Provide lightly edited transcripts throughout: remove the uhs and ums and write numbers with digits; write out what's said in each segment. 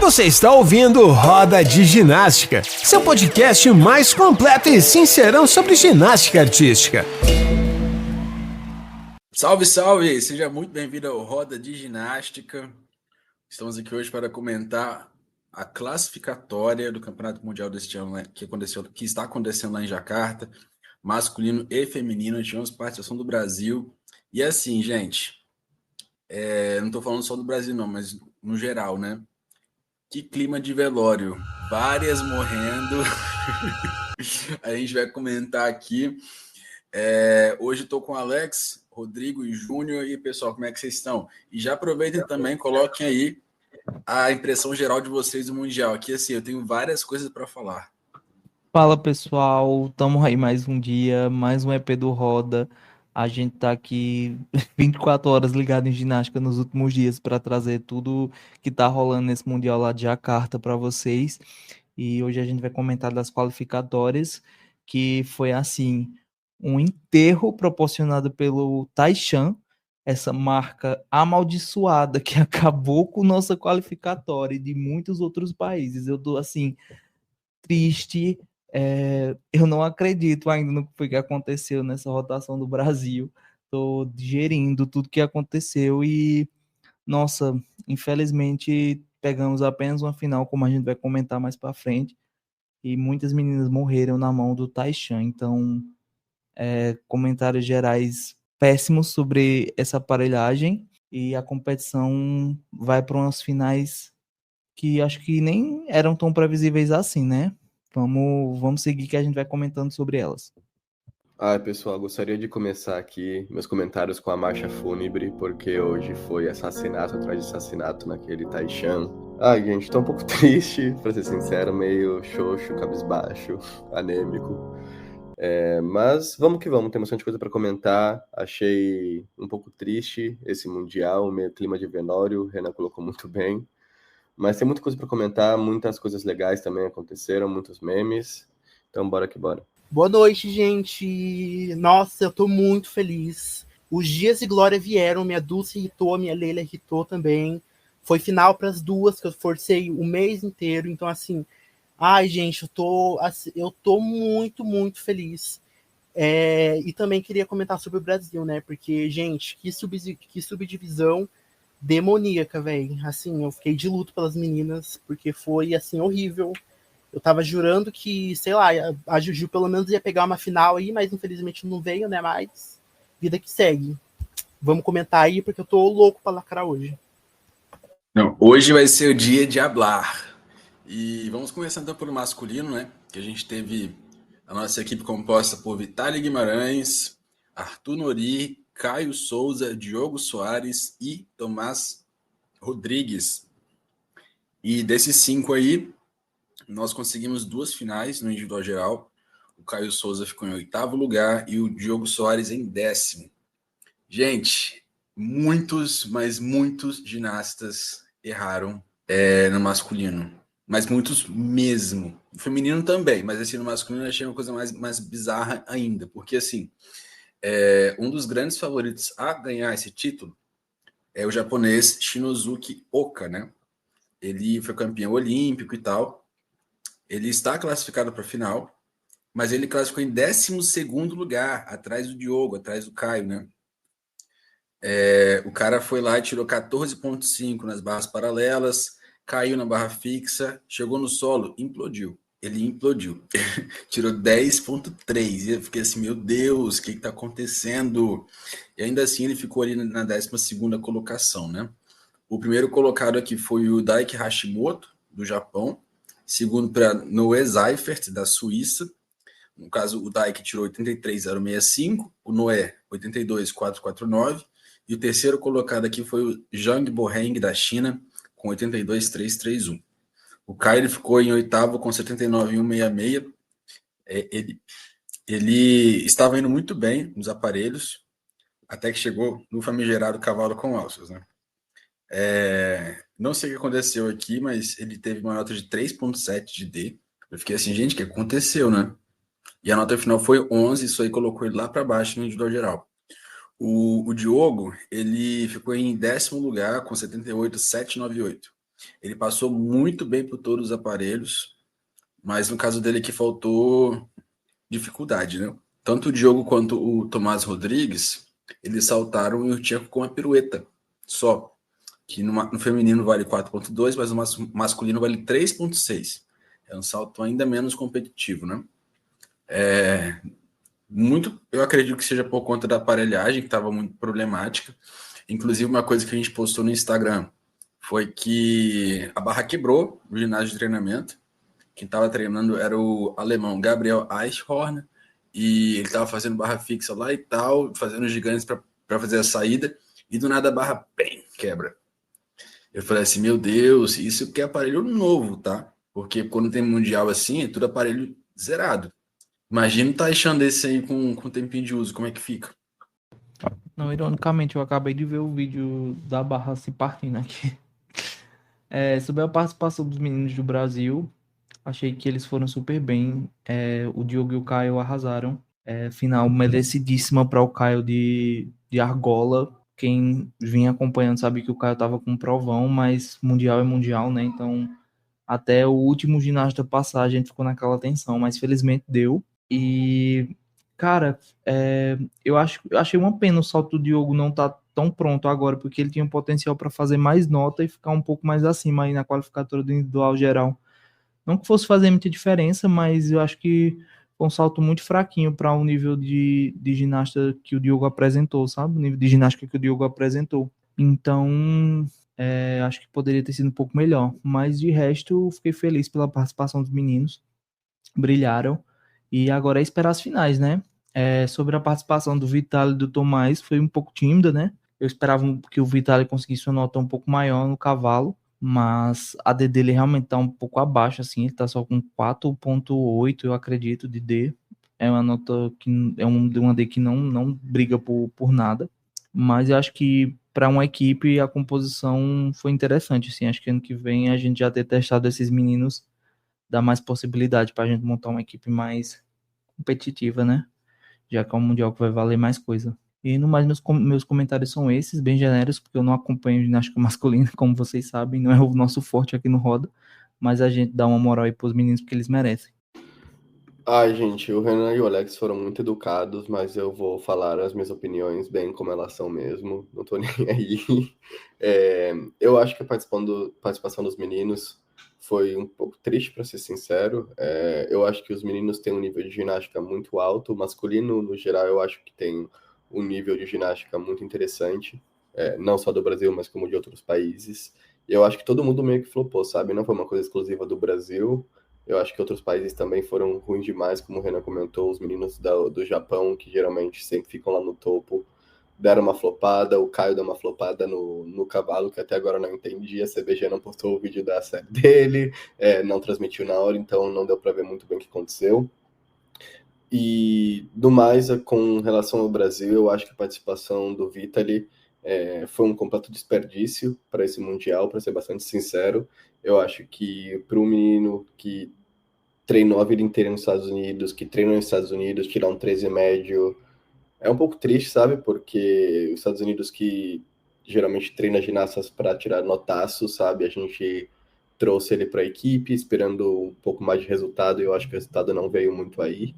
Você está ouvindo Roda de Ginástica, seu podcast mais completo e sincerão sobre ginástica artística. Salve, salve! Seja muito bem-vindo ao Roda de Ginástica. Estamos aqui hoje para comentar a classificatória do Campeonato Mundial deste ano, né, que está acontecendo lá em Jacarta, masculino e feminino. Tivemos participação do Brasil. E assim, gente, não estou falando só do Brasil não, mas no geral, né? Que clima de velório. Várias morrendo. A gente vai comentar aqui. Hoje estou com o Alex, Rodrigo e Júnior. E pessoal, como é que vocês estão? E já aproveitem também, coloquem aí a impressão geral de vocês do Mundial. Aqui, assim, eu tenho várias coisas para falar. Fala pessoal, estamos aí mais um dia, mais um EP do Roda. A gente tá aqui 24 horas ligado em ginástica nos últimos dias para trazer tudo que tá rolando nesse Mundial lá de Jacarta para vocês. E hoje a gente vai comentar das qualificatórias, que foi assim, um enterro proporcionado pelo Taishan, essa marca amaldiçoada que acabou com nossa qualificatória e de muitos outros países. Eu tô assim triste. Eu não acredito ainda no que foi que aconteceu nessa rotação do Brasil. Estou digerindo tudo que aconteceu e, nossa, infelizmente pegamos apenas uma final, como a gente vai comentar mais para frente, e muitas meninas morreram na mão do Taishan. Então, comentários gerais péssimos sobre essa aparelhagem, e a competição vai para umas finais que acho que nem eram tão previsíveis assim, né? Vamos seguir que a gente vai comentando sobre elas. Pessoal, gostaria de começar aqui meus comentários com a marcha fúnebre, porque hoje foi assassinato atrás de assassinato naquele Taishan. Gente, tô um pouco triste, pra ser sincero, meio xoxo, cabisbaixo, anêmico. Mas vamos que vamos, tem bastante coisa para comentar. Achei um pouco triste esse Mundial, meio clima de velório, o Renan colocou muito bem. Mas tem muita coisa para comentar, muitas coisas legais também aconteceram, muitos memes. Então bora que bora. Boa noite, gente. Nossa, eu tô muito feliz. Os dias de glória vieram, minha Dulce irritou, minha Leila irritou também. Foi final para as duas, que eu forcei o mês inteiro. Então, assim, gente, eu tô muito, muito feliz. E também queria comentar sobre o Brasil, né? Porque, gente, que subdivisão demoníaca, velho. Assim, eu fiquei de luto pelas meninas, porque foi, assim, horrível. Eu tava jurando que, sei lá, a Juju pelo menos ia pegar uma final aí, mas infelizmente não veio, né? Mas vida que segue. Vamos comentar aí, porque eu tô louco pra lacrar hoje. Não, hoje vai ser o dia de hablar. E vamos começar então pelo masculino, né? Que a gente teve a nossa equipe composta por Vitaly Guimarães, Arthur Nori, Caio Souza, Diogo Soares e Tomás Rodrigues. E desses 5 aí, nós conseguimos 2 finais no individual geral. O Caio Souza ficou em 8º lugar e o Diogo Soares em 10º. Gente, muitos, mas muitos ginastas erraram no masculino. Mas muitos mesmo. O feminino também, mas assim, no masculino eu achei uma coisa mais bizarra ainda. Porque assim, um dos grandes favoritos a ganhar esse título é o japonês Shinozuki Oka, né? Ele foi campeão olímpico e tal. Ele está classificado para a final, mas ele classificou em 12º lugar, atrás do Diogo, atrás do Caio, né? O cara foi lá e tirou 14,5 nas barras paralelas, caiu na barra fixa, chegou no solo, implodiu. Ele implodiu. Tirou 10,3. E eu fiquei assim, meu Deus, o que está acontecendo? E ainda assim ele ficou ali na 12ª colocação, né? O primeiro colocado aqui foi o Daiki Hashimoto, do Japão. Segundo para Noé Seifert, da Suíça. No caso, o Daiki tirou 83,065, o Noé 82,449. E o terceiro colocado aqui foi o Zhang Boheng, da China, com 82,331. O Caio ficou em 8º com 79,166. Ele estava indo muito bem nos aparelhos, até que chegou no famigerado cavalo com alças, né? Não sei o que aconteceu aqui, mas ele teve uma nota de 3,7 de D. Eu fiquei assim, gente, o que aconteceu, né? E a nota final foi 11, isso aí colocou ele lá para baixo no individual geral. O Diogo, ele ficou em 10º lugar com 78,798. Ele passou muito bem por todos os aparelhos, mas no caso dele aqui faltou dificuldade, né? Tanto o Diogo quanto o Tomás Rodrigues, eles saltaram e o Tcheco com uma pirueta só, que no feminino vale 4,2, mas no masculino vale 3,6. É um salto ainda menos competitivo, né? Eu acredito que seja por conta da aparelhagem, que estava muito problemática. Inclusive, uma coisa que a gente postou no Instagram foi que a barra quebrou no ginásio de treinamento. Quem estava treinando era o alemão Gabriel Eichhorn, e ele estava fazendo barra fixa lá e tal, fazendo gigantes para fazer a saída, e do nada a barra, bem, quebra. Eu falei assim, meu Deus, isso que é aparelho novo, tá? Porque quando tem mundial assim, é tudo aparelho zerado. Imagina tá achando esse aí com tempinho de uso, como é que fica? Não, ironicamente, eu acabei de ver o vídeo da barra se partindo aqui. Sobre a participação dos meninos do Brasil, achei que eles foram super bem. O Diogo e o Caio arrasaram. Final merecidíssima para o Caio de argola. Quem vinha acompanhando sabe que o Caio tava com um provão, mas mundial é mundial, né? Então, até o último ginasta passar, a gente ficou naquela tensão, mas felizmente deu. E, cara, eu achei uma pena o salto do Diogo não estar tão pronto agora, porque ele tinha um potencial para fazer mais nota e ficar um pouco mais acima aí na qualificatória do individual geral. Não que fosse fazer muita diferença, mas eu acho que foi um salto muito fraquinho para o nível de ginasta que o Diogo apresentou, sabe? O nível de ginástica que o Diogo apresentou. Então, acho que poderia ter sido um pouco melhor. Mas de resto, fiquei feliz pela participação dos meninos. Brilharam. E agora é esperar as finais, né? Sobre a participação do Vitaly e do Tomás, foi um pouco tímida, né? Eu esperava que o Vitaly conseguisse uma nota um pouco maior no cavalo, mas a D dele realmente tá um pouco abaixo, assim, ele tá só com 4,8, eu acredito, de D. É uma nota que uma D que não briga por nada, mas eu acho que para uma equipe a composição foi interessante, assim, acho que ano que vem a gente já ter testado esses meninos dá mais possibilidade para a gente montar uma equipe mais competitiva, né? Já que é um mundial que vai valer mais coisa. E no mais, meus comentários são esses, bem genéricos, porque eu não acompanho ginástica masculina, como vocês sabem, não é o nosso forte aqui no Roda, mas a gente dá uma moral aí pros meninos porque eles merecem. Ai, gente, o Renan e o Alex foram muito educados, mas eu vou falar as minhas opiniões bem como elas são mesmo, não tô nem aí. Eu acho que a participação dos meninos foi um pouco triste, para ser sincero. Eu acho que os meninos têm um nível de ginástica muito alto, o masculino, no geral, eu acho que tem um nível de ginástica muito interessante, não só do Brasil, mas como de outros países. E eu acho que todo mundo meio que flopou, sabe? Não foi uma coisa exclusiva do Brasil. Eu acho que outros países também foram ruins demais, como o Renan comentou, os meninos do Japão, que geralmente sempre ficam lá no topo, deram uma flopada, o Caio deu uma flopada no cavalo, que até agora eu não entendi, a CBG não postou o vídeo da série dele, não transmitiu na hora, então não deu para ver muito bem o que aconteceu. E do mais, com relação ao Brasil, eu acho que a participação do Vitaly foi um completo desperdício para esse Mundial, para ser bastante sincero. Eu acho que para um menino que treinou a vida inteira nos Estados Unidos, que treinou nos Estados Unidos, tirar um 13 médio, é um pouco triste, sabe? Porque os Estados Unidos que geralmente treina ginastas para tirar notaço, sabe? A gente trouxe ele para a equipe esperando um pouco mais de resultado e eu acho que o resultado não veio muito aí.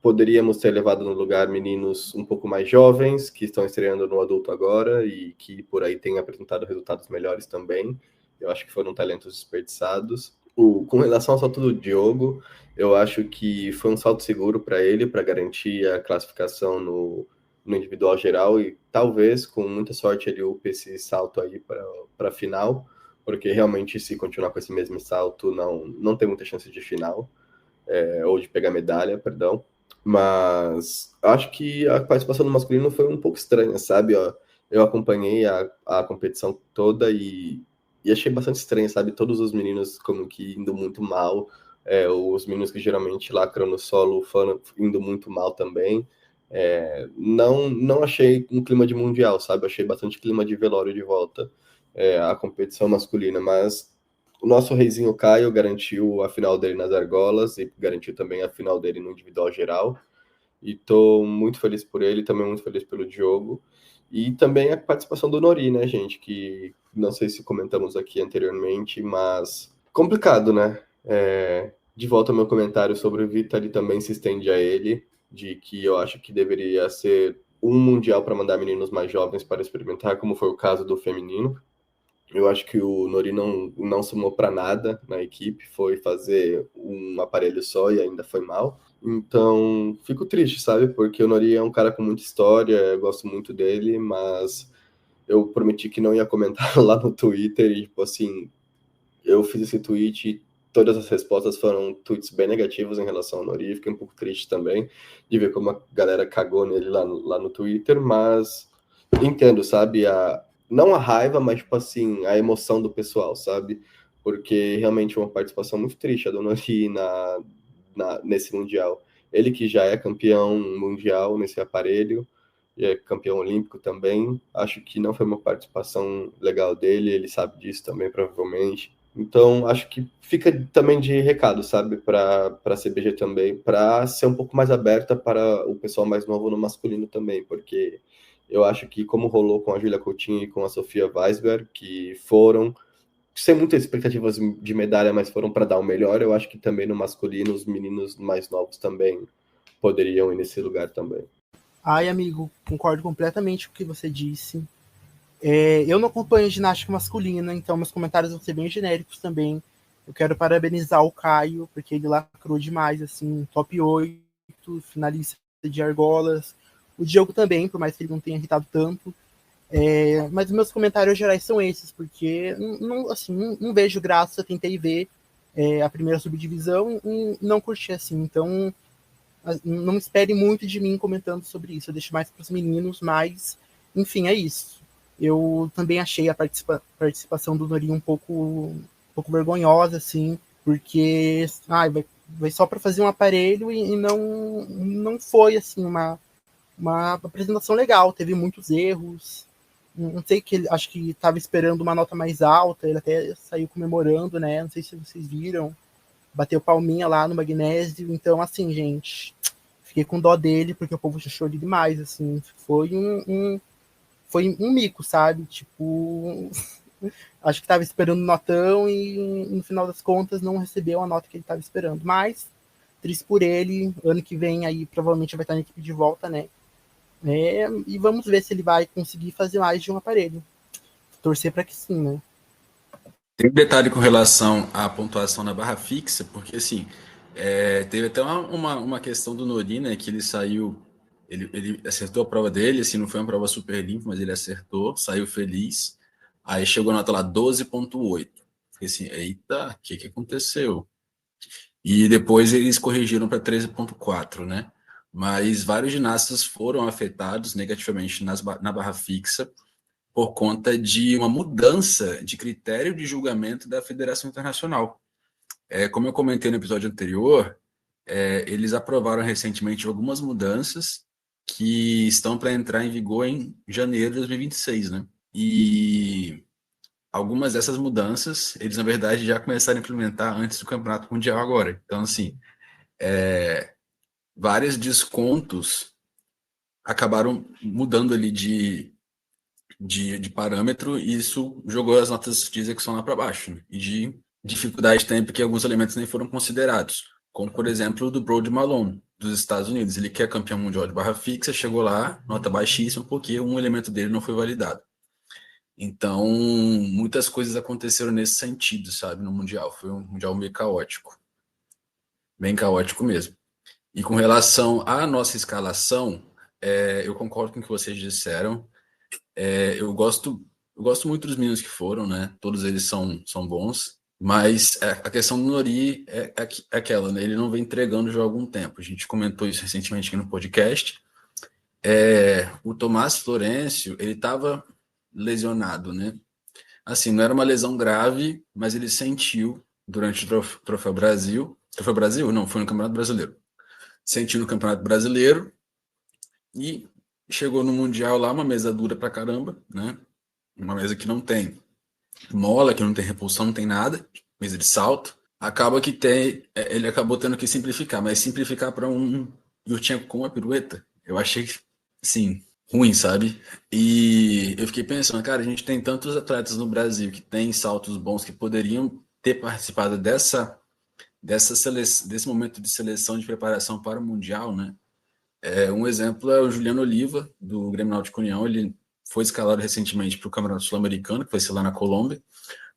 Poderíamos ter levado no lugar meninos um pouco mais jovens, que estão estreando no adulto agora e que por aí têm apresentado resultados melhores também. Eu acho que foram talentos desperdiçados. Com relação ao salto do Diogo, eu acho que foi um salto seguro para ele, para garantir a classificação no individual geral e talvez, com muita sorte, ele upe esse salto aí para a final, porque realmente se continuar com esse mesmo salto, não tem muita chance de final. Ou de pegar medalha, perdão. Mas acho que a participação do masculino foi um pouco estranha, sabe? Eu acompanhei a competição toda e achei bastante estranha, sabe? Todos os meninos como que indo muito mal, os meninos que geralmente lacram no solo indo muito mal também. Não achei um clima de mundial, sabe? Achei bastante clima de velório de volta a competição masculina, mas o nosso reizinho Caio garantiu a final dele nas argolas e garantiu também a final dele no individual geral. E tô muito feliz por ele, também muito feliz pelo Diogo. E também a participação do Nori, né, gente? Que não sei se comentamos aqui anteriormente, mas complicado, né? De volta ao meu comentário sobre o Vitali também se estende a ele, de que eu acho que deveria ser um mundial para mandar meninos mais jovens para experimentar, como foi o caso do feminino. Eu acho que o Nori não somou para nada na equipe, foi fazer um aparelho só e ainda foi mal. Então, fico triste, sabe? Porque o Nori é um cara com muita história, eu gosto muito dele, mas eu prometi que não ia comentar lá no Twitter e, tipo assim, eu fiz esse tweet e todas as respostas foram tweets bem negativos em relação ao Nori. Fiquei um pouco triste também de ver como a galera cagou nele lá no Twitter, mas entendo, sabe? Não a raiva, mas, tipo assim, a emoção do pessoal, sabe? Porque realmente é uma participação muito triste a do Nori nesse Mundial. Ele que já é campeão mundial nesse aparelho, e é campeão olímpico também, acho que não foi uma participação legal dele, ele sabe disso também, provavelmente. Então, acho que fica também de recado, sabe, para a CBG também, para ser um pouco mais aberta para o pessoal mais novo no masculino também, porque eu acho que, como rolou com a Júlia Coutinho e com a Sofia Weisberg, que foram sem muitas expectativas de medalha, mas foram para dar o melhor, eu acho que também no masculino, os meninos mais novos também poderiam ir nesse lugar também. Ai, amigo, concordo completamente com o que você disse. Eu não acompanho ginástica masculina, então meus comentários vão ser bem genéricos também. Eu quero parabenizar o Caio, porque ele lacrou demais, assim, top 8, finalista de argolas. O Diogo também, por mais que ele não tenha irritado tanto. Mas meus comentários gerais são esses, porque não vejo graça. Tentei ver a primeira subdivisão e não curti assim. Então, não espere muito de mim comentando sobre isso. Eu deixo mais para os meninos, mas, enfim, é isso. Eu também achei a participação do Nori um pouco vergonhosa, assim, porque vai só para fazer um aparelho e não foi assim uma apresentação legal. Teve muitos erros. Não sei, acho que estava esperando uma nota mais alta, ele até saiu comemorando, né? Não sei se vocês viram, bateu palminha lá no magnésio. Então, assim, gente, fiquei com dó dele, porque o povo chuchou ele demais, assim. Foi um mico, sabe? Tipo, acho que estava esperando notão e no final das contas não recebeu a nota que ele estava esperando. Mas, triste por ele, ano que vem aí provavelmente vai estar na equipe de volta, né? E vamos ver se ele vai conseguir fazer mais de um aparelho. Torcer para que sim, né? Tem um detalhe com relação à pontuação na barra fixa, porque assim, teve até uma questão do Nori, né, que ele saiu, ele acertou a prova dele, assim, não foi uma prova super limpa, mas ele acertou, saiu feliz, aí chegou a nota lá 12,8. Fiquei assim, eita, o que aconteceu? E depois eles corrigiram para 13,4, né? Mas vários ginastas foram afetados negativamente na barra fixa por conta de uma mudança de critério de julgamento da Federação Internacional. Como eu comentei no episódio anterior, eles aprovaram recentemente algumas mudanças que estão para entrar em vigor em janeiro de 2026, né? E algumas dessas mudanças, eles, na verdade, já começaram a implementar antes do Campeonato Mundial agora. Então, assim, vários descontos acabaram mudando ali de parâmetro, e isso jogou as notas de execução lá para baixo, né? E de dificuldade também, porque alguns elementos nem foram considerados, como, por exemplo, o do Brody Malone, dos Estados Unidos. Ele que é campeão mundial de barra fixa, chegou lá, nota baixíssima, porque um elemento dele não foi validado. Então, muitas coisas aconteceram nesse sentido, sabe, no Mundial. Foi um Mundial meio caótico. Bem caótico mesmo. E com relação à nossa escalação, eu concordo com o que vocês disseram. Eu gosto muito dos meninos que foram, né? Todos eles são bons. Mas a questão do Nori é aquela, né? Ele não vem entregando já há algum tempo. A gente comentou isso recentemente aqui no podcast. O Tomás Florencio, ele estava lesionado, né? Assim, não era uma lesão grave, mas ele sentiu durante o Troféu Brasil. Troféu Brasil? Não, foi no Campeonato Brasileiro. Sentiu no Campeonato Brasileiro e chegou no Mundial lá, uma mesa dura pra caramba, né? Uma mesa que não tem mola, que não tem repulsão, não tem nada, mesa de salto. Acaba que ele acabou tendo que simplificar, mas simplificar para um Yurchenko com uma pirueta, eu achei que, sim, ruim, sabe? E eu fiquei pensando, cara, a gente tem tantos atletas no Brasil que têm saltos bons que poderiam ter participado desse momento de seleção de preparação para o Mundial, né? Um exemplo é o Juliano Oliva, do Grêmio Náutico União. Ele foi escalado recentemente para o Campeonato Sul-Americano, que vai ser lá na Colômbia,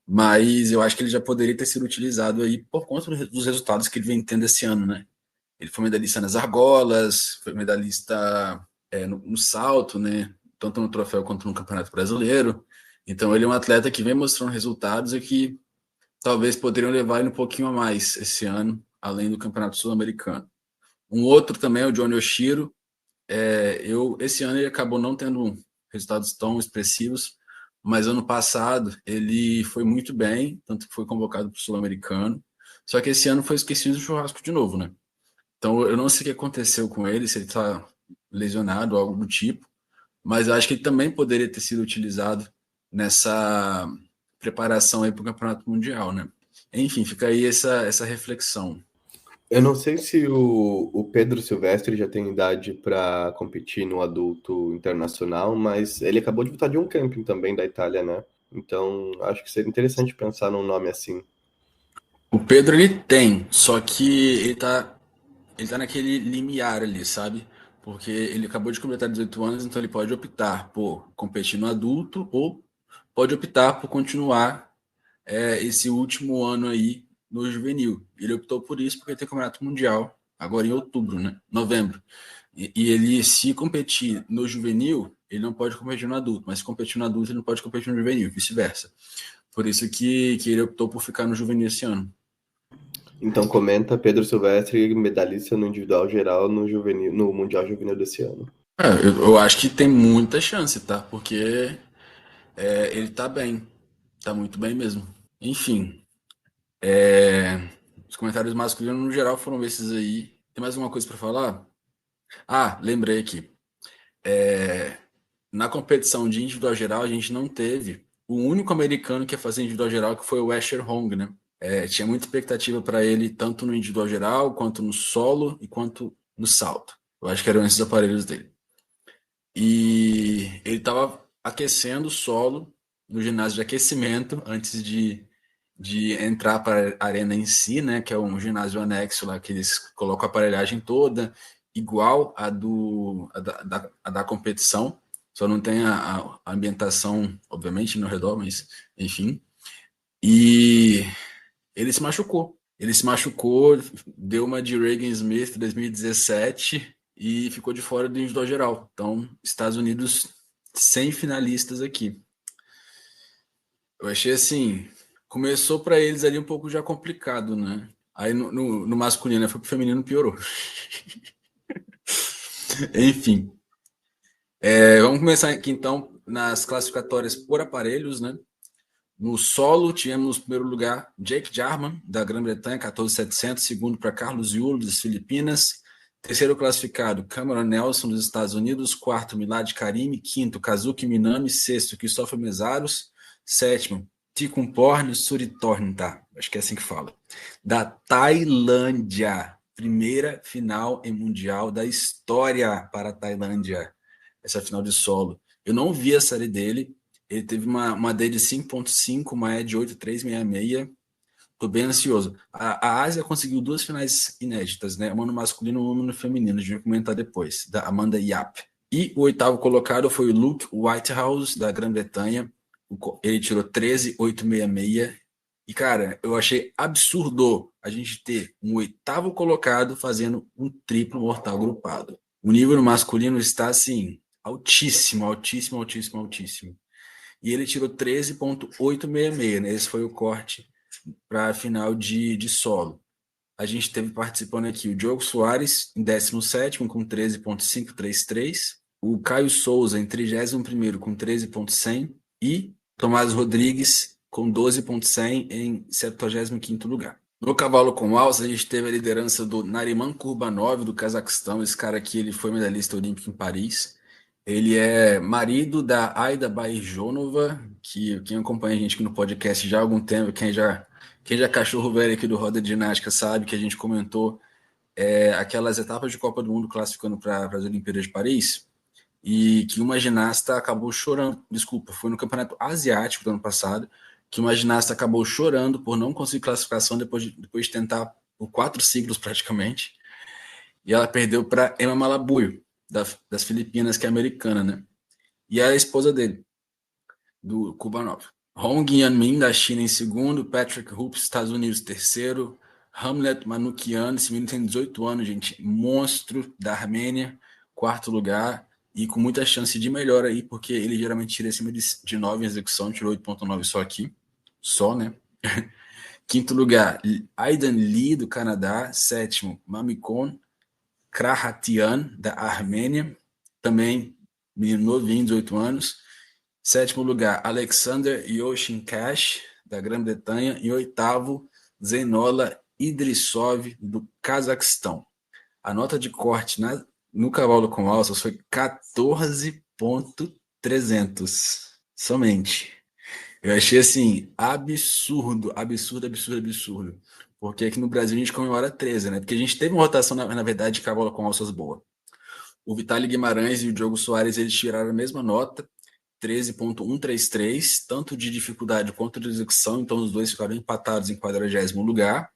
mas eu acho que ele já poderia ter sido utilizado aí por conta dos resultados que ele vem tendo esse ano, né? Ele foi medalhista nas argolas, foi medalhista no salto, né? Tanto no troféu quanto no Campeonato Brasileiro. Então ele é um atleta que vem mostrando resultados e que talvez poderiam levar ele um pouquinho a mais esse ano, além do Campeonato Sul-Americano. Um outro também é o Johnny Oshiro. Esse ano ele acabou não tendo resultados tão expressivos, mas ano passado ele foi muito bem, tanto que foi convocado para o Sul-Americano. Só que esse ano foi esquecido do churrasco de novo, né? Então eu não sei o que aconteceu com ele, se ele está lesionado ou algo do tipo, mas eu acho que ele também poderia ter sido utilizado nessa preparação aí para o Campeonato Mundial, né? Enfim, fica aí essa reflexão. Eu não sei se o Pedro Silvestre já tem idade para competir no adulto internacional, mas ele acabou de voltar de um camping também da Itália, né? Então, acho que seria interessante pensar num nome assim. O Pedro ele tem, só que ele tá naquele limiar ali, sabe? Porque ele acabou de completar 18 anos, então ele pode optar por competir no adulto ou pode optar por continuar esse último ano aí no juvenil. Ele optou por isso porque tem campeonato mundial agora em outubro, né? Novembro. E ele, se competir no juvenil, ele não pode competir no adulto, mas se competir no adulto, ele não pode competir no juvenil, vice-versa. Por isso que ele optou por ficar no juvenil esse ano. Então comenta Pedro Silvestre, medalhista no individual geral no juvenil, no Mundial Juvenil desse ano. Eu acho que tem muita chance, tá? Porque ele tá bem. Tá muito bem mesmo. Enfim, os comentários masculinos no geral foram esses aí. Tem mais alguma coisa para falar? Ah, lembrei aqui. Na competição de individual geral, a gente não teve o único americano que ia fazer individual geral, que foi o Asher Hong, né? Tinha muita expectativa para ele, tanto no individual geral, quanto no solo e quanto no salto. Eu acho que eram esses aparelhos dele. E ele estava aquecendo o solo no ginásio de aquecimento antes de entrar para a arena em si, né? Que é um ginásio anexo lá que eles colocam a aparelhagem toda, igual a da competição. Só não tem a ambientação, obviamente, no redor, mas enfim. E ele se machucou. Ele se machucou, deu uma de Reagan Smith 2017 e ficou de fora do individual geral. Então, Estados Unidos sem finalistas aqui. Eu achei assim, começou para eles ali um pouco já complicado, né? Aí no masculino, né? Foi pro feminino, piorou. Enfim. Vamos começar aqui então nas classificatórias por aparelhos, né? No solo, tivemos no primeiro lugar Jake Jarman, da Grã-Bretanha, 14.700. Segundo para Carlos Yulo, das Filipinas. Terceiro classificado, Cameron Nelson, dos Estados Unidos. Quarto, Milad Karimi. Quinto, Kazuki Minami. Sexto, Christopher Mesaros. Sétimo, Tikunporn Suritornta, acho que é assim que fala, da Tailândia. Primeira final em mundial da história para a Tailândia. Essa final de solo. Eu não vi a série dele. Ele teve uma D de 5.5, uma E de 8.366. Tô bem ansioso. A Ásia conseguiu duas finais inéditas, né? Uma no masculino e uma no feminino. A gente vai comentar depois. Da Amanda Yap. E o oitavo colocado foi o Luke Whitehouse, da Grã-Bretanha. Ele tirou 13.866. E, cara, eu achei absurdo a gente ter um oitavo colocado fazendo um triplo mortal grupado. O nível no masculino está, assim, altíssimo, altíssimo, altíssimo, altíssimo. E ele tirou 13.866, né? Esse foi o corte para a final de solo. A gente teve participando aqui o Diogo Soares, em 17º, com 13.533. O Caio Souza, em 31º, com 13.100. E Tomás Rodrigues, com 12.100, em 75º lugar. No cavalo com alça, a gente teve a liderança do Nariman Kurbanov, do Cazaquistão. Esse cara aqui, ele foi medalhista olímpico em Paris. Ele é marido da Aida Bairjonova, que quem acompanha a gente aqui no podcast já há algum tempo, quem já cachorro velho aqui do Roda de Ginástica sabe que a gente comentou aquelas etapas de Copa do Mundo classificando para as Olimpíadas de Paris. e que uma ginasta acabou chorando. Desculpa, foi no Campeonato Asiático do ano passado, que uma ginasta acabou chorando por não conseguir classificação depois de tentar por 4 ciclos praticamente. E ela perdeu para Emma Malabuyo, das Filipinas, que é americana, né? E ela é a esposa dele, do Kubanov. Hong Yanmin, da China, em segundo. Patrick Hoops, Estados Unidos, terceiro. Hamlet Manoukian, esse menino tem 18 anos, gente. Monstro da Armênia, quarto lugar. E com muita chance de melhor aí, porque ele geralmente tira acima de 9 em execução, tirou 8.9 só aqui. Só, né? Quinto lugar, Aidan Lee, do Canadá. Sétimo, Mamikon Krahatian, da Armênia. Também menino novinho, 18 anos. Sétimo lugar, Alexander Yoshinkash, da Grã-Bretanha. E oitavo, Zenola Idrissov, do Cazaquistão. A nota de corte no cavalo com alças foi 14.300 somente. Eu achei assim, absurdo. Porque aqui no Brasil a gente comemora 13, né? Porque a gente teve uma rotação, na verdade, de cavalo com alças boa. O Vitaly Guimarães e o Diogo Soares, eles tiraram a mesma nota, 13.133, tanto de dificuldade quanto de execução, então os dois ficaram empatados em 40º lugar.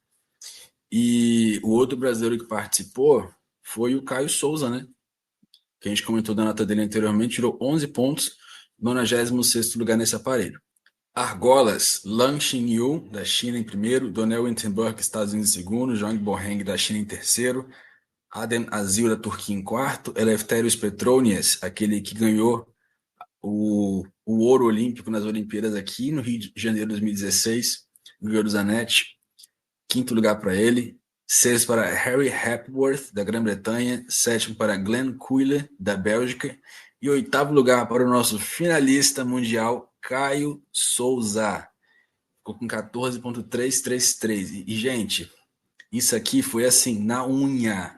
E o outro brasileiro que participou foi o Caio Souza, né? Que a gente comentou da nota dele anteriormente, tirou 11 pontos, 96º lugar nesse aparelho. Argolas, Lan Xinyu, da China, em primeiro. Donel Winterberg, Estados Unidos, em segundo. Zhang Boheng, da China, em terceiro. Adem Azil, da Turquia, em quarto. Eleftherios Petronias, aquele que ganhou o ouro olímpico nas Olimpíadas aqui no Rio de Janeiro de 2016, ganhou do Zanetti. Quinto lugar para ele. Sexto para Harry Hepworth, da Grã-Bretanha. Sétimo para Glenn Kuyle, da Bélgica. E oitavo lugar para o nosso finalista mundial, Caio Souza. Ficou com 14.333. E, gente, isso aqui foi assim, na unha.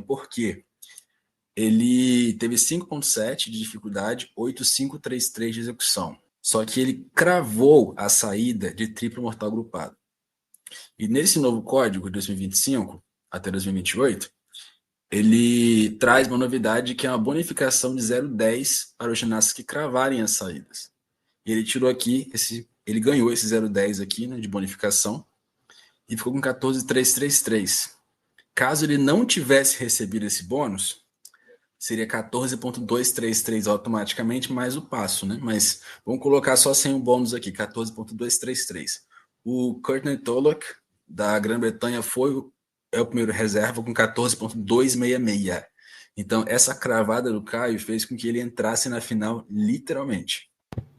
Por quê? Ele teve 5.7 de dificuldade, 8.533 de execução. Só que ele cravou a saída de triplo mortal grupado. E nesse novo código, de 2025 até 2028, ele traz uma novidade que é uma bonificação de 0,10 para os ginastas que cravarem as saídas. E ele tirou aqui, ele ganhou esse 0,10 aqui, né, de bonificação, e ficou com 14.333. Caso ele não tivesse recebido esse bônus, seria 14.233 automaticamente, mais o passo, né? Mas vamos colocar só sem o bônus aqui, 14.233. O Courtney Tulloch, da Grã-Bretanha, é o primeiro reserva com 14.266. Então, essa cravada do Caio fez com que ele entrasse na final, literalmente.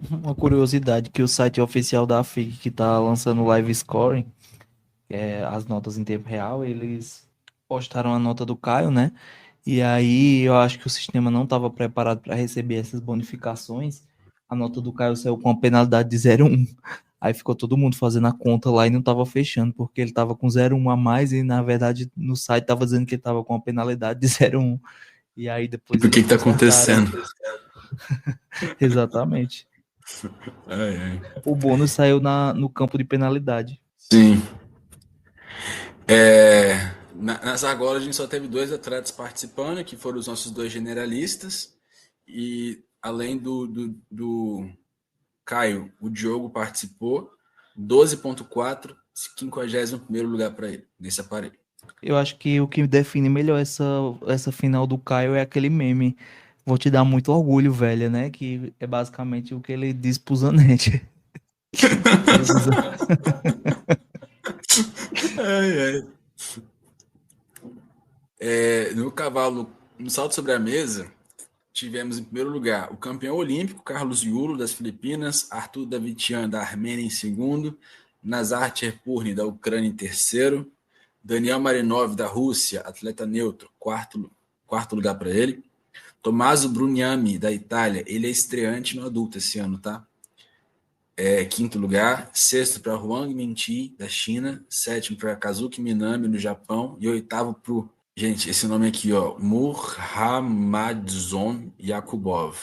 Uma curiosidade que o site oficial da FIG, que está lançando o live scoring, as notas em tempo real, eles postaram a nota do Caio, né? E aí eu acho que o sistema não estava preparado para receber essas bonificações. A nota do Caio saiu com uma penalidade de 0,1. Aí ficou todo mundo fazendo a conta lá e não estava fechando, porque ele estava com 0,1 a mais e, na verdade, no site estava dizendo que ele estava com uma penalidade de 0,1. E aí depois... Por que está acontecendo? Exatamente. O bônus saiu no campo de penalidade. Sim. Nas argolas a gente só teve 2 atletas participando, que foram os nossos 2 generalistas, e além do Caio, o Diogo participou, 12.4, 51º lugar para ele, nesse aparelho. Eu acho que o que define melhor essa final do Caio é aquele meme, vou te dar muito orgulho, velha, né? Que é basicamente o que ele diz pro Zanetti. No cavalo, no salto sobre a mesa, tivemos em primeiro lugar o campeão olímpico, Carlos Yulo, das Filipinas, Arthur Davitian, da Armênia, em segundo, Nazar Cherpurny, da Ucrânia, em terceiro, Daniel Marinov, da Rússia, atleta neutro, quarto lugar para ele, Tommaso Brugnami, da Itália, ele é estreante no adulto esse ano, tá? Quinto lugar, sexto para Huang Minqi, da China, sétimo para Kazuki Minami, no Japão, e oitavo para o... Gente, esse nome aqui, ó, Muhamadzon Yakubov,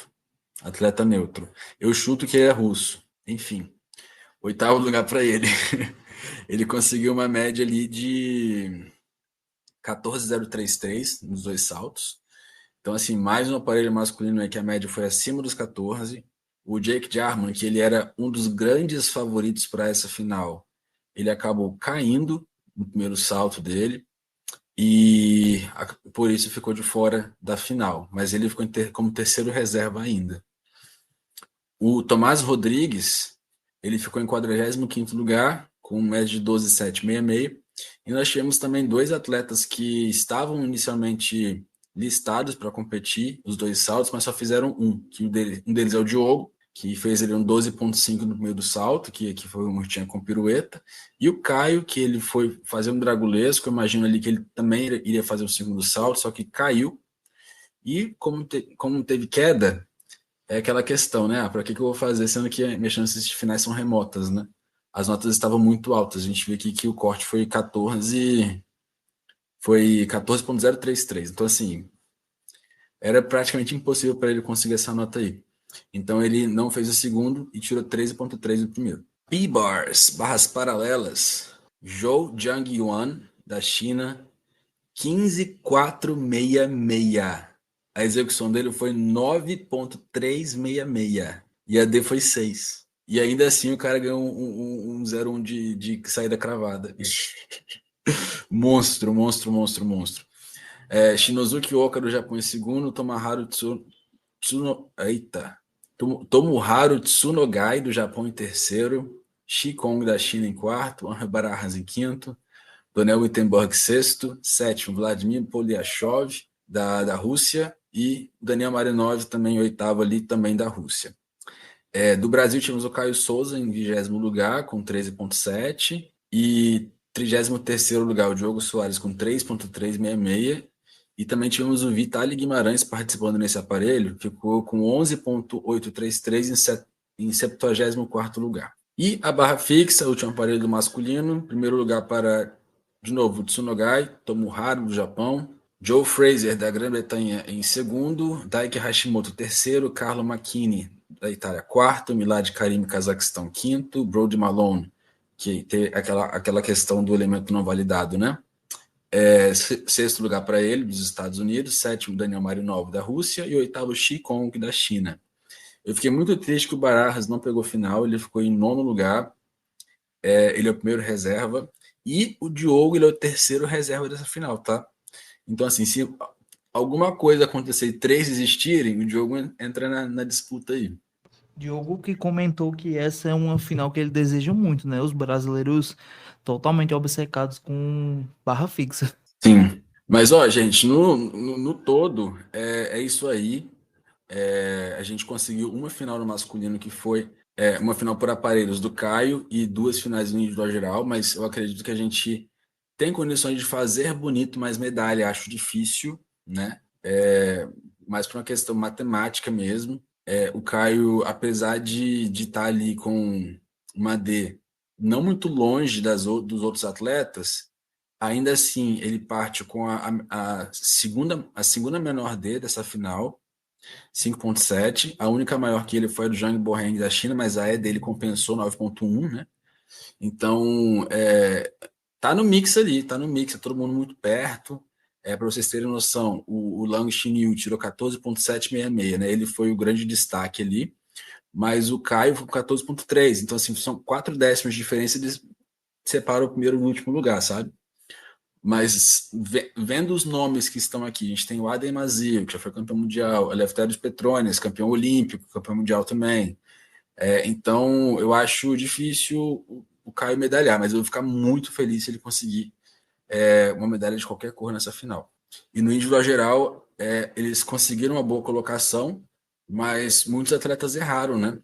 atleta neutro. Eu chuto que ele é russo. Enfim, oitavo lugar para ele. Ele conseguiu uma média ali de 14.033 nos 2 saltos. Então, assim, mais um aparelho masculino aí que a média foi acima dos 14. O Jake Jarman, que ele era um dos grandes favoritos para essa final, ele acabou caindo no primeiro salto dele e por isso ficou de fora da final. Mas ele ficou como terceiro reserva ainda. O Tomás Rodrigues, ele ficou em 45º lugar, com média de 12,766. E nós tivemos também dois atletas que estavam inicialmente listados para competir os dois saltos, mas só fizeram um. Que um deles é o Diogo, que fez ele um 12,5 no meio do salto, que foi um tinha com pirueta. E o Caio, que ele foi fazer um dragulesco, eu imagino ali que ele também iria fazer o segundo salto, só que caiu. E como teve queda, é aquela questão, né? Para que eu vou fazer, sendo que minhas chances de finais são remotas, né? As notas estavam muito altas. A gente vê aqui que o corte foi 14,033. Então, assim, era praticamente impossível para ele conseguir essa nota aí. Então, ele não fez o segundo e tirou 13,3 no primeiro. P-Bars, barras paralelas. Zhou Jiangyuan, da China, 15,466. A execução dele foi 9,366. E a D foi 6. E ainda assim o cara ganhou um 0,1 de saída cravada. Monstro. Shinozuki Oka do Japão em segundo, Tomoharu Tsunogai do Japão em terceiro, Shi Kong da China em quarto, Anhe Barajas em quinto, Daniel Wittenberg sexto, sétimo Vladimir Polyashov da Rússia e Daniel Marinov também oitavo ali, também da Rússia. Do Brasil tivemos o Caio Souza em 20º lugar com 13,7 e 33º lugar o Diogo Soares com 3,366 e também tivemos o Vitaly Guimarães participando nesse aparelho, ficou com 11,833 em 74º lugar. E a barra fixa, o último aparelho do masculino, primeiro lugar para, de novo, Tsunogai Tomoharu do Japão, Joe Fraser da Grã-Bretanha em segundo, Daiki Hashimoto terceiro, Carlo Macchini da Itália quarto, Milad Karim Cazaquistão quinto, Brody Malone, que tem aquela questão do elemento não validado, né? Sexto lugar para ele, dos Estados Unidos, sétimo Daniel Marinov da Rússia e oitavo Shi Kong da China. Eu fiquei muito triste que o Barajas não pegou final, ele ficou em nono lugar, ele é o primeiro reserva, e o Diogo ele é o terceiro reserva dessa final, tá? Então, assim, se alguma coisa acontecer e 3 existirem, o Diogo entra na disputa aí. Diogo que comentou que essa é uma final que ele deseja muito, né? Os brasileiros totalmente obcecados com barra fixa. Sim. Mas, ó, gente, no todo, é isso aí. A gente conseguiu uma final no masculino que foi uma final por aparelhos do Caio e 2 finais no individual geral, mas eu acredito que a gente tem condições de fazer bonito, mas medalha acho difícil, né? Mas por uma questão matemática mesmo. O Caio, apesar de estar ali com uma D não muito longe dos outros atletas, ainda assim ele parte com a segunda menor D dessa final, 5,7. A única maior que ele foi a do Zhang Boheng da China, mas a E dele compensou 9,1, né? Então, tá no mix ali, tá todo mundo muito perto. Para vocês terem noção, o Lang Xinyu tirou 14,766, né? Ele foi o grande destaque ali, mas o Caio foi com 14,3. Então, assim, são 4 décimos de diferença, eles separam o primeiro e o último lugar, sabe? Mas vendo os nomes que estão aqui, a gente tem o Adem Mazzeo, que já foi campeão mundial, Eleftherios Petronis, campeão olímpico, campeão mundial também. Então, eu acho difícil o Caio medalhar, mas eu vou ficar muito feliz se ele conseguir uma medalha de qualquer cor nessa final. E no individual geral, eles conseguiram uma boa colocação, mas muitos atletas erraram, né?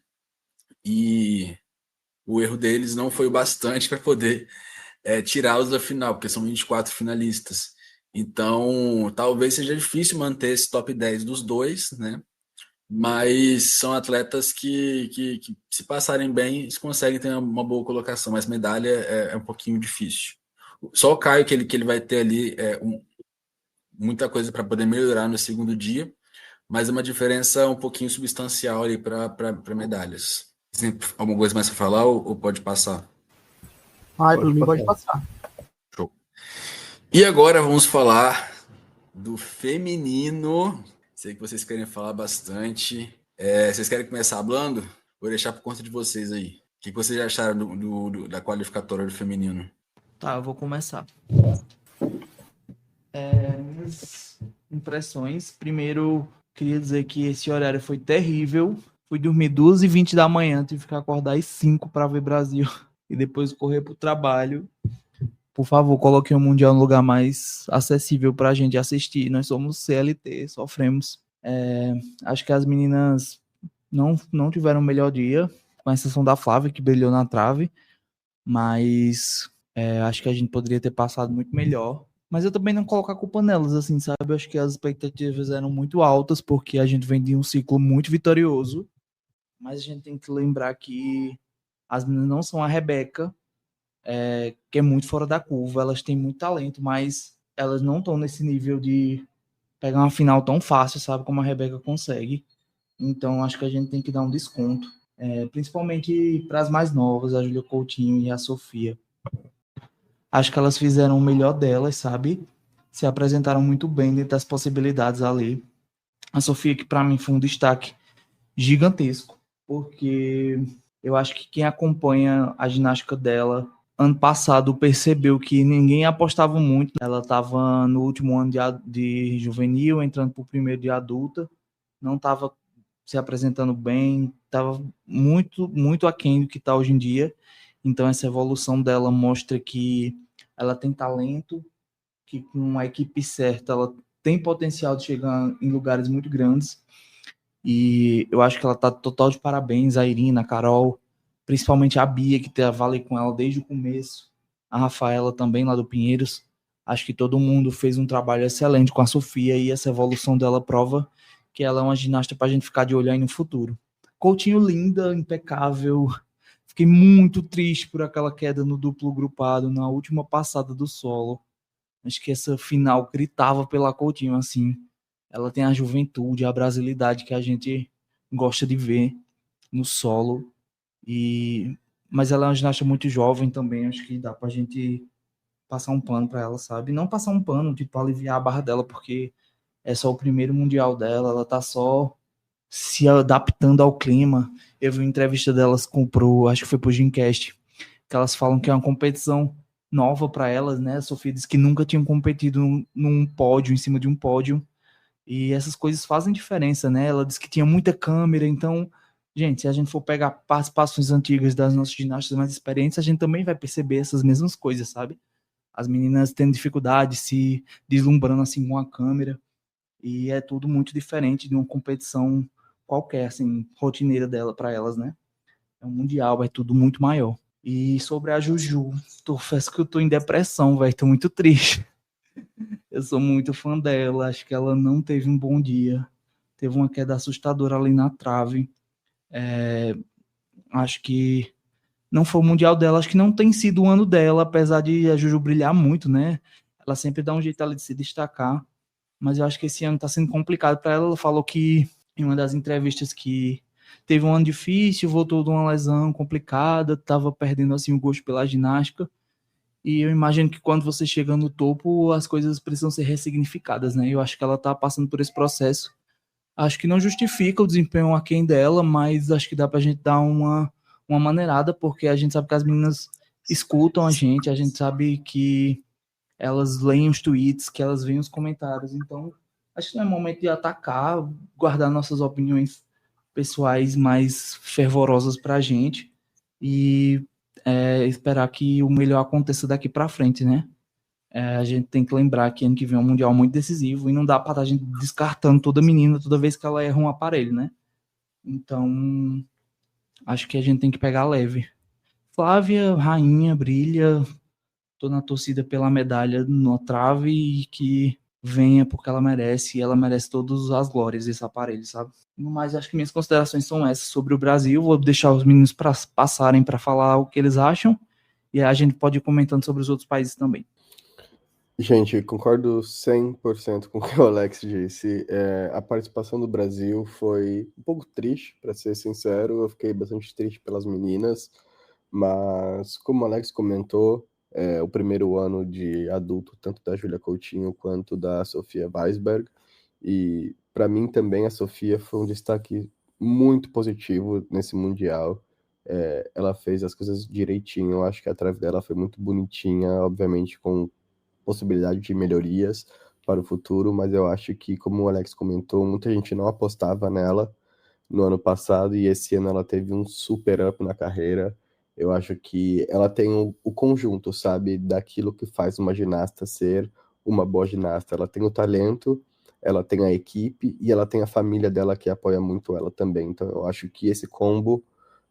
E o erro deles não foi o bastante para poder tirá-los da final, porque são 24 finalistas. Então, talvez seja difícil manter esse top 10 dos dois, né? Mas são atletas que se passarem bem, eles conseguem ter uma boa colocação, mas medalha é um pouquinho difícil. Só o Caio que ele vai ter ali muita coisa para poder melhorar no segundo dia, mas é uma diferença um pouquinho substancial ali para medalhas. Tem alguma coisa mais para falar ou pode passar? Por mim pode passar. Show. E agora vamos falar do feminino. Sei que vocês querem falar bastante. Vocês querem começar falando? Vou deixar por conta de vocês aí. O que vocês acharam da qualificatória do feminino? Tá, eu vou começar. Minhas impressões. Primeiro, queria dizer que esse horário foi terrível. Fui dormir 2h20 da manhã, tive que ficar acordar às 5 para ver Brasil e depois correr pro trabalho. Por favor, coloquem o Mundial no lugar mais acessível para a gente assistir. Nós somos CLT, sofremos. Acho que as meninas não tiveram o melhor dia, com exceção da Flávia, que brilhou na trave. Mas acho que a gente poderia ter passado muito melhor. Mas eu também não coloco a culpa nelas, assim, sabe? Eu acho que as expectativas eram muito altas, porque a gente vem de um ciclo muito vitorioso. Mas a gente tem que lembrar que as meninas não são a Rebeca, que é muito fora da curva. Elas têm muito talento, mas elas não estão nesse nível de pegar uma final tão fácil, sabe? Como a Rebeca consegue. Então, acho que a gente tem que dar um desconto. Principalmente para as mais novas, a Júlia Coutinho e a Sofia. Acho que elas fizeram o melhor delas, sabe? Se apresentaram muito bem dentro das possibilidades ali. A Sofia, que para mim foi um destaque gigantesco, porque eu acho que quem acompanha a ginástica dela ano passado percebeu que ninguém apostava muito. Ela estava no último ano de juvenil, entrando para o primeiro de adulta, não estava se apresentando bem, estava muito, muito aquém do que está hoje em dia. Então, essa evolução dela mostra que ela tem talento, que com a equipe certa ela tem potencial de chegar em lugares muito grandes. E eu acho que ela está total de parabéns, a Irina, a Carol, principalmente a Bia, que trabalha com ela desde o começo, a Rafaela também, lá do Pinheiros. Acho que todo mundo fez um trabalho excelente com a Sofia e essa evolução dela prova que ela é uma ginasta para a gente ficar de olho aí no futuro. Coutinho linda, impecável. Fiquei muito triste por aquela queda no duplo grupado na última passada do solo. Acho que essa final gritava pela Coutinho, assim. Ela tem a juventude, a brasilidade que a gente gosta de ver no solo. Mas ela é uma ginasta muito jovem também. Acho que dá pra gente passar um pano pra ela, sabe? Não passar um pano, tipo, aliviar a barra dela, porque é só o primeiro mundial dela. Ela tá só se adaptando ao clima. Eu vi uma entrevista delas acho que foi pro Gymcast, que elas falam que é uma competição nova para elas, né? A Sofia disse que nunca tinham competido num pódio, em cima de um pódio, e essas coisas fazem diferença, né? Ela disse que tinha muita câmera, então, gente, se a gente for pegar participações antigas das nossas ginastas mais experientes, a gente também vai perceber essas mesmas coisas, sabe? As meninas tendo dificuldade, se deslumbrando assim com a câmera, e é tudo muito diferente de uma competição qualquer, assim, rotineira dela para elas, né? É um mundial, é tudo muito maior. E sobre a Juju, confesso que eu tô em depressão, velho, tô muito triste. Eu sou muito fã dela, acho que ela não teve um bom dia. Teve uma queda assustadora ali na trave. Acho que não foi o mundial dela, acho que não tem sido o ano dela, apesar de a Juju brilhar muito, né? Ela sempre dá um jeito ali de se destacar, mas eu acho que esse ano tá sendo complicado para ela. Ela falou que em uma das entrevistas que teve um ano difícil, voltou de uma lesão complicada, estava perdendo assim o gosto pela ginástica. E eu imagino que quando você chega no topo, as coisas precisam ser ressignificadas, né? Eu acho que ela está passando por esse processo. Acho que não justifica o desempenho aquém dela, mas acho que dá pra gente dar uma maneirada, porque a gente sabe que as meninas escutam a gente sabe que elas leem os tweets, que elas veem os comentários. Então, acho que não é momento de atacar, guardar nossas opiniões pessoais mais fervorosas pra gente e esperar que o melhor aconteça daqui para frente, né? A gente tem que lembrar que ano que vem é um mundial muito decisivo e não dá para estar a gente descartando toda menina toda vez que ela erra um aparelho, né? Então, acho que a gente tem que pegar leve. Flávia, rainha, brilha. Tô na torcida pela medalha na trave e que venha porque ela merece, e ela merece todas as glórias desse aparelho, sabe? No mais, acho que minhas considerações são essas sobre o Brasil. Vou deixar os meninos passarem para falar o que eles acham e a gente pode ir comentando sobre os outros países também. Gente, concordo 100% com o que o Alex disse. A participação do Brasil foi um pouco triste, para ser sincero. Eu fiquei bastante triste pelas meninas, mas como o Alex comentou, o primeiro ano de adulto, tanto da Júlia Coutinho quanto da Sofia Weisberg, e Para mim também a Sofia foi um destaque muito positivo nesse Mundial. Ela fez as coisas direitinho, eu acho que a trave dela foi muito bonitinha, obviamente com possibilidade de melhorias para o futuro, mas eu acho que, como o Alex comentou, muita gente não apostava nela no ano passado e esse ano ela teve um super up na carreira. Eu acho que ela tem o conjunto, sabe, daquilo que faz uma ginasta ser uma boa ginasta. Ela tem o talento, ela tem a equipe e ela tem a família dela que apoia muito ela também. Então eu acho que esse combo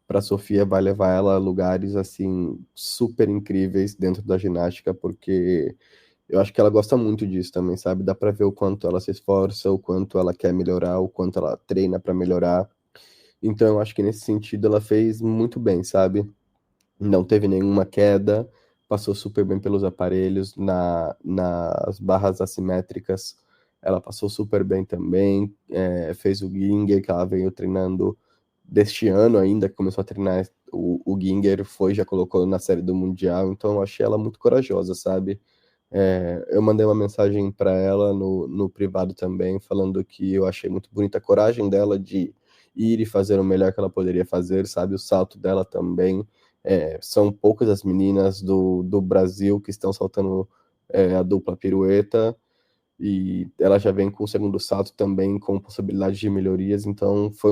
para Sofia vai levar ela a lugares assim super incríveis dentro da ginástica, porque eu acho que ela gosta muito disso também, sabe? Dá pra ver o quanto ela se esforça, o quanto ela quer melhorar, o quanto ela treina pra melhorar. Então, eu acho que nesse sentido ela fez muito bem, sabe? Não teve nenhuma queda, passou super bem pelos aparelhos, nas barras assimétricas, ela passou super bem também. Fez o Ginger, que ela veio treinando deste ano ainda, que começou a treinar o Ginger, já colocou na série do Mundial, então eu achei ela muito corajosa, sabe? Eu mandei uma mensagem para ela no privado também, falando que eu achei muito bonita a coragem dela de ir e fazer o melhor que ela poderia fazer, sabe? O salto dela também. São poucas as meninas do Brasil que estão saltando a dupla pirueta, e ela já vem com o segundo salto também com possibilidade de melhorias, então foi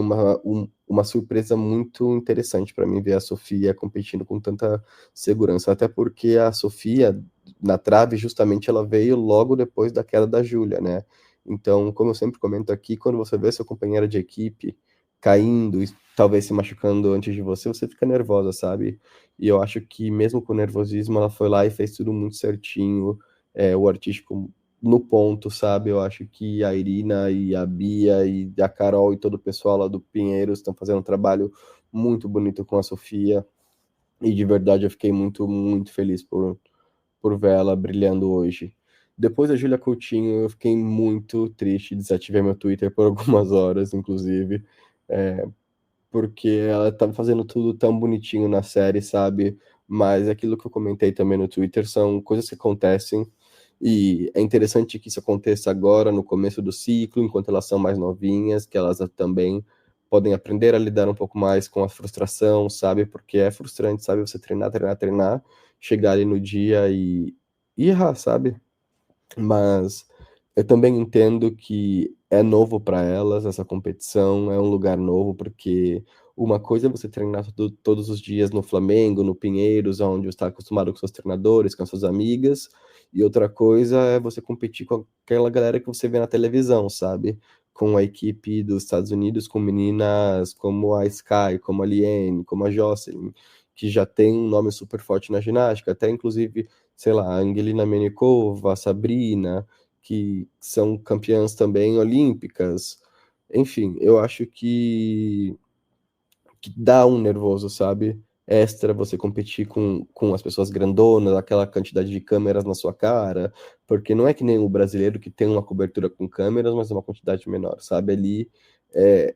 uma surpresa muito interessante para mim ver a Sofia competindo com tanta segurança, até porque a Sofia na trave justamente ela veio logo depois da queda da Júlia, né? Então, como eu sempre comento aqui, quando você vê seu companheiro de equipe caindo e talvez se machucando antes de você, você fica nervosa, sabe? E eu acho que mesmo com o nervosismo, ela foi lá e fez tudo muito certinho, o artístico no ponto, sabe? Eu acho que a Irina e a Bia e a Carol e todo o pessoal lá do Pinheiros estão fazendo um trabalho muito bonito com a Sofia, e de verdade eu fiquei muito, muito feliz por ver ela brilhando hoje. Depois da Júlia Coutinho, eu fiquei muito triste, desativei meu Twitter por algumas horas, inclusive, porque ela estava fazendo tudo tão bonitinho na série, sabe? Mas aquilo que eu comentei também no Twitter são coisas que acontecem, e é interessante que isso aconteça agora, no começo do ciclo, enquanto elas são mais novinhas, que elas também podem aprender a lidar um pouco mais com a frustração, sabe? Porque é frustrante, sabe? Você treinar, treinar, treinar, chegar ali no dia e errar, sabe? Mas eu também entendo que é novo para elas essa competição, é um lugar novo, porque uma coisa é você treinar todos os dias no Flamengo, no Pinheiros, onde você está acostumado com seus treinadores, com suas amigas, e outra coisa é você competir com aquela galera que você vê na televisão, sabe? Com a equipe dos Estados Unidos, com meninas como a Sky, como a Liane, como a Jocelyn, que já tem um nome super forte na ginástica, até inclusive, sei lá, a Angelina Menikova, a Sabrina, que são campeãs também olímpicas. Enfim, eu acho que dá um nervoso, sabe? Extra você competir com as pessoas grandonas, aquela quantidade de câmeras na sua cara, porque não é que nem o brasileiro que tem uma cobertura com câmeras, mas é uma quantidade menor, sabe? Ali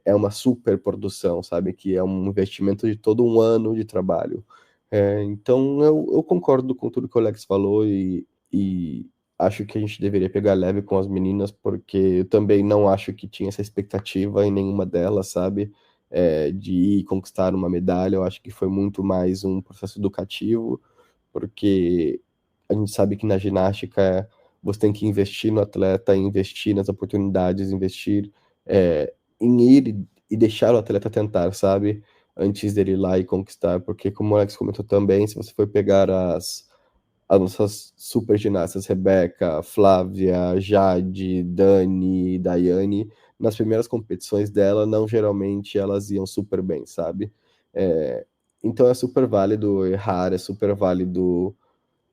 é uma super produção, sabe? Que é um investimento de todo um ano de trabalho. Então eu concordo com tudo que o Alex falou e acho que a gente deveria pegar leve com as meninas, porque eu também não acho que tinha essa expectativa em nenhuma delas, sabe? De ir conquistar uma medalha. Eu acho que foi muito mais um processo educativo, porque a gente sabe que na ginástica você tem que investir no atleta, investir nas oportunidades, investir em ir e deixar o atleta tentar, sabe? Antes dele ir lá e conquistar, porque como o Alex comentou também, se você for pegar as nossas super ginastas, Rebeca, Flávia, Jade, Dani, Daiane, nas primeiras competições dela, não geralmente elas iam super bem, sabe? É, então é super válido errar, é super válido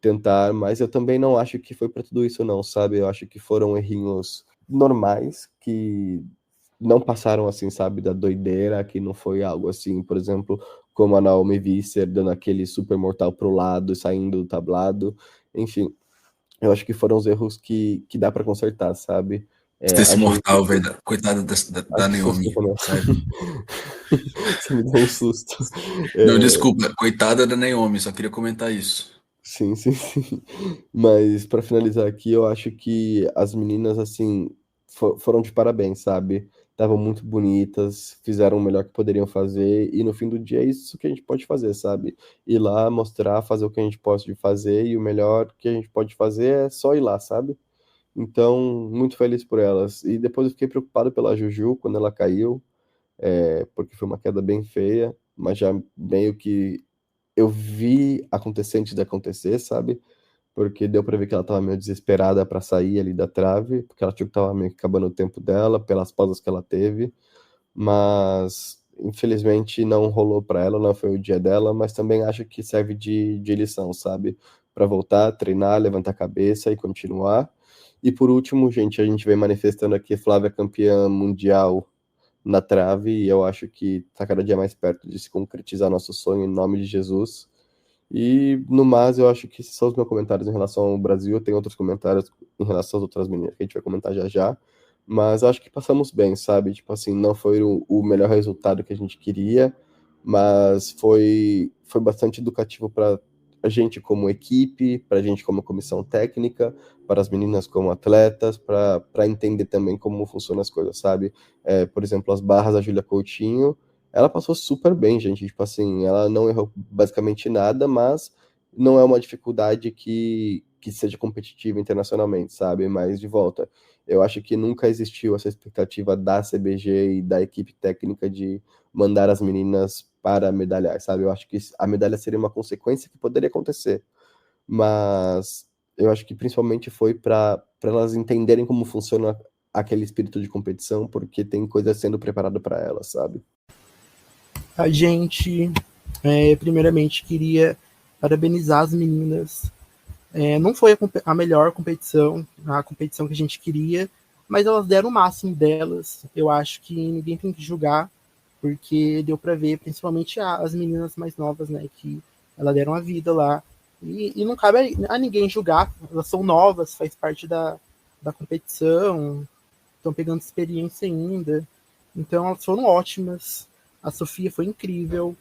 tentar, mas eu também não acho que foi para tudo isso não, sabe? Eu acho que foram errinhos normais, que não passaram assim, sabe, da doideira, que não foi algo assim, por exemplo, como a Naomi Visser dando aquele super mortal pro lado e saindo do tablado. Enfim, eu acho que foram os erros que dá para consertar, sabe? A Esse gente. mortal, velho. Coitada da Ai, que susto, Naomi, Renan. sério. Você me deu um susto. Não, É, desculpa, coitada da Naomi, só queria comentar isso. sim, sim, sim. Mas para finalizar aqui, eu acho que as meninas, assim, foram de parabéns, sabe? Estavam muito bonitas, fizeram o melhor que poderiam fazer, e no fim do dia é isso que a gente pode fazer, sabe? Ir lá, mostrar, fazer o que a gente pode fazer, e o melhor que a gente pode fazer é só ir lá, sabe? Então, muito feliz por elas. E depois eu fiquei preocupado pela Juju quando ela caiu, porque foi uma queda bem feia, mas já meio que eu vi acontecer antes de acontecer, sabe? Porque deu pra ver que ela tava meio desesperada pra sair ali da trave, porque ela tinha que tava meio que acabando o tempo dela, pelas pausas que ela teve, mas infelizmente não rolou pra ela, não foi o dia dela, mas também acho que serve de lição, sabe? Pra voltar, treinar, levantar a cabeça e continuar. E por último, gente, a gente vem manifestando aqui Flávia campeã mundial na trave, e eu acho que tá cada dia mais perto de se concretizar nosso sonho em nome de Jesus. E no mais, eu acho que esses são os meus comentários em relação ao Brasil. Eu tenho outros comentários em relação às outras meninas que a gente vai comentar já já. Mas eu acho que passamos bem, sabe? Tipo assim, não foi o melhor resultado que a gente queria, mas foi bastante educativo para a gente como equipe, para a gente como comissão técnica, para as meninas como atletas, para entender também como funcionam as coisas, sabe? Por exemplo, as barras da Júlia Coutinho, ela passou super bem, gente. Tipo assim, ela não errou basicamente nada, mas não é uma dificuldade que seja competitiva internacionalmente, sabe? Mas de volta, eu acho que nunca existiu essa expectativa da CBG e da equipe técnica de mandar as meninas para medalhar, sabe? Eu acho que a medalha seria uma consequência que poderia acontecer, mas eu acho que principalmente foi para elas entenderem como funciona aquele espírito de competição, porque tem coisa sendo preparada para elas, sabe? A gente, primeiramente, queria parabenizar as meninas. Não foi a melhor competição, a competição que a gente queria, mas elas deram o máximo delas. Eu acho que ninguém tem que julgar, porque deu para ver, principalmente as meninas mais novas, né, que elas deram a vida lá. E não cabe a ninguém julgar, elas são novas, faz parte da competição, estão pegando experiência ainda. Então elas foram ótimas. A Sofia foi incrível.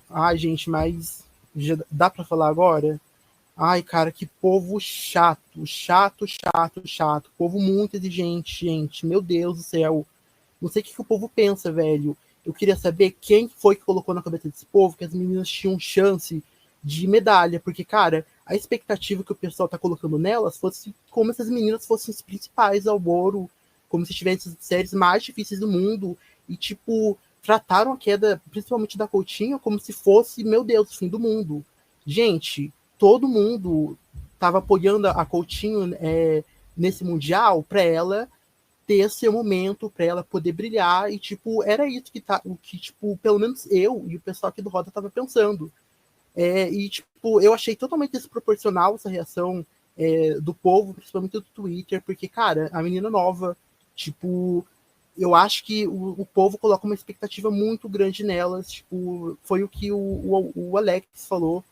Ai, gente, mas já dá para falar agora? Ai, cara, que povo chato, chato, chato, chato. Povo muito exigente, gente. Meu Deus do céu. Não sei o que o povo pensa, velho. Eu queria saber quem foi que colocou na cabeça desse povo que as meninas tinham chance de medalha. Porque, cara, a expectativa que o pessoal tá colocando nelas fosse como se as meninas fossem as principais ao ouro, como se tivessem as séries mais difíceis do mundo. E, tipo, trataram a queda, principalmente da Coutinho, como se fosse, meu Deus, o fim do mundo. Gente, todo mundo estava apoiando a Coutinho nesse Mundial para ela ter seu momento, para ela poder brilhar, e, tipo, era isso que, tipo, pelo menos eu e o pessoal aqui do Roda tava pensando. E, tipo, eu achei totalmente desproporcional essa reação do povo, principalmente do Twitter, porque, cara, a menina nova, tipo, eu acho que o povo coloca uma expectativa muito grande nelas, tipo, foi o que o Alex falou.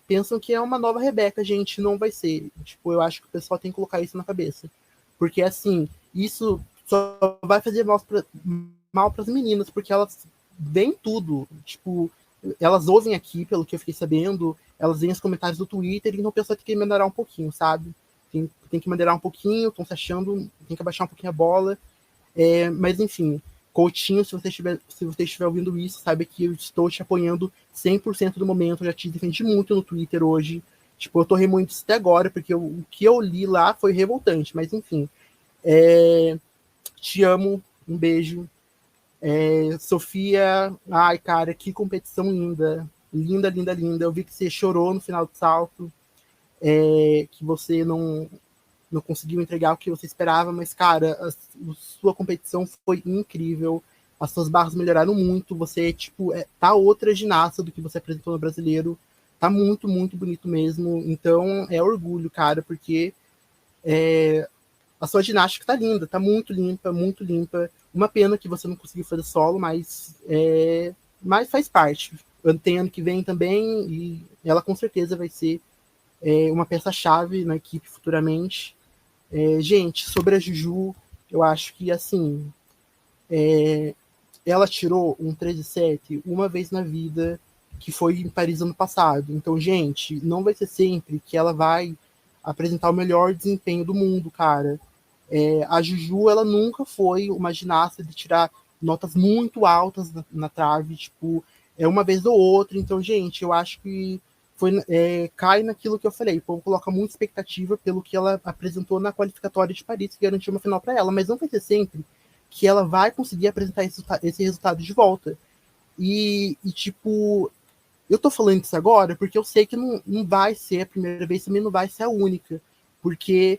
Pensam que é uma nova Rebeca, gente, não vai ser. Tipo, eu acho que o pessoal tem que colocar isso na cabeça. Porque, assim, isso só vai fazer mal para as meninas, porque elas veem tudo. Tipo, elas ouvem aqui, pelo que eu fiquei sabendo, elas veem os comentários do Twitter, então o pessoal tem que maneirar um pouquinho, sabe? Tem que maneirar um pouquinho, estão se achando, tem que abaixar um pouquinho a bola. Mas, enfim, Coutinho, se você estiver ouvindo isso, saiba que eu estou te apoiando 100% do momento, eu já te defendi muito no Twitter hoje. Tipo, eu tô remoendo isso até agora, porque o que eu li lá foi revoltante, mas enfim. Te amo, um beijo. Sofia, ai, cara, que competição linda. Linda, linda, linda. Eu vi que você chorou no final do salto, que você não conseguiu entregar o que você esperava, mas, cara, sua competição foi incrível. As suas barras melhoraram muito. Você, tipo, tá outra ginasta do que você apresentou no Brasileiro. Tá muito, muito bonito mesmo. Então, é orgulho, cara, porque a sua ginástica tá linda, tá muito limpa, muito limpa. Uma pena que você não conseguiu fazer solo, mas faz parte. Tem ano que vem também, e ela com certeza vai ser uma peça-chave na equipe futuramente. Gente, sobre a Juju, eu acho que, assim, ela tirou um 13,7 uma vez na vida, que foi em Paris ano passado. Então, gente, não vai ser sempre que ela vai apresentar o melhor desempenho do mundo, cara. A Juju, ela nunca foi uma ginasta de tirar notas muito altas na trave, tipo, uma vez ou outra. Então, gente, eu acho que cai naquilo que eu falei. O povo coloca muita expectativa pelo que ela apresentou na qualificatória de Paris, que garantiu uma final para ela, mas não vai ser sempre que ela vai conseguir apresentar esse resultado de volta. Tipo, eu tô falando isso agora porque eu sei que não vai ser a primeira vez, também não vai ser a única. Porque,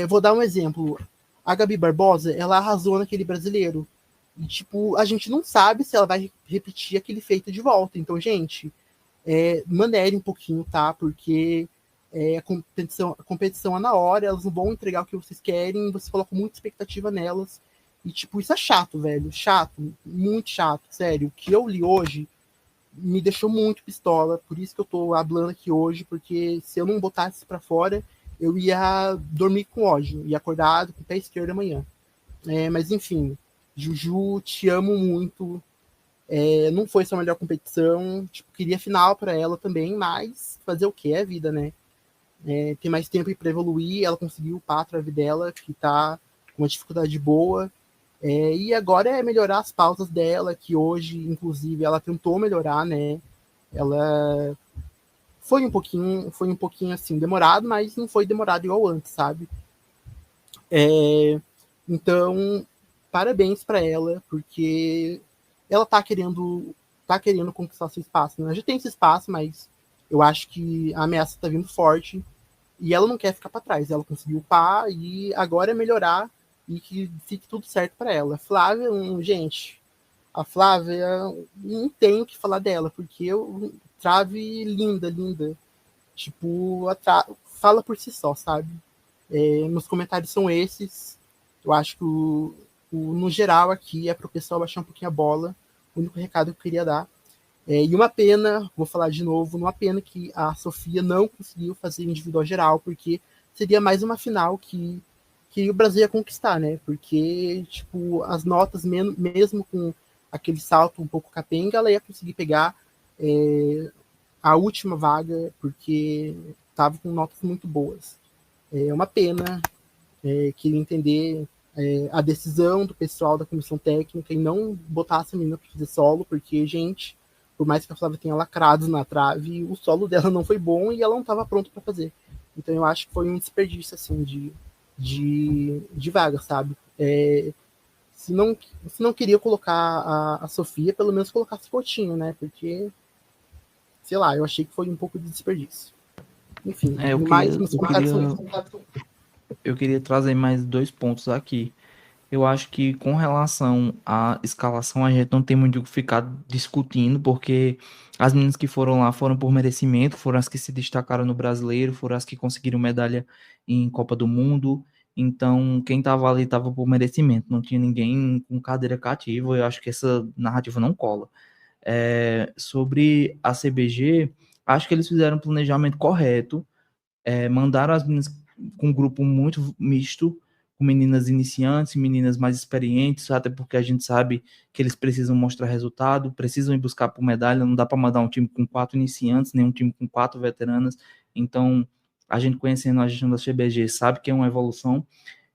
vou dar um exemplo. A Gabi Barbosa, ela arrasou naquele brasileiro. E, tipo, a gente não sabe se ela vai repetir aquele feito de volta. Então, gente, maneire um pouquinho, tá? Porque a competição é na hora, elas não vão entregar o que vocês querem, você coloca muita expectativa nelas. E, tipo, isso é chato, velho. Chato, muito chato, sério. O que eu li hoje me deixou muito pistola, por isso que eu tô hablando aqui hoje, porque se eu não botasse isso pra fora, eu ia dormir com ódio, ia acordar com o pé esquerdo amanhã. Mas enfim, Juju, te amo muito. Não foi sua melhor competição, tipo, queria final para ela também, mas fazer o que? É a vida, né? Tem mais tempo para evoluir, ela conseguiu upar a trave dela, que tá com uma dificuldade boa. E agora é melhorar as pausas dela, que hoje, inclusive, ela tentou melhorar, né? Ela foi um pouquinho assim, demorado, mas não foi demorado igual antes, sabe? Então, parabéns para ela, porque ela tá querendo conquistar seu espaço, né? Já tem esse espaço, mas eu acho que a ameaça tá vindo forte e ela não quer ficar para trás. Ela conseguiu upar e agora é melhorar e que fique tudo certo para ela. Flávia, gente, a Flávia, não tenho o que falar dela, porque trave linda, linda. Tipo, fala por si só, sabe? Meus comentários são esses. Eu acho que no geral aqui é para o pessoal baixar um pouquinho a bola. O único recado que eu queria dar. E uma pena, vou falar de novo, uma pena que a Sofia não conseguiu fazer individual geral, porque seria mais uma final que o Brasil ia conquistar, né? Porque, tipo, as notas, mesmo com aquele salto um pouco capenga, ela ia conseguir pegar a última vaga, porque estava com notas muito boas. É uma pena, queria entender a decisão do pessoal da comissão técnica e não botar essa menina para fazer solo, porque, gente, por mais que a Flávia tenha lacrado na trave, o solo dela não foi bom e ela não estava pronta para fazer. Então eu acho que foi um desperdício, assim, de vaga, sabe? Se não queria colocar a Sofia, pelo menos colocasse Coutinho, né? Porque, sei lá, eu achei que foi um pouco de desperdício. Enfim, eu queria trazer mais 2 pontos aqui. Eu acho que com relação à escalação, a gente não tem muito o que ficar discutindo, porque as meninas que foram lá foram por merecimento, foram as que se destacaram no brasileiro, foram as que conseguiram medalha em Copa do Mundo. Então, quem estava ali estava por merecimento, não tinha ninguém com cadeira cativa. Eu acho que essa narrativa não cola. Sobre a CBG, acho que eles fizeram um planejamento correto, mandaram as meninas com um grupo muito misto, com meninas iniciantes, meninas mais experientes, até porque a gente sabe que eles precisam mostrar resultado, precisam ir buscar por medalha, não dá para mandar um time com 4 iniciantes, nem um time com 4 veteranas. Então, a gente conhecendo a gestão da CBG sabe que é uma evolução,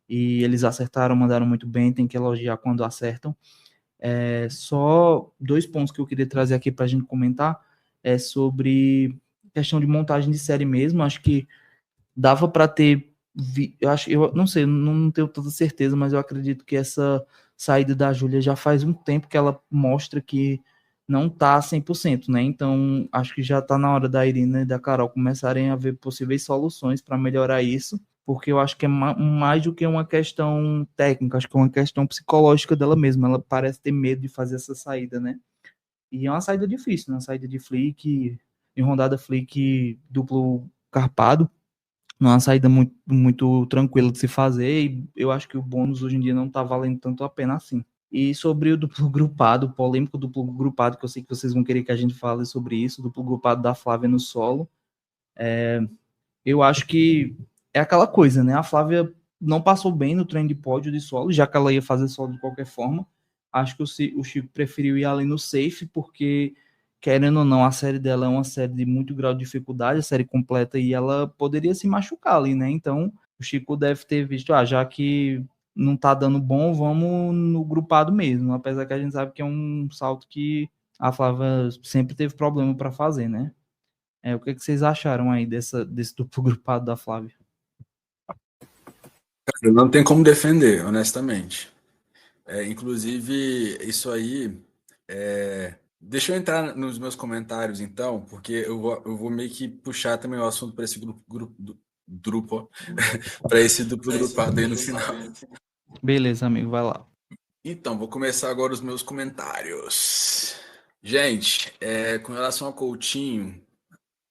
e eles acertaram, mandaram muito bem, tem que elogiar quando acertam. Só 2 pontos que eu queria trazer aqui para a gente comentar, sobre questão de montagem de série mesmo. Acho que dava para ter, eu não sei, não tenho toda certeza, mas eu acredito que essa saída da Júlia já faz um tempo que ela mostra que não tá 100%, né? Então, acho que já tá na hora da Irina e da Carol começarem a ver possíveis soluções para melhorar isso, porque eu acho que é mais do que uma questão técnica, acho que é uma questão psicológica dela mesma. Ela parece ter medo de fazer essa saída, né? E é uma saída difícil, né? Uma saída de flick, em rodada flick duplo carpado, não é uma saída muito, muito tranquila de se fazer, e eu acho que o bônus hoje em dia não está valendo tanto a pena assim. E sobre o duplo grupado, o polêmico duplo grupado, que eu sei que vocês vão querer que a gente fale sobre isso, o duplo grupado da Flávia no solo, eu acho que é aquela coisa, né? A Flávia não passou bem no treino de pódio de solo, já que ela ia fazer solo de qualquer forma. Acho que o Chico preferiu ir ali no safe, porque, querendo ou não, a série dela é uma série de muito grau de dificuldade, a série completa, e ela poderia se machucar ali, né? Então, O Chico deve ter visto, já que não tá dando bom, vamos no grupado mesmo. Apesar que a gente sabe que é um salto que a Flávia sempre teve problema para fazer, né? O que vocês acharam aí desse duplo grupado da Flávia? Não tem como defender, honestamente. Inclusive, isso aí. Deixa eu entrar nos meus comentários, então, porque eu vou meio que puxar também o assunto para esse grupo para esse duplo grupado aí no final. Beleza, amigo, vai lá. Então, vou começar agora os meus comentários. Gente, com relação ao Coutinho,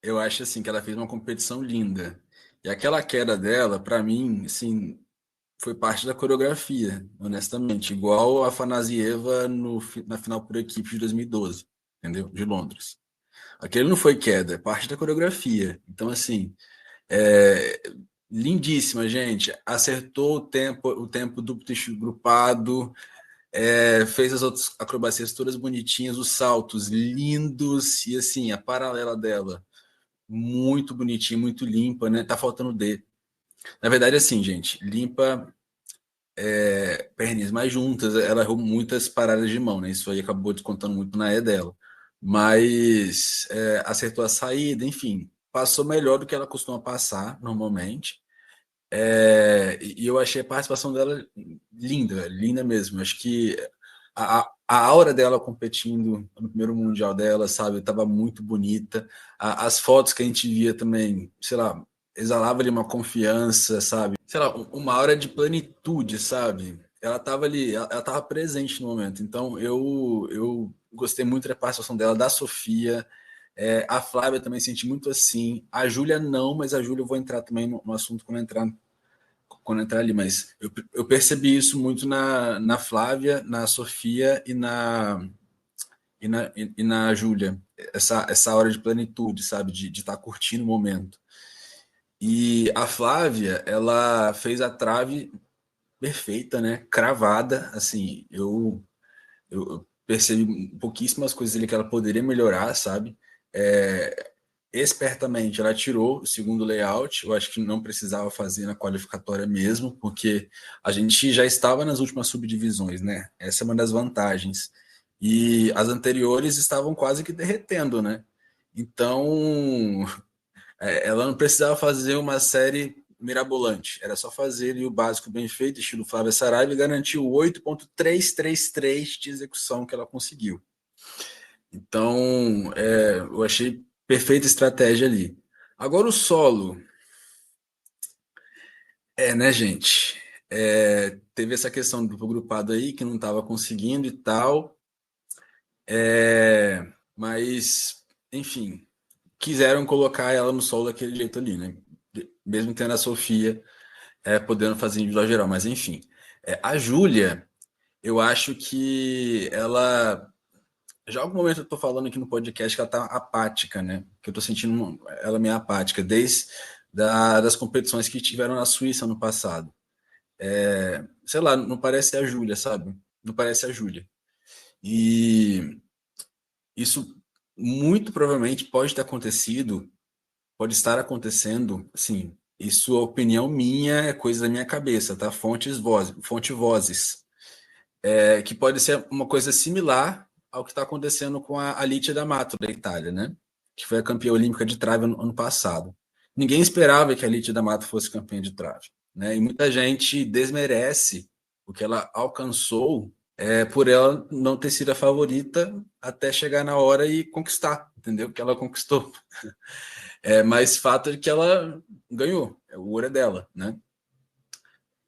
eu acho assim que ela fez uma competição linda. E aquela queda dela, para mim, assim, foi parte da coreografia, honestamente. Igual a Afanazieva na final por equipe de 2012, entendeu? De Londres. Aquele não foi queda, é parte da coreografia. Então, assim, é, lindíssima, gente. Acertou o tempo duplo grupado, fez as outras acrobacias todas bonitinhas, os saltos lindos, e assim, a paralela dela, muito bonitinha, muito limpa, né? Tá faltando D. Na verdade, assim, gente, limpa perninhas mais juntas, ela errou muitas paradas de mão, né? Isso aí acabou descontando muito na E dela. Mas acertou a saída, enfim, passou melhor do que ela costuma passar normalmente. E eu achei a participação dela linda, linda mesmo. Acho que a aura dela competindo no primeiro mundial dela, sabe, estava muito bonita. As fotos que a gente via também, sei lá, exalava ali uma confiança, sabe? Sei lá, uma aura de plenitude, sabe? Ela estava ali, ela estava presente no momento. Então eu gostei muito da participação dela, da Sofia. A Flávia também senti muito assim. A Júlia não, mas a Júlia eu vou entrar também no assunto quando entrar ali, mas eu percebi isso muito na Flávia, na Sofia e na Júlia, essa hora de plenitude, sabe, de estar curtindo o momento. E a Flávia, ela fez a trave perfeita, né, cravada, assim, eu percebi pouquíssimas coisas ali que ela poderia melhorar, sabe, espertamente ela tirou o segundo layout, eu acho que não precisava fazer na qualificatória mesmo, porque a gente já estava nas últimas subdivisões, né? Essa é uma das vantagens. E as anteriores estavam quase que derretendo, né? Então, ela não precisava fazer uma série mirabolante, era só fazer ali o básico bem feito, estilo Flávia Saraiva, e garantiu 8.333 de execução que ela conseguiu. Então, eu achei perfeita estratégia ali. Agora o solo, né, gente? Teve essa questão do grupo grupado aí que não estava conseguindo e tal, mas, enfim, quiseram colocar ela no solo daquele jeito ali, né? Mesmo tendo a Sofia podendo fazer individual geral, mas enfim. A Júlia, eu acho que ela. Já há algum momento eu tô falando aqui no podcast que ela tá apática, né? Que eu tô sentindo ela meio apática, desde das competições que tiveram na Suíça no passado. Sei lá, não parece a Júlia, sabe? Não parece a Júlia. E isso muito provavelmente pode ter acontecido, pode estar acontecendo, assim, isso é opinião minha, é coisa da minha cabeça, tá? Fonte Vozes. Que pode ser uma coisa similar ao que está acontecendo com a Alice D'Amato da Itália, né? Que foi a campeã olímpica de trave no ano passado. Ninguém esperava que a Alice D'Amato fosse campeã de trave, né? E muita gente desmerece o que ela alcançou por ela não ter sido a favorita até chegar na hora e conquistar, entendeu? Que ela conquistou. Mas fato é que ela ganhou, o ouro é dela, né?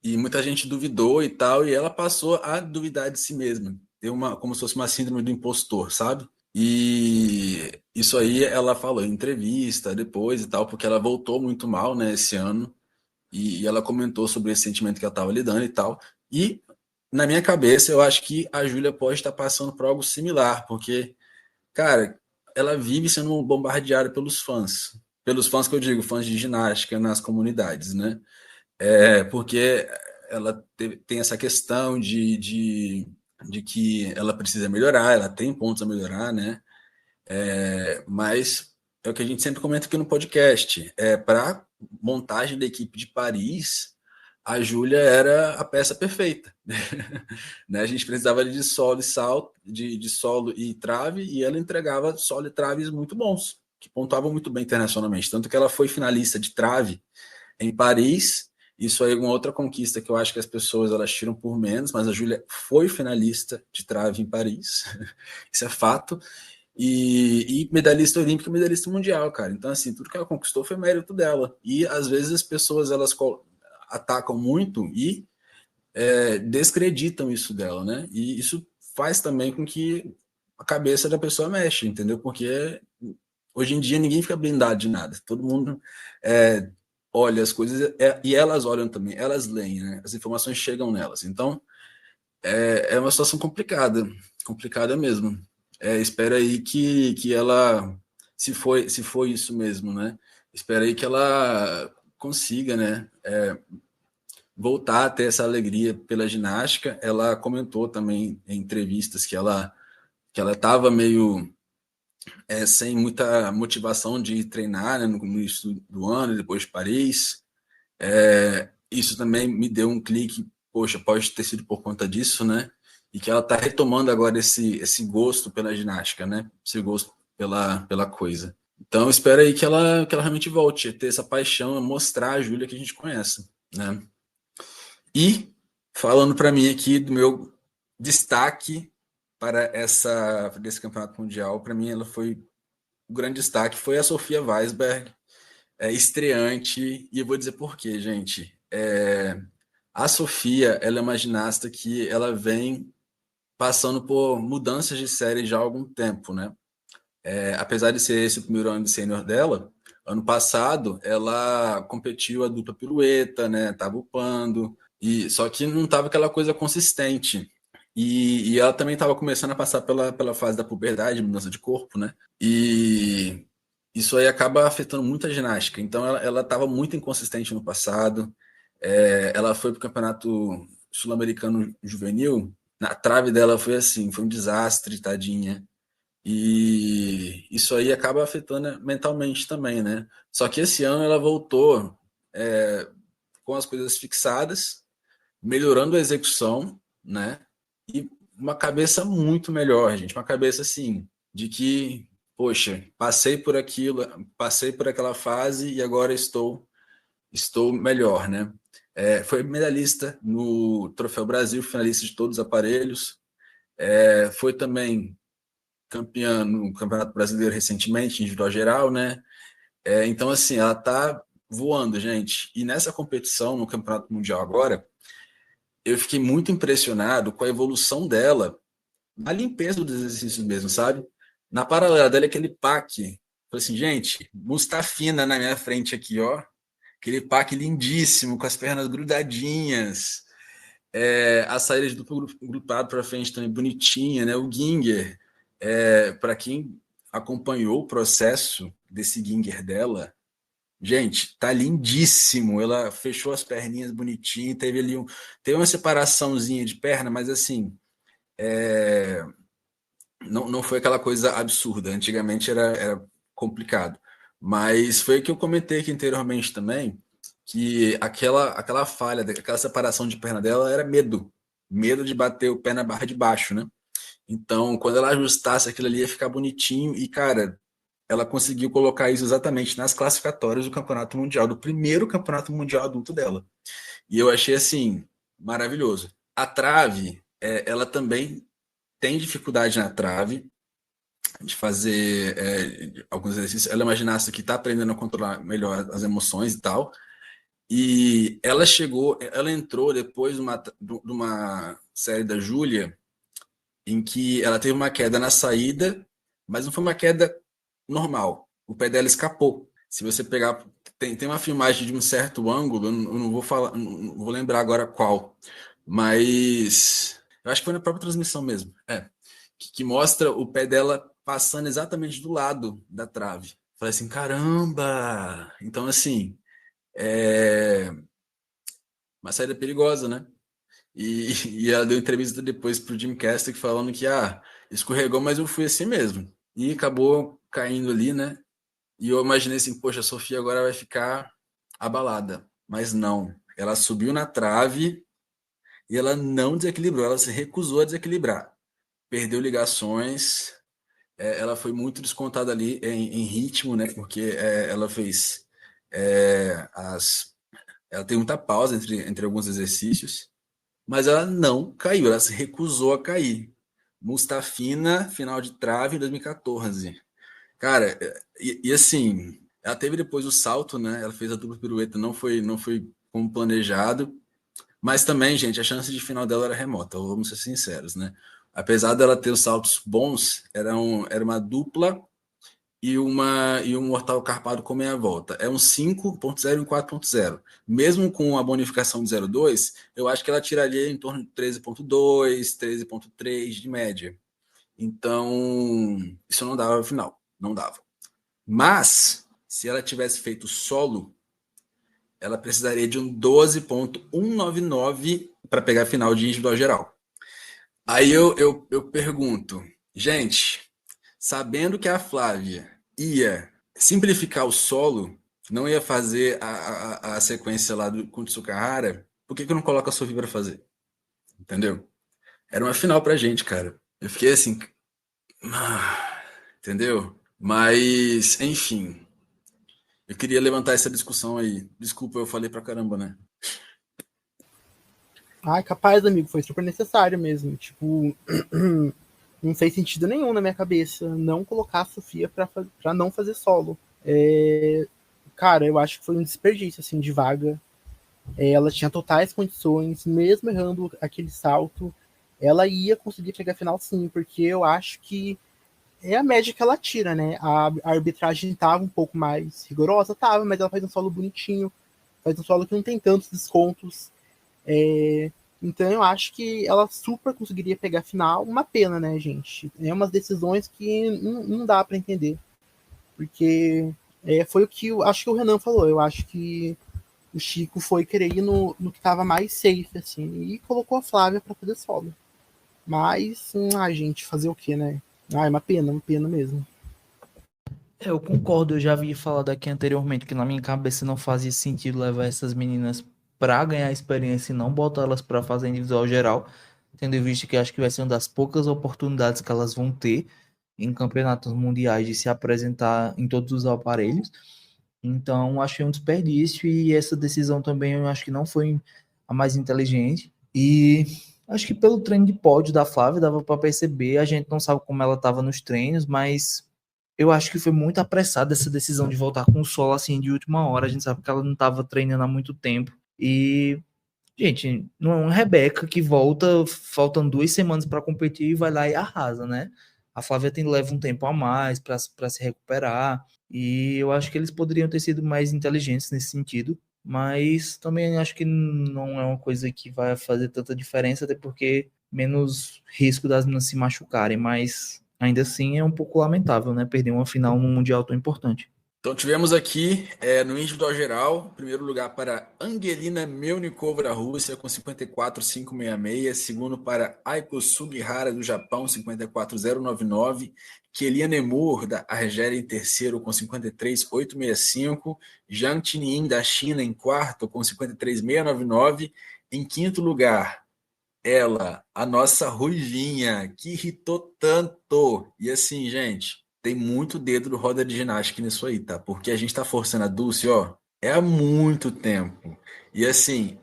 E muita gente duvidou e tal, e ela passou a duvidar de si mesma. Deu como se fosse uma síndrome do impostor, sabe? E isso aí ela falou em entrevista depois e tal, porque ela voltou muito mal, né, esse ano. E ela comentou sobre esse sentimento que ela estava lidando e tal. E na minha cabeça, eu acho que a Júlia pode estar passando por algo similar, porque, cara, ela vive sendo bombardeada pelos fãs. Pelos fãs que eu digo, fãs de ginástica nas comunidades, né? Porque ela tem essa questão de que ela precisa melhorar, ela tem pontos a melhorar, né? Mas é o que a gente sempre comenta aqui no podcast. Para montagem da equipe de Paris, a Júlia era a peça perfeita. Né? A gente precisava de solo e salto, de solo e trave, e ela entregava solo e traves muito bons, que pontuavam muito bem internacionalmente. Tanto que ela foi finalista de trave em Paris. Isso aí é uma outra conquista que eu acho que as pessoas elas tiram por menos, mas a Júlia foi finalista de trave em Paris. Isso é fato. E medalhista olímpica e medalhista mundial, cara. Então, assim, tudo que ela conquistou foi mérito dela. E às vezes as pessoas elas atacam muito e descreditam isso dela, né? E isso faz também com que a cabeça da pessoa mexe, entendeu? Porque hoje em dia ninguém fica blindado de nada. Todo mundo olha as coisas e elas olham também, elas leem, né? As informações chegam nelas. Então, é uma situação complicada mesmo. Espera aí que ela, se foi isso mesmo, né? Espera aí que ela consiga, né? Voltar a ter essa alegria pela ginástica. Ela comentou também em entrevistas que ela estava meio sem muita motivação de treinar, né, no início do ano, depois de Paris. Isso também me deu um clique, poxa, pode ter sido por conta disso, né? E que ela está retomando agora esse gosto pela ginástica, né? Esse gosto pela coisa. Então, eu espero aí que ela realmente volte a ter essa paixão, a mostrar a Júlia que a gente conhece, né? E falando para mim aqui do meu destaque para desse campeonato mundial, para mim ela foi o grande destaque foi a Sofia Weisberg, estreante, e eu vou dizer por quê, gente. A Sofia, ela é uma ginasta que ela vem passando por mudanças de série já há algum tempo, né? Apesar de ser esse o primeiro ano de sênior dela, ano passado ela competiu a dupla pirueta, né? Tava upando, só que não tava aquela coisa consistente. E ela também estava começando a passar pela fase da puberdade, mudança de corpo, né? E isso aí acaba afetando muito a ginástica. Então ela estava muito inconsistente no passado. Ela foi para o campeonato sul-americano juvenil. Na trave dela foi assim, foi um desastre, tadinha. E isso aí acaba afetando mentalmente também, né? Só que esse ano ela voltou com as coisas fixadas, melhorando a execução, né? E uma cabeça muito melhor, gente. Uma cabeça assim, de que, poxa, passei por aquilo, passei por aquela fase e agora estou melhor, né? Foi medalhista no Troféu Brasil, finalista de todos os aparelhos. Foi também campeã no Campeonato Brasileiro recentemente, individual geral, né? Então, assim, ela tá voando, gente. E nessa competição, no Campeonato Mundial agora, eu fiquei muito impressionado com a evolução dela na limpeza dos exercícios mesmo, sabe? Na paralela dela, aquele pack. Falei assim, gente, Mustafina na minha frente aqui, ó. Aquele pack lindíssimo, com as pernas grudadinhas. A saída de duplo grupado para frente também bonitinha, né? O Ginger, para quem acompanhou o processo desse Ginger dela, gente, tá lindíssimo. Ela fechou as perninhas bonitinho, teve uma separaçãozinha de perna, mas assim, não foi aquela coisa absurda. Antigamente era complicado. Mas foi o que eu comentei aqui anteriormente também, que aquela falha, aquela separação de perna dela era medo. Medo de bater o pé na barra de baixo, né? Então, quando ela ajustasse aquilo ali, ia ficar bonitinho. E, cara, ela conseguiu colocar isso exatamente nas classificatórias do Campeonato Mundial, do primeiro Campeonato Mundial adulto dela. E eu achei, assim, maravilhoso. A trave, ela também tem dificuldade na trave de fazer alguns exercícios. Ela é uma ginasta que está aprendendo a controlar melhor as emoções e tal. E ela entrou depois de uma série da Júlia, em que ela teve uma queda na saída, mas não foi uma queda normal. O pé dela escapou. Se você pegar, tem uma filmagem de um certo ângulo, eu não vou falar, não vou lembrar agora qual, mas eu acho que foi na própria transmissão mesmo. Que mostra o pé dela passando exatamente do lado da trave. Falei assim, caramba! Então, assim, uma saída perigosa, né? E ela deu entrevista depois pro Jim Castick falando que escorregou, mas eu fui assim mesmo. E acabou caindo ali, né? E eu imaginei assim, poxa, a Sofia agora vai ficar abalada. Mas não, ela subiu na trave e ela não desequilibrou, ela se recusou a desequilibrar. Perdeu ligações, ela foi muito descontada ali em ritmo, né? Porque ela fez ela tem muita pausa entre alguns exercícios, mas ela não caiu, ela se recusou a cair. Mustafina, final de trave em 2014. Cara, e assim, ela teve depois o salto, né? Ela fez a dupla pirueta, não foi como planejado, mas também, gente, a chance de final dela era remota, vamos ser sinceros, né? Apesar dela ter os saltos bons, era uma dupla e um mortal carpado com meia volta. É um 5.0 e um 4.0. Mesmo com a bonificação de 0,2, eu acho que ela tiraria em torno de 13.2, 13.3 de média. Então, isso não dava no final, não dava. Mas, se ela tivesse feito solo, ela precisaria de um 12.199 para pegar a final de individual geral. Aí eu pergunto, gente, sabendo que a Flávia ia simplificar o solo, não ia fazer a sequência lá do Kutsukahara, por que não coloca a Sofia para fazer? Entendeu? Era uma final pra gente, cara. Eu fiquei assim, entendeu? Mas, enfim, eu queria levantar essa discussão aí. Desculpa, eu falei pra caramba, né? Ai, capaz, amigo, foi super necessário mesmo. Tipo, não fez sentido nenhum na minha cabeça não colocar a Sofia pra não fazer solo. Cara, eu acho que foi um desperdício, assim, de vaga. Ela tinha totais condições, mesmo errando aquele salto, ela ia conseguir chegar à final sim, porque eu acho que é a média que ela tira, né? A arbitragem tava um pouco mais rigorosa, tava, mas ela faz um solo bonitinho, faz um solo que não tem tantos descontos. Então eu acho que ela super conseguiria pegar a final. Uma pena, né, gente? É umas decisões que não dá para entender. Porque foi o que acho que o Renan falou. Eu acho que o Chico foi querer ir no que estava mais safe, assim, e colocou a Flávia para fazer solo. Mas, gente, fazer o quê, né? É uma pena mesmo. Eu concordo, eu já havia falado aqui anteriormente que na minha cabeça não fazia sentido levar essas meninas para ganhar experiência e não botar elas para fazer individual geral, tendo em vista que acho que vai ser uma das poucas oportunidades que elas vão ter em campeonatos mundiais de se apresentar em todos os aparelhos. Então, achei um desperdício e essa decisão também eu acho que não foi a mais inteligente. E acho que pelo treino de pódio da Flávia dava para perceber, a gente não sabe como ela estava nos treinos, mas eu acho que foi muito apressada essa decisão de voltar com o solo assim de última hora. A gente sabe que ela não estava treinando há muito tempo. E, gente, não é uma Rebeca que volta, faltam 2 semanas para competir e vai lá e arrasa, né? A Flávia leva um tempo a mais para se recuperar. E eu acho que eles poderiam ter sido mais inteligentes nesse sentido. Mas também acho que não é uma coisa que vai fazer tanta diferença, até porque menos risco das meninas se machucarem. Mas ainda assim é um pouco lamentável, né? Perder uma final num Mundial tão importante. Então tivemos aqui no individual geral, primeiro lugar para Angelina Melnikova da Rússia com 54.566, segundo para Aiko Sugihara do Japão 54.099, Kelia Nemur da Argélia em terceiro com 53.865, Jiang Tianyin da China em quarto com 53.699, em quinto lugar ela, a nossa Ruivinha, que irritou tanto. E assim, gente, tem muito dedo do roda de ginástica nisso aí, tá? Porque a gente tá forçando a Dulce, ó, há muito tempo. E assim,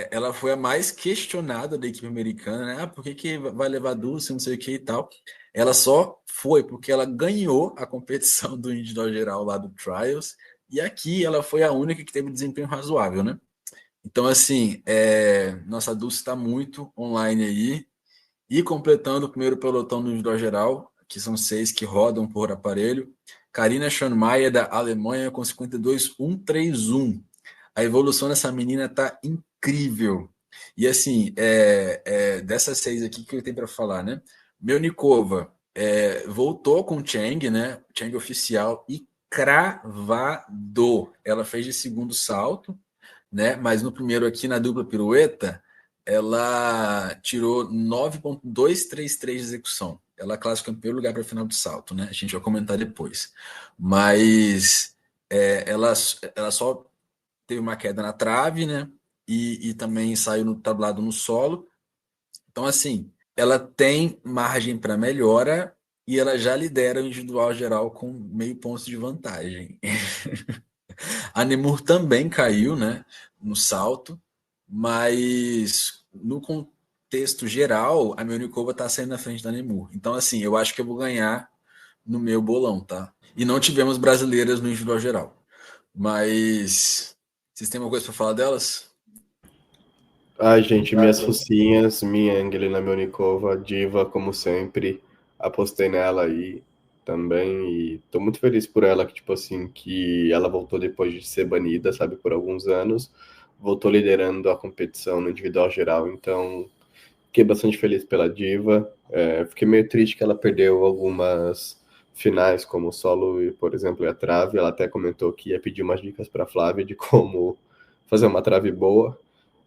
ela foi a mais questionada da equipe americana, né? Ah, por que vai levar a Dulce, não sei o que e tal. Ela só foi porque ela ganhou a competição do individual geral lá do Trials. E aqui ela foi a única que teve desempenho razoável, né? Então, assim, nossa Dulce está muito online aí. E completando o primeiro pelotão no individual geral, que são 6 que rodam por aparelho, Karina Schonmeier, da Alemanha, com 52.131. A evolução dessa menina tá incrível. E assim, dessas 6 aqui que eu tenho para falar, né? Melnikova voltou com o Cheng, né? Cheng oficial, e cravado. Ela fez de segundo salto, né? Mas no primeiro aqui na dupla pirueta, ela tirou 9.233 de execução. ela classificou em primeiro lugar para a final de salto, né? A gente vai comentar depois. Mas ela só teve uma queda na trave, né? E também saiu no tablado no solo. Então, assim, ela tem margem para melhora e ela já lidera o individual geral com meio ponto de vantagem. A Nemur também caiu, né, no salto, mas no contexto geral, a Melnikova está saindo na frente da Nemur. Então, assim, eu acho que eu vou ganhar no meu bolão, tá? E não tivemos brasileiras no individual geral. Mas vocês têm alguma coisa para falar delas? Ai, gente, minhas focinhas, minha Angelina Melnikova, diva, como sempre. Apostei nela aí também e tô muito feliz por ela, que, tipo assim, que ela voltou depois de ser banida, sabe, por alguns anos. Voltou liderando a competição no individual geral, então fiquei bastante feliz pela diva. Fiquei meio triste que ela perdeu algumas finais, como o solo e, por exemplo, e a trave. Ela até comentou que ia pedir umas dicas para Flávia de como fazer uma trave boa.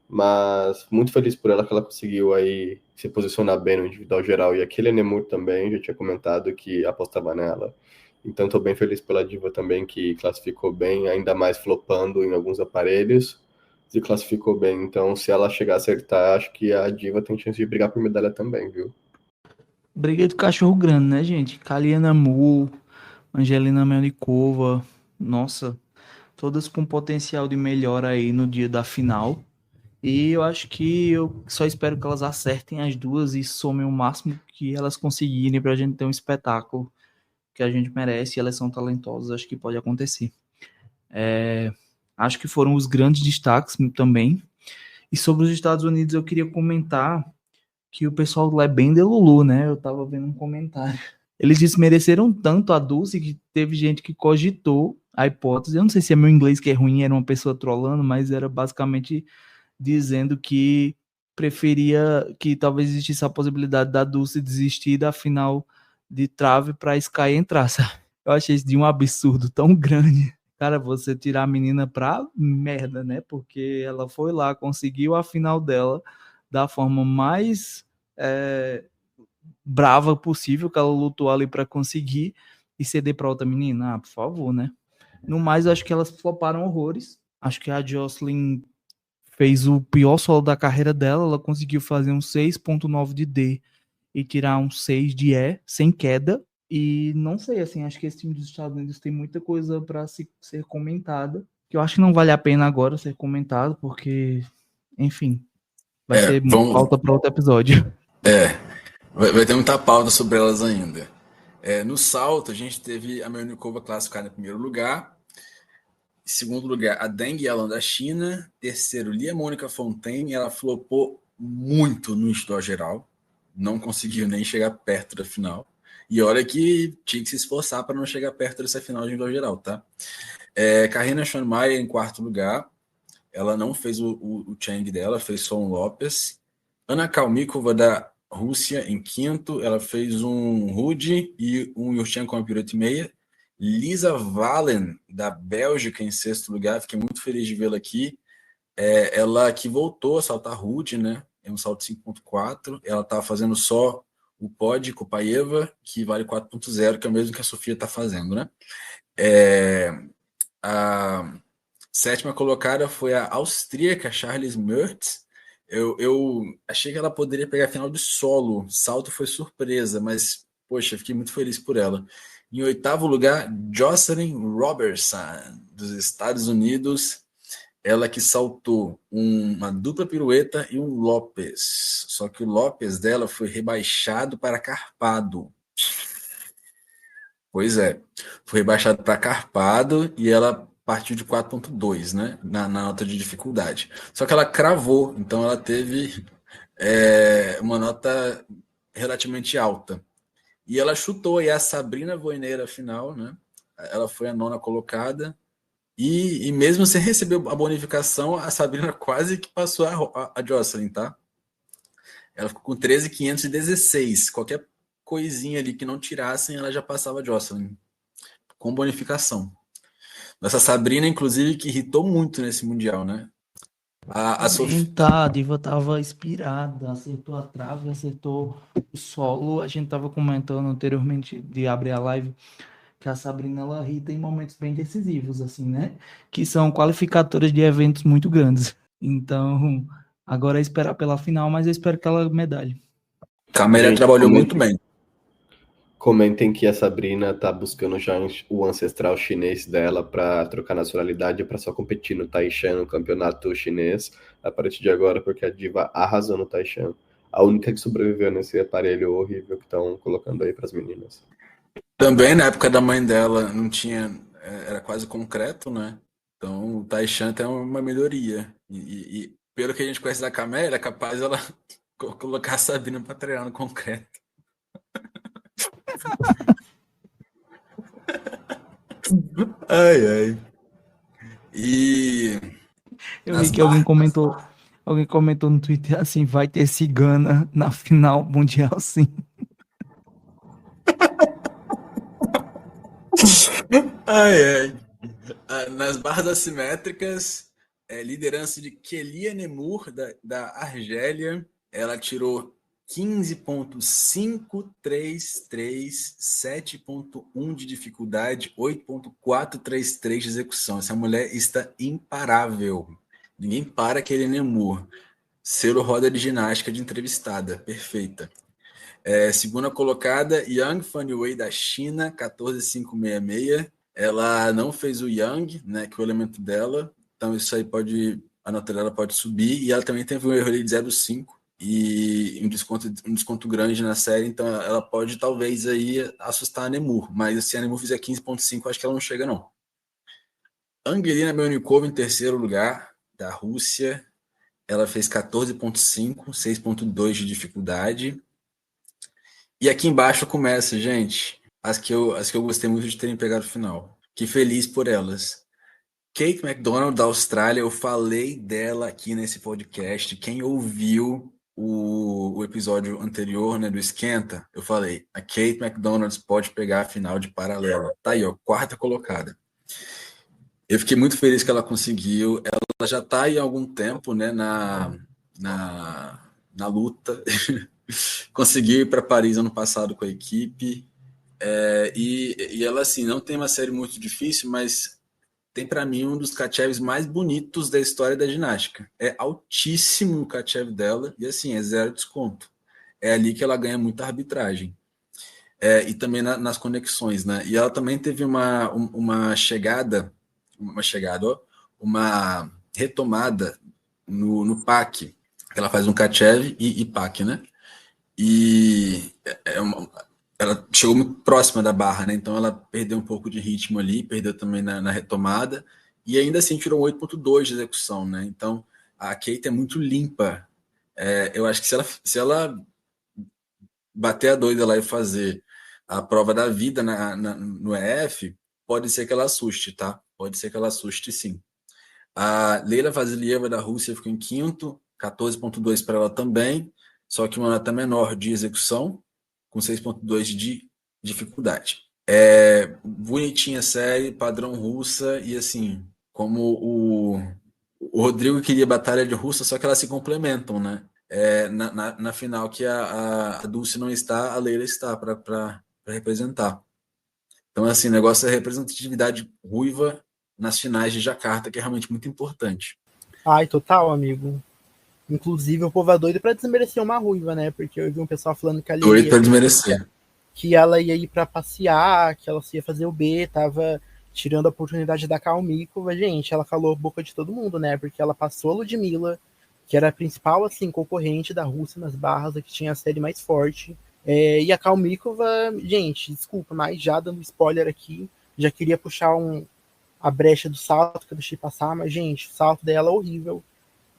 Mas muito feliz por ela que ela conseguiu aí se posicionar bem no individual geral. E aquele Nemur também, já tinha comentado que apostava nela. Então estou bem feliz pela diva também, que classificou bem, ainda mais flopando em alguns aparelhos. Se classificou bem, então se ela chegar a acertar, acho que a diva tem chance de brigar por medalha também, viu? Briga do cachorro grande, né, gente? Kaliana Mu, Angelina Melnikova, nossa, todas com potencial de melhora aí no dia da final. E eu acho que eu só espero que elas acertem as duas e somem o máximo que elas conseguirem pra gente ter um espetáculo que a gente merece. E elas são talentosas, acho que pode acontecer. Acho que foram os grandes destaques também. E sobre os Estados Unidos, eu queria comentar que o pessoal lá é bem delulu, né? Eu tava vendo um comentário. Eles desmereceram tanto a Dulce que teve gente que cogitou a hipótese. Eu não sei se é meu inglês que é ruim, era uma pessoa trolando, mas era basicamente dizendo que preferia que talvez existisse a possibilidade da Dulce desistir da final de trave para Sky entrar, sabe? Eu achei isso de um absurdo tão grande. Cara, você tirar a menina pra merda, né? Porque ela foi lá, conseguiu a final dela da forma mais brava possível, que ela lutou ali para conseguir e ceder para outra menina. Ah, por favor, né? No mais, eu acho que elas floparam horrores. Acho que a Jocelyn fez o pior solo da carreira dela. Ela conseguiu fazer um 6.9 de D e tirar um 6 de E sem queda. E não sei, assim, acho que esse time dos Estados Unidos tem muita coisa para ser comentada, que eu acho que não vale a pena agora ser comentado, porque, enfim, vai ser pauta para outro episódio. Vai ter muita pauta sobre elas ainda. No salto, a gente teve a Melnikova classificada em primeiro lugar. Em segundo lugar, a Deng Yalan da China. Terceiro, Lia Mônica Fontaine. Ela flopou muito no individual geral. Não conseguiu nem chegar perto da final. E olha que tinha que se esforçar para não chegar perto dessa final de individual geral, tá? Karina Schoenmaier em quarto lugar. Ela não fez o Chang dela, fez só um Lopes. Ana Kalmikova da Rússia em quinto. Ela fez um Rude e um Yurchenko com pirueta e meia. Lisa Valen, da Bélgica, em sexto lugar. Fiquei muito feliz de vê-la aqui. Ela que voltou a saltar Rude, né? É um salto 5.4. Ela estava fazendo só o pod Kopayeva, que vale 4.0, que é o mesmo que a Sofia está fazendo, né? A sétima colocada foi a austríaca Charles Mertz. Eu achei que ela poderia pegar a final de solo. Salto foi surpresa, mas, poxa, fiquei muito feliz por ela. Em oitavo lugar, Jocelyn Robertson, dos Estados Unidos. Ela que saltou uma dupla pirueta e um Lopes. Só que o Lopes dela foi rebaixado para carpado. Pois é, foi rebaixado para carpado e ela partiu de 4.2, né, na nota de dificuldade. Só que ela cravou, então ela teve uma nota relativamente alta. E ela chutou aí a Sabrina Voineira final, né? Ela foi a nona colocada. E mesmo sem receber a bonificação, a Sabrina quase que passou a Jocelyn, tá? Ela ficou com 13.516. Qualquer coisinha ali que não tirassem, ela já passava a Jocelyn, com bonificação. Nossa Sabrina, inclusive, que irritou muito nesse Mundial, né? A Sofia. Tá, a diva tava inspirada, acertou a trave, acertou o solo. A gente tava comentando anteriormente de abrir a live que a Sabrina ela irrita em momentos bem decisivos, assim, né? Que são qualificatórias de eventos muito grandes. Então, agora é esperar pela final, mas eu espero que ela medalhe. Camélia Gente, trabalhou muito bem. comentem que a Sabrina tá buscando já o ancestral chinês dela para trocar nacionalidade para só competir no Taishan, no campeonato chinês, a partir de agora, porque a diva arrasou no Taishan. A única que sobreviveu nesse aparelho horrível que estão colocando aí para as meninas. Também na época da mãe dela não tinha, era quase concreto, né? Então o Taishan tem uma melhoria. E pelo que a gente conhece da Camélia, é capaz ela colocar a Sabrina para treinar no concreto. Ai, ai. E Eu vi nas que barras. alguém comentou no Twitter assim, vai ter cigana na final mundial, sim. Ai, ai. Nas barras assimétricas, liderança de Kelia Nemur, da Argélia. Ela tirou 15,533, 7,1 de dificuldade, 8,433 de execução. Essa mulher está imparável. Ninguém para Kelia Nemur. Selo roda de ginástica de entrevistada. Perfeita. Segunda colocada, Yang Fanwei da China, 14,566. Ela não fez o Yang, né, que é o elemento dela. Então isso aí a nota dela pode subir. E ela também teve um erro ali de 0,5 e um desconto grande na série. Então ela pode talvez aí assustar a Nemur. Mas se a Nemur fizer 15,5, acho que ela não chega não. Angelina Melnikova em terceiro lugar, da Rússia. Ela fez 14,5, 6,2 de dificuldade. E aqui embaixo começa, gente, as que eu gostei muito de terem pegado o final. Que feliz por elas. Kate McDonald, da Austrália, eu falei dela aqui nesse podcast. Quem ouviu o episódio anterior, né, do Esquenta, eu falei, a Kate McDonald pode pegar a final de paralela. Tá aí, ó, quarta colocada. Eu fiquei muito feliz que ela conseguiu. Ela já tá aí há algum tempo, né, na luta. Conseguiu ir para Paris ano passado com a equipe. E ela, assim, não tem uma série muito difícil, mas tem para mim um dos Kachevs mais bonitos da história da ginástica. É altíssimo o Kachev dela e, assim, é zero desconto. É ali que ela ganha muita arbitragem. E também nas conexões, né? E ela também teve uma uma retomada no PAC. Ela faz um Kachev e PAC, né? E ela chegou muito próxima da barra, né? Então ela perdeu um pouco de ritmo ali, perdeu também na retomada, e ainda assim tirou 8,2 de execução, né? Então a Kate é muito limpa. Eu acho que se ela bater a doida lá e fazer a prova da vida no EF, pode ser que ela assuste, tá? Pode ser que ela assuste, sim. A Leila Vasilieva, da Rússia, ficou em quinto, 14,2 para ela também, só que uma nota menor de execução, com 6,2 de dificuldade. Bonitinha a série, padrão russa, e assim, como o Rodrigo queria batalha de russa, só que elas se complementam, né? Na final que a Dulce não está, a Leila está para representar. Então, assim, o negócio é representatividade ruiva nas finais de Jacarta, que é realmente muito importante. Ai, total, amigo. Inclusive, o povo é doido pra desmerecer uma ruiva, né? Porque eu vi um pessoal falando que ela Doido para desmerecer. que ela ia ir pra passear, que ela ia fazer o B, tava tirando a oportunidade da Kalmikova. Gente, ela calou a boca de todo mundo, né? Porque ela passou a Ludmilla, que era a principal, assim, concorrente da Rússia nas barras, a que tinha a série mais forte. E a Kalmikova, gente, desculpa, mas já dando spoiler aqui, já queria puxar a brecha do salto que eu deixei passar, mas, gente, o salto dela é horrível.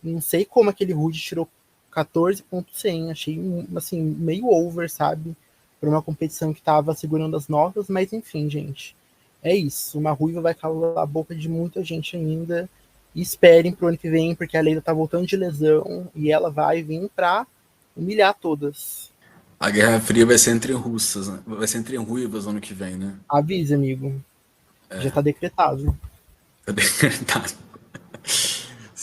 Não sei como aquele Rude tirou 14,100. Achei, assim, meio over, sabe? Para uma competição que tava segurando as notas, mas enfim, gente. É isso. Uma ruiva vai calar a boca de muita gente ainda. E esperem pro ano que vem, porque a Leila tá voltando de lesão e ela vai vir pra humilhar todas. A Guerra Fria vai ser entre russas, né? Vai ser entre ruivas ano que vem, né? Avise, amigo. Já tá decretado. Tá decretado.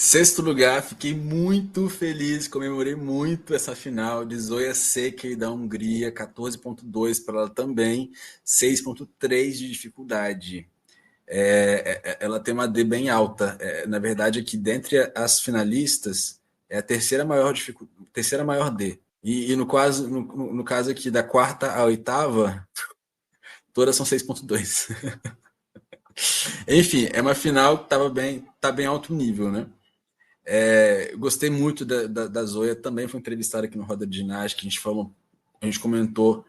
Sexto lugar, fiquei muito feliz, comemorei muito essa final de Zoya Sekey da Hungria, 14.2 para ela também, 6.3 de dificuldade. Ela tem uma D bem alta. Na verdade, aqui dentre as finalistas, é a terceira maior D. E no caso aqui, da quarta à oitava, todas são 6.2. Enfim, é uma final que tá bem alto nível, né? Gostei muito da Zoya, também foi entrevistada aqui no Roda de Ginástica, a gente comentou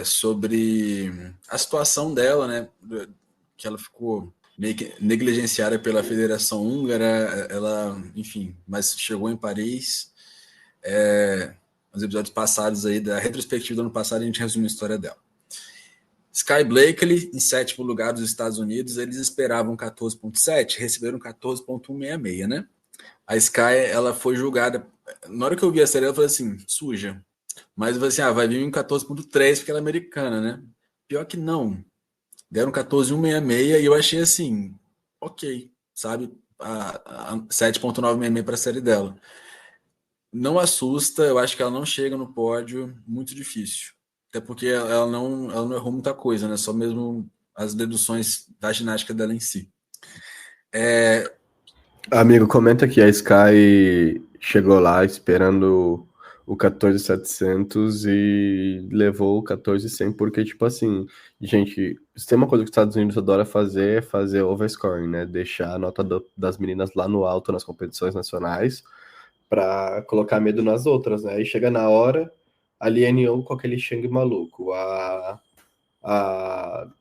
sobre a situação dela, né? Que ela ficou meio que negligenciada pela Federação Húngara, enfim, mas chegou em Paris. Nos episódios passados aí, da retrospectiva do ano passado, a gente resumiu a história dela. Sky Blakely, em sétimo lugar dos Estados Unidos, eles esperavam 14.7, receberam 14.166, né? A Sky, ela foi julgada. Na hora que eu vi a série, eu falei assim, suja. Mas eu falei assim, vai vir em 14.3 porque ela é americana, né? Pior que não. Deram 14.166 e eu achei assim, ok, sabe? A 7.966 para a série dela. Não assusta, eu acho que ela não chega no pódio, muito difícil. Até porque ela não errou muita coisa, né? Só mesmo as deduções da ginástica dela em si. Amigo, comenta que a Sky chegou lá esperando o 14.700 e levou o 14.100 porque, tipo assim, gente, se tem uma coisa que os Estados Unidos adora fazer é fazer overscoring, né? Deixar a nota das meninas lá no alto nas competições nacionais para colocar medo nas outras, né? E chega na hora, a Liane Young com aquele Shang maluco, a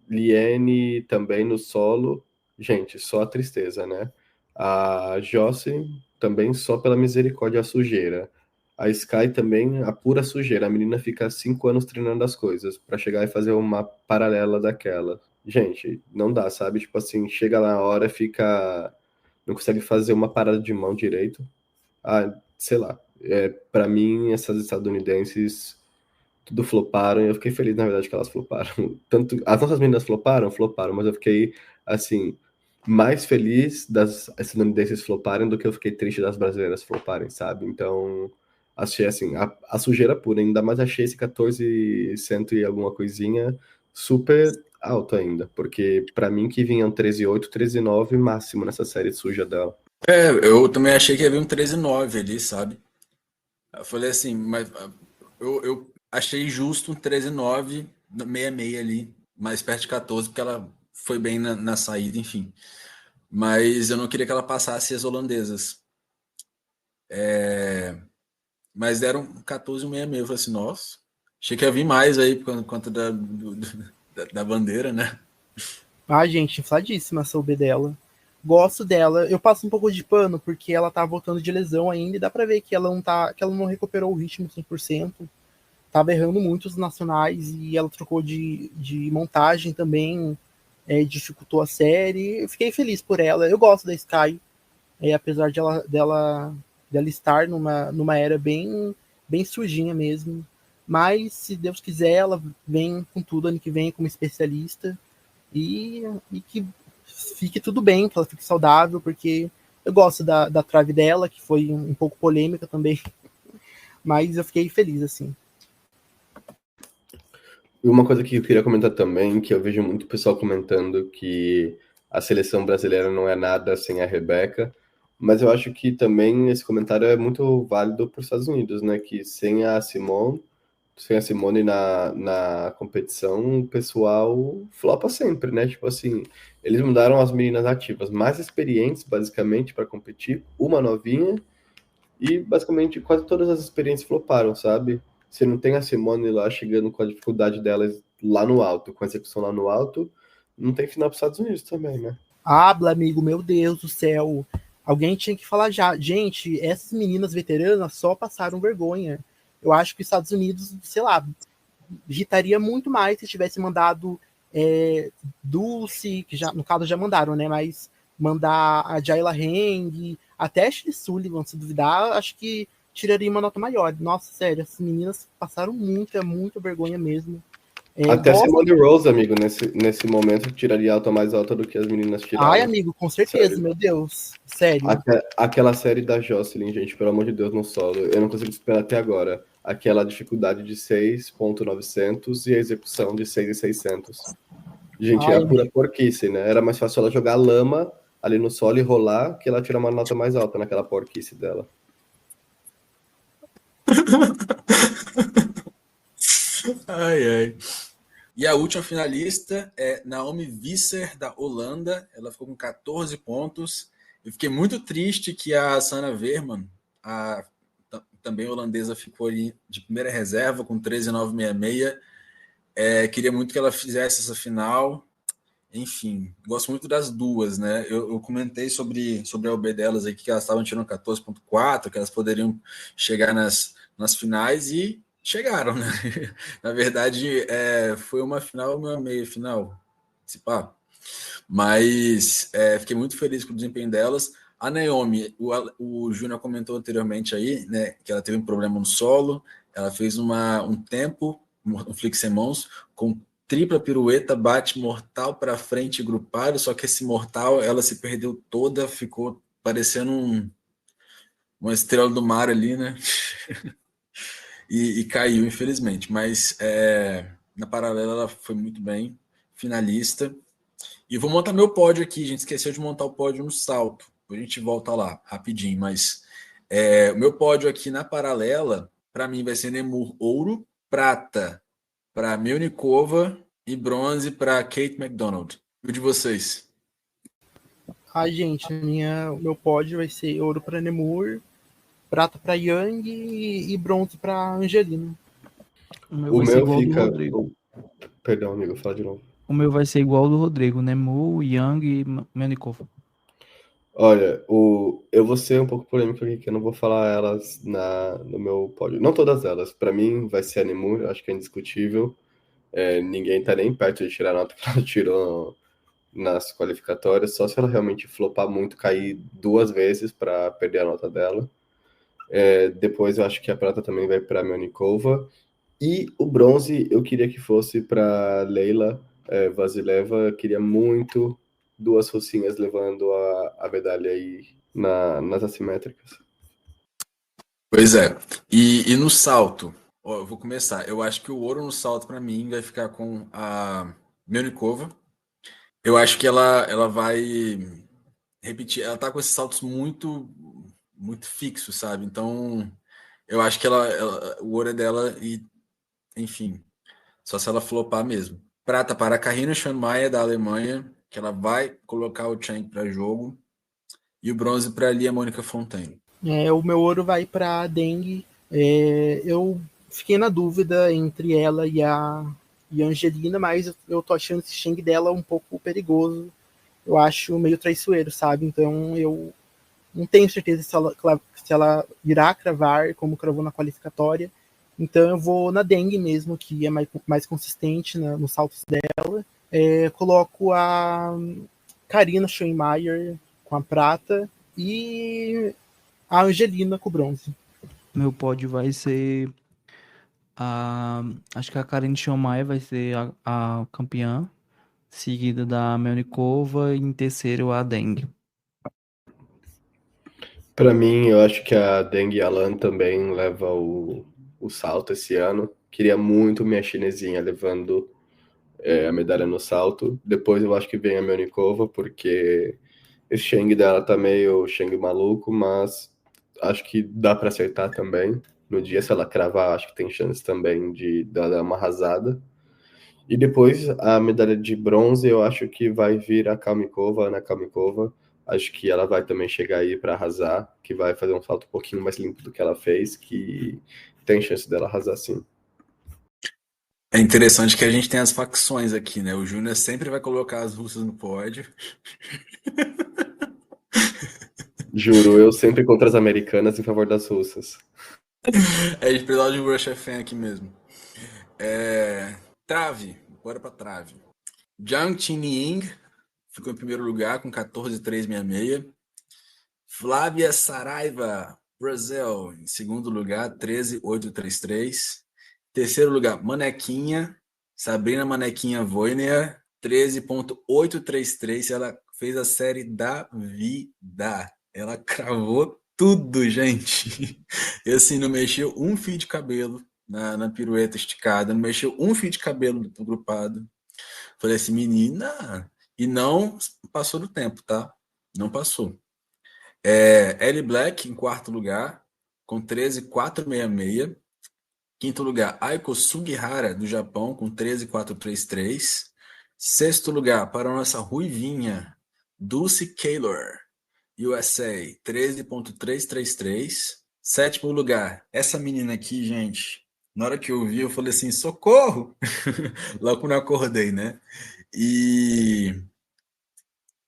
Liane também no solo, gente, só a tristeza, né? A Jocelyn também só pela misericórdia, a sujeira. A Sky também, a pura sujeira. A menina fica 5 anos treinando as coisas para chegar e fazer uma paralela daquela. Gente, não dá, sabe? Tipo assim, chega lá na hora, fica. Não consegue fazer uma parada de mão direito. Sei lá. Para mim, essas estadunidenses tudo floparam, e eu fiquei feliz, na verdade, que elas floparam. Tanto, as nossas meninas floparam, mas eu fiquei, assim, mais feliz das estadunidenses floparem do que eu fiquei triste das brasileiras floparem, sabe? Então, achei, assim, a sujeira pura, ainda mais achei esse 14.100 e alguma coisinha super alto ainda, porque para mim que vinham 13.8, 13.9 máximo nessa série suja dela. Eu também achei que ia vir um 13.9 ali, sabe? Eu falei assim, mas eu achei justo um 13.9, 66 ali, mais perto de 14, porque ela foi bem na saída, enfim. Mas eu não queria que ela passasse as holandesas. Mas deram 14.66. Eu falei assim, nossa, achei que ia vir mais aí por conta da bandeira, né? Gente, infladíssima essa UB dela. Gosto dela. Eu passo um pouco de pano porque ela tá voltando de lesão ainda e dá pra ver que ela não recuperou o ritmo 100%. Tava errando muito os nacionais e ela trocou de montagem também, dificultou a série. Eu fiquei feliz por ela. Eu gosto da Sky, apesar dela estar numa era bem sujinha mesmo. Mas, se Deus quiser, ela vem com tudo ano que vem como especialista e que fique tudo bem, que ela fique saudável, porque eu gosto da trave dela, que foi um pouco polêmica também, mas eu fiquei feliz, assim. E uma coisa que eu queria comentar também, que eu vejo muito pessoal comentando que a seleção brasileira não é nada sem a Rebeca, mas eu acho que também esse comentário é muito válido para os Estados Unidos, né? Que sem a Simone na competição, o pessoal flopa sempre, né? Tipo assim, eles mudaram as meninas ativas mais experientes, basicamente, para competir, uma novinha, e basicamente quase todas as experiências floparam, sabe? Você não tem a Simone lá chegando com a dificuldade delas lá no alto, com a execução lá no alto, não tem final para os Estados Unidos também, né? Habla, amigo, meu Deus do céu. Alguém tinha que falar já. Gente, essas meninas veteranas só passaram vergonha. Eu acho que os Estados Unidos, sei lá, irritaria muito mais se tivesse mandado Dulce, que já, no caso já mandaram, né? Mas mandar a Jayla Heng, até Ashley Sullivan, se duvidar, acho que tiraria uma nota maior. Nossa, sério, essas meninas passaram muita vergonha mesmo. Até Nossa, Simone Rose, amigo, nesse momento, tiraria alta mais alta do que as meninas ai, tiraram. amigo, com certeza, Sério. meu Deus. Sério. Aquela série da Jocelyn, gente, pelo amor de Deus, no solo. Eu não consigo esperar até agora. Aquela dificuldade de 6.900 e a execução de 6.600. Gente, é Ai, a pura amigo. porquice, né? Era mais fácil ela jogar lama ali no solo e rolar que ela tirar uma nota mais alta naquela porquice dela. Ai, ai. E a última finalista é Naomi Visser, da Holanda. Ela ficou com 14 pontos. Eu fiquei muito triste que a Sanne Weerman, também holandesa, ficou ali de primeira reserva com 13,966. Queria muito que ela fizesse essa final. Enfim, gosto muito das duas, né? Eu comentei sobre a OB delas aqui, que elas estavam tirando 14,4, que elas poderiam chegar nas finais e chegaram, né? Na verdade, foi uma final, uma meia final, se pá. Mas fiquei muito feliz com o desempenho delas. A Naomi, o Júnior comentou anteriormente aí, né, que ela teve um problema no solo, ela fez um tempo, um flexemons, com tripla pirueta, bate mortal para frente grupado, só que esse mortal ela se perdeu toda, ficou parecendo uma estrela do mar ali, né? e caiu, infelizmente. Mas na paralela ela foi muito bem, finalista. E vou montar meu pódio aqui, a gente esqueceu de montar o pódio no salto. A gente volta lá rapidinho, mas o meu pódio aqui na paralela, para mim vai ser Nemur ouro, prata para Melnikova e bronze para Kate McDonald. E o de vocês? Ai, gente, o meu pódio vai ser ouro para Nemur, prata para Yang e bronze para Angelina. O meu O vai ser meu igual ao do fica. Rodrigo. Perdão, amigo, fala de novo. O meu vai ser igual ao do Rodrigo, né? Mu, Yang e Melnikova. Olha, eu vou ser um pouco polêmico aqui, que eu não vou falar elas no meu pódio. Não todas elas. Pra mim, vai ser a Nemur, eu acho que é indiscutível. Ninguém tá nem perto de tirar a nota que ela tirou nas qualificatórias, só se ela realmente flopar muito, cair 2 vezes para perder a nota dela. Depois eu acho que a prata também vai para Melnikova. E o bronze eu queria que fosse para Leila Vasileva. Eu queria muito 2 russinhas levando a medalha aí nas assimétricas. Pois é. E no salto, ó, eu vou começar. Eu acho que o ouro no salto, para mim, vai ficar com a Melnikova. Eu acho que ela vai repetir. Ela tá com esses saltos muito, muito fixos, sabe? Então, eu acho que o ouro é dela e, enfim, só se ela flopar mesmo. Prata para a Karina Schoenmayer, da Alemanha, que ela vai colocar o Chang para jogo. E o bronze para ali a Mônica Fontaine. O meu ouro vai para Deng. Eu fiquei na dúvida entre ela e a Angelina, mas eu tô achando esse Cheng dela um pouco perigoso. Eu acho meio traiçoeiro, sabe? Então eu não tenho certeza se ela irá cravar, como cravou na qualificatória. Então eu vou na Deng mesmo, que é mais consistente nos saltos dela. Coloco a Karina Schoenmayer com a prata e a Angelina com o bronze. Meu pódio vai ser acho que a Karine Schoenmayer vai ser a campeã, seguida da Melnikova e em terceiro a Deng. Para mim, eu acho que a Deng Yalan também leva o salto esse ano. Queria muito minha chinesinha levando a medalha no salto. Depois eu acho que vem a Melnikova, porque esse Cheng dela tá meio Cheng maluco, mas acho que dá para acertar também. No dia, se ela cravar, acho que tem chance também de dar uma arrasada. E depois a medalha de bronze, eu acho que vai vir a Kalmikova, Ana Kalmikova. Acho que ela vai também chegar aí para arrasar, que vai fazer um salto um pouquinho mais limpo do que ela fez, que tem chance dela arrasar sim. É interessante que a gente tem as facções aqui, né? O Júnior sempre vai colocar as russas no pódio. Juro, eu sempre contra as americanas em favor das russas. A gente precisa de um Russia fan aqui mesmo. Trave, bora pra trave. Jiang Qingying ficou em primeiro lugar com 14,366. Flávia Saraiva, Brasil, em segundo lugar, 13,833. Terceiro lugar, Manequinha, Sabrina Manequinha Voynier, 13.833. Ela fez a série da vida. Ela cravou tudo, gente. E assim, não mexeu um fio de cabelo na pirueta esticada, não mexeu um fio de cabelo agrupado. Falei assim, menina, e não passou do tempo, tá? Não passou. Ellie Black em quarto lugar, com 13.466. Quinto lugar, Aiko Sugihara, do Japão, com 13.433. Sexto lugar, para a nossa ruivinha, Dulce Kaylor, USA, 13.333. Sétimo lugar, essa menina aqui, gente, na hora que eu vi, eu falei assim, socorro! Logo quando eu acordei, né? E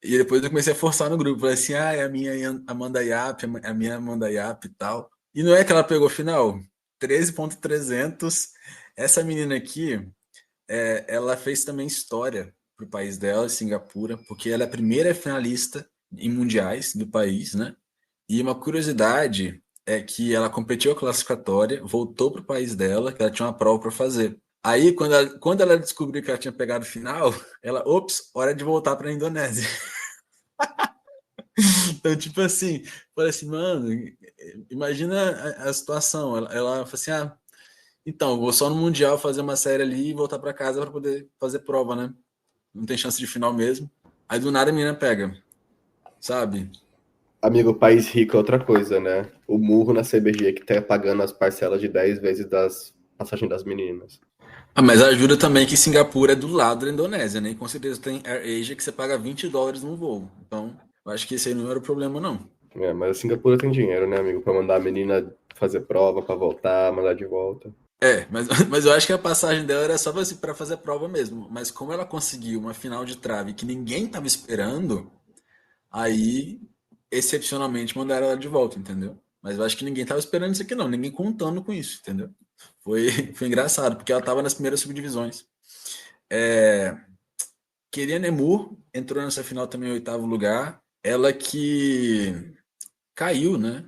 depois eu comecei a forçar no grupo, falei assim, é a minha Amanda Yap, a minha Amanda Yap e tal. E não é que ela pegou final, 13.300. Essa menina aqui, ela fez também história para o país dela, Singapura, porque ela é a primeira finalista em mundiais do país, né? E uma curiosidade é que ela competiu a classificatória, voltou para o país dela, que ela tinha uma prova para fazer. Aí, quando ela descobriu que ela tinha pegado o final, ela, ops, hora de voltar para a Indonésia. Então, tipo assim, falei assim, mano, imagina a situação. Ela falou assim, então, vou só no Mundial fazer uma série ali e voltar para casa para poder fazer prova, né? Não tem chance de final mesmo. Aí do nada a menina pega, sabe? Amigo, país rico é outra coisa, né? O murro na CBG que tá pagando as parcelas de 10 vezes das passagens das meninas. Mas ajuda também que Singapura é do lado da Indonésia, né? E com certeza tem AirAsia que você paga $20 num voo. Então, eu acho que esse aí não era o problema, não. Mas a Singapura tem dinheiro, né, amigo? Pra mandar a menina fazer prova, pra voltar, mandar de volta. Mas eu acho que a passagem dela era só para fazer a prova mesmo. Mas como ela conseguiu uma final de trave que ninguém tava esperando, aí, excepcionalmente, mandaram ela de volta, entendeu? Mas eu acho que ninguém tava esperando isso aqui, não. Ninguém contando com isso, entendeu? Foi engraçado, porque ela tava nas primeiras subdivisões. Keriane Emur entrou nessa final também em oitavo lugar. Ela que caiu, né?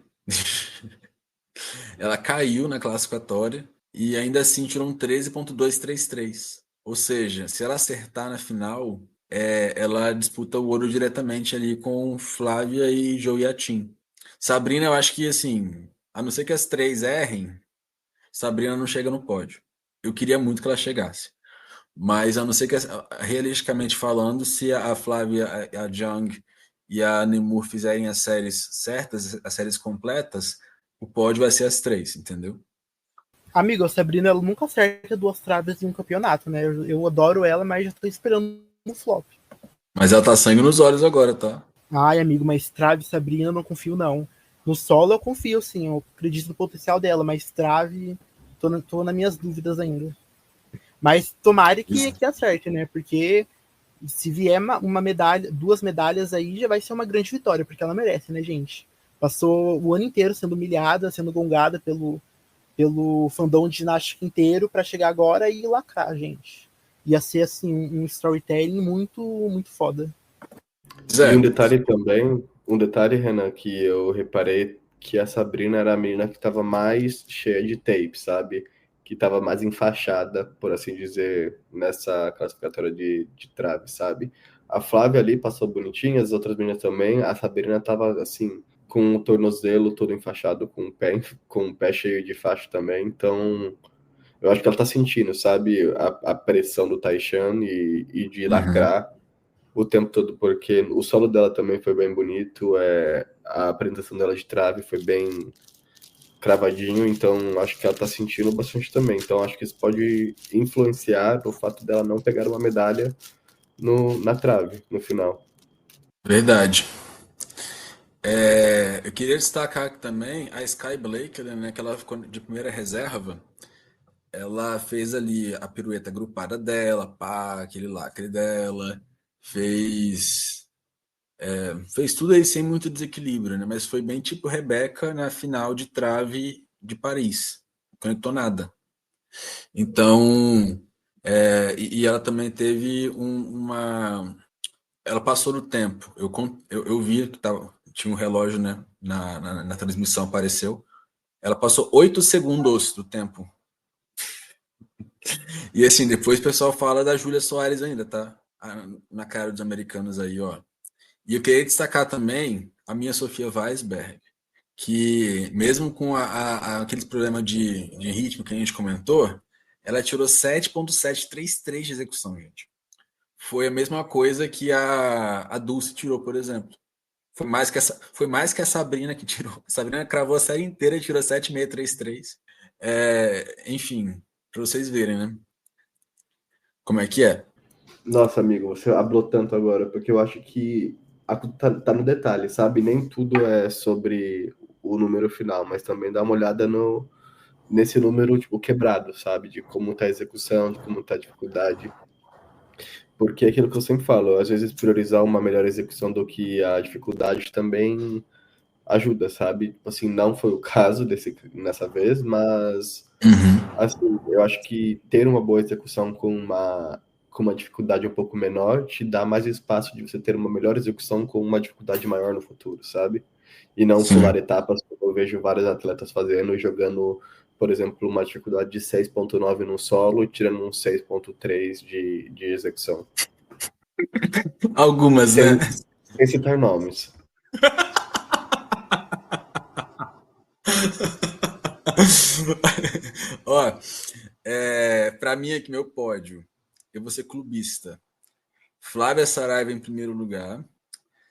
Ela caiu na classificatória e ainda assim tirou um 13.233. Ou seja, se ela acertar na final, ela disputa o ouro diretamente ali com Flávia e Joe Yatin. Sabrina, eu acho que assim, a não ser que as três errem, Sabrina não chega no pódio. Eu queria muito que ela chegasse. Mas a não ser que, realisticamente falando, se a Flávia, a Jung e a Nemur fizerem as séries certas, as séries completas, o pódio vai ser as três, entendeu? Amigo, a Sabrina ela nunca acerta duas traves em um campeonato, né? Eu adoro ela, mas já tô esperando um flop. Mas ela tá sangue nos olhos agora, tá? Ai, amigo, mas trave Sabrina eu não confio, não. No solo eu confio, sim. Eu acredito no potencial dela, mas trave, tô nas minhas dúvidas ainda. Mas tomara que acerte, né? Porque se vier uma medalha, 2 medalhas aí, já vai ser uma grande vitória, porque ela merece, né, gente? Passou o ano inteiro sendo humilhada, sendo gongada pelo fandom de ginástica inteiro para chegar agora e lacrar, gente. Ia ser, assim, um storytelling muito, muito foda. E um detalhe, Renan, que eu reparei que a Sabrina era a menina que estava mais cheia de tape, sabe? Que estava mais enfaixada, por assim dizer, nessa classificatória de trave, sabe? A Flávia ali passou bonitinha, as outras meninas também. A Sabrina estava assim, com o tornozelo todo enfaixado, com o pé cheio de faixa também. Então, eu acho que ela tá sentindo, sabe? A pressão do Taishan e de lacrar o tempo todo, porque o solo dela também foi bem bonito, a apresentação dela de trave foi bem cravadinho, então acho que ela tá sentindo bastante também. Então acho que isso pode influenciar o fato dela não pegar uma medalha na trave, no final. Verdade. Eu queria destacar aqui também a Sky Blake, né, que ela ficou de primeira reserva. Ela fez ali a pirueta agrupada dela, pá, aquele lacre dela, fez tudo aí sem muito desequilíbrio, né? Mas foi bem tipo Rebeca na final de trave de Paris. Não conectou nada. Então, e ela também teve uma. Ela passou no tempo. Eu vi que tinha um relógio, né? Na transmissão apareceu. Ela passou 8 segundos do tempo. E assim, depois o pessoal fala da Júlia Soares ainda, tá? Na cara dos americanos aí, ó. E eu queria destacar também a minha Sofia Weisberg, que mesmo com aqueles problemas de ritmo que a gente comentou, ela tirou 7,733 de execução, gente. Foi a mesma coisa que a Dulce tirou, por exemplo. Foi mais que a Sabrina que tirou. A Sabrina cravou a série inteira e tirou 7,633. Enfim, para vocês verem, né? Como é que é? Nossa, amigo, você abriu tanto agora, porque eu acho que tá no detalhe, sabe? Nem tudo é sobre o número final, mas também dá uma olhada nesse número, tipo, quebrado, sabe? De como tá a execução, de como tá a dificuldade. Porque é aquilo que eu sempre falo, às vezes priorizar uma melhor execução do que a dificuldade também ajuda, sabe? Tipo assim, não foi o caso nessa vez, mas assim, eu acho que ter uma boa execução com uma dificuldade um pouco menor te dá mais espaço de você ter uma melhor execução com uma dificuldade maior no futuro, sabe? E não pular Sim. etapas, como eu vejo vários atletas fazendo, jogando, por exemplo, uma dificuldade de 6,9 no solo e tirando um 6,3 de execução. Algumas, né? Sem citar nomes. Ó, para mim aqui, meu pódio, eu vou ser clubista. Flávia Saraiva em primeiro lugar,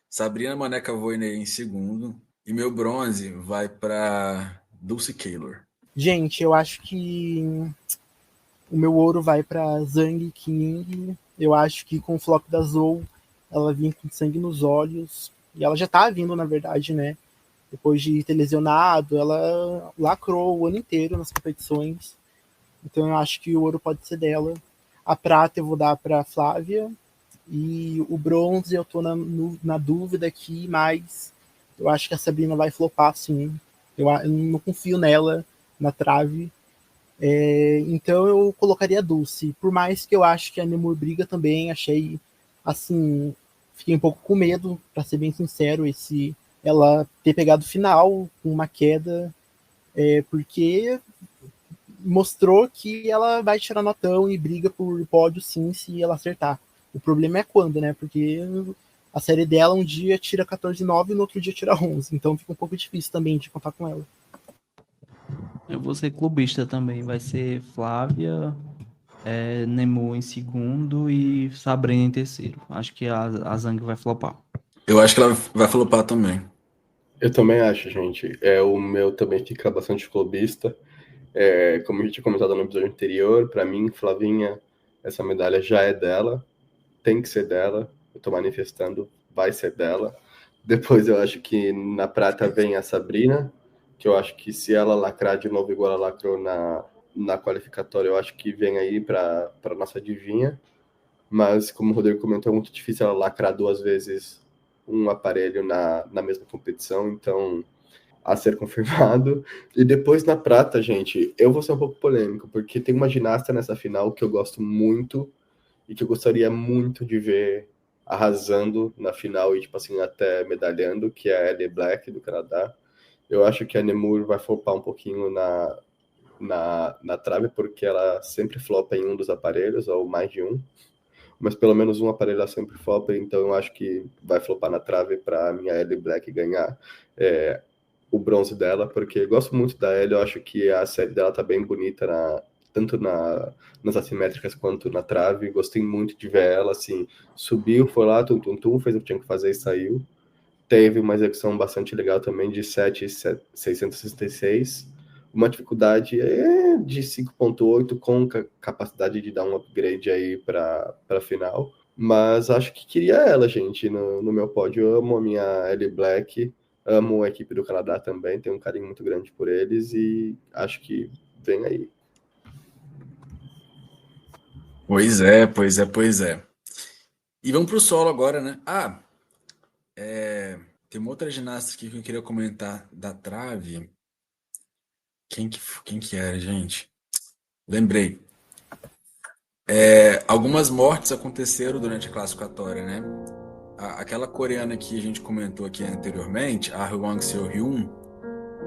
Sabrina Maneca Voiner em segundo, e meu bronze vai para Dulce Taylor. Gente, eu acho que o meu ouro vai para Zhang King. Eu acho que com o flop da Zou, ela vinha com sangue nos olhos. E ela já tá vindo, na verdade, né? Depois de ter lesionado, ela lacrou o ano inteiro nas competições. Então eu acho que o ouro pode ser dela. A prata eu vou dar para Flávia. E o bronze eu tô na dúvida aqui, mas eu acho que a Sabrina vai flopar, sim. Eu não confio nela na trave. Então eu colocaria a Dulce. Por mais que eu acho que a Nemur briga também, achei assim, fiquei um pouco com medo, para ser bem sincero, ela ter pegado o final com uma queda, porque mostrou que ela vai tirar notão e briga por pódio sim se ela acertar. O problema é quando, né? Porque a série dela um dia tira 14,9 e no outro dia tira 11. Então fica um pouco difícil também de contar com ela. Eu vou ser clubista também. Vai ser Flávia, Nemu em segundo e Sabrina em terceiro. Acho que a Zhang vai flopar. Eu acho que ela vai flopar também. Eu também acho, gente. O meu também fica bastante clubista. Como a gente tinha comentado no episódio anterior, para mim, Flavinha, essa medalha já é dela, tem que ser dela. Eu tô manifestando, vai ser dela. Depois eu acho que na prata vem a Sabrina, que eu acho que se ela lacrar de novo igual ela lacrou na qualificatória, eu acho que vem aí para nossa adivinha. Mas, como o Rodrigo comentou, é muito difícil ela lacrar duas vezes um aparelho na mesma competição, então a ser confirmado. E depois na prata, gente, eu vou ser um pouco polêmico, porque tem uma ginasta nessa final que eu gosto muito e que eu gostaria muito de ver arrasando na final e, tipo assim, até medalhando, que é a Ellie Black do Canadá. Eu acho que a Nemur vai flopar um pouquinho na trave, porque ela sempre flopa em um dos aparelhos, ou mais de um. Mas pelo menos um aparelho ela sempre flopa, então eu acho que vai flopar na trave para a minha Ellie Black ganhar o bronze dela, porque eu gosto muito da Ellie, eu acho que a série dela tá bem bonita, tanto nas assimétricas quanto na trave. Gostei muito de ver ela, assim, subiu, foi lá, fez o que tinha que fazer e saiu. Teve uma execução bastante legal também de 7,666. Uma dificuldade de 5,8 com capacidade de dar um upgrade aí para a final. Mas acho que queria ela, gente, no meu pódio. Eu amo a minha Ellie Black, amo a equipe do Canadá também, tenho um carinho muito grande por eles e acho que vem aí. Pois é, pois é, pois é. E vamos pro solo agora, né? Tem uma outra ginasta aqui que eu queria comentar da trave. Quem que era, gente? Lembrei. Algumas mortes aconteceram durante a classificatória, né? Aquela coreana que a gente comentou aqui anteriormente, a Hwang Seo-hyun,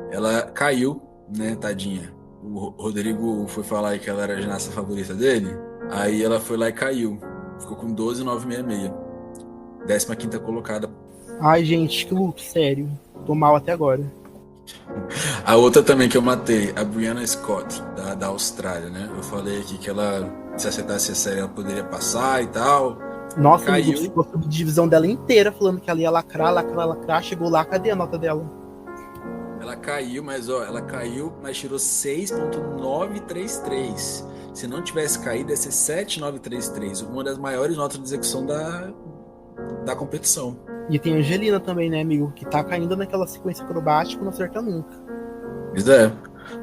ela caiu, né, tadinha. o Rodrigo foi falar aí que ela era a ginasta favorita dele, aí ela foi lá e caiu. Ficou com 12,966. 15ª colocada. Ai, gente, que luto, sério. Tô mal até agora. A outra também que eu matei, a Brianna Scott, da Austrália, né? Eu falei aqui que ela, se acertasse a série, ela poderia passar e tal. Nossa, Caiu. amigo, ficou a subdivisão dela inteira falando que ela ia lacrar. Chegou lá, cadê a nota dela? Ela caiu, mas tirou 6,933. Se não tivesse caído, ia ser 7,933, uma das maiores notas de execução da competição. E tem a Angelina também, né, amigo? Que tá caindo naquela sequência acrobática e não acerta nunca. Isso é.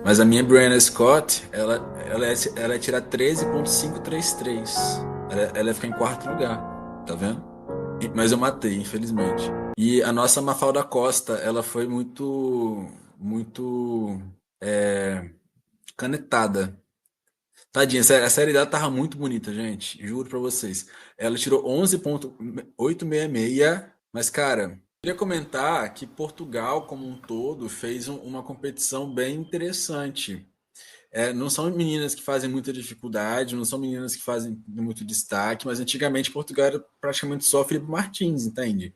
Mas a minha Brianna Scott, ela ia tirar 13,533. Ela ia ficar em 4º lugar, tá vendo? Mas eu matei, infelizmente. E a nossa Mafalda Costa, ela foi muito canetada. Tadinha, a série dela tava muito bonita, gente. Juro pra vocês. Ela tirou 11,866. Mas, cara, queria comentar que Portugal, como um todo, fez uma competição bem interessante. Não são meninas que fazem muita dificuldade, não são meninas que fazem muito destaque, mas antigamente Portugal era praticamente só Filipe Martins, entende?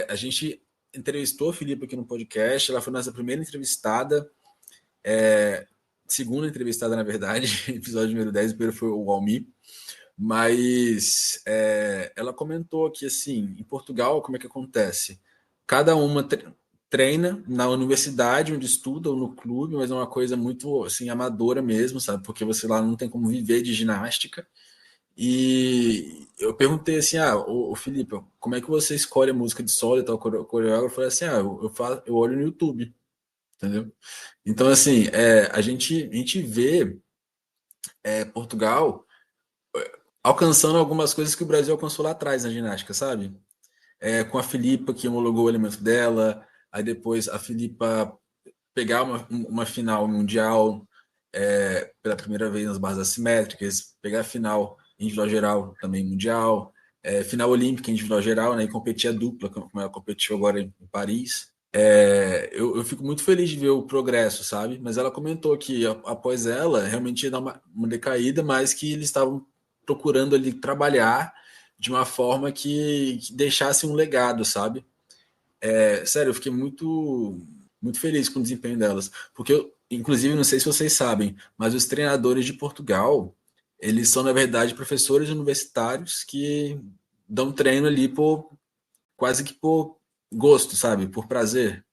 A gente entrevistou a Filipe aqui no podcast, ela foi nossa primeira entrevistada, segunda entrevistada, na verdade, episódio número 10, o primeiro foi o Almi, mas ela comentou que, assim, em Portugal, como é que acontece? Cada uma treina na universidade onde estuda ou no clube, mas é uma coisa muito, assim, amadora mesmo, sabe? Porque você lá não tem como viver de ginástica. E eu perguntei assim, o Felipe, como é que você escolhe a música de solo e tal, coreógrafo? Eu falei assim, eu olho no YouTube, entendeu? Então, assim, a gente vê Portugal alcançando algumas coisas que o Brasil alcançou lá atrás na ginástica, sabe? Com a Filipa, que homologou o elemento dela, aí depois a Filipa pegar uma final mundial pela primeira vez nas barras assimétricas, pegar a final individual geral também mundial, final olímpica individual geral, né, e competir a dupla, como ela competiu agora em Paris. Eu fico muito feliz de ver o progresso, sabe? Mas ela comentou que após ela, realmente ia dar uma decaída, mas que eles estavam procurando ali trabalhar de uma forma que deixasse um legado, sabe? Sério, eu fiquei muito, muito feliz com o desempenho delas, porque inclusive, não sei se vocês sabem, mas os treinadores de Portugal, eles são, na verdade, professores universitários que dão treino ali quase que por gosto, sabe? Por prazer.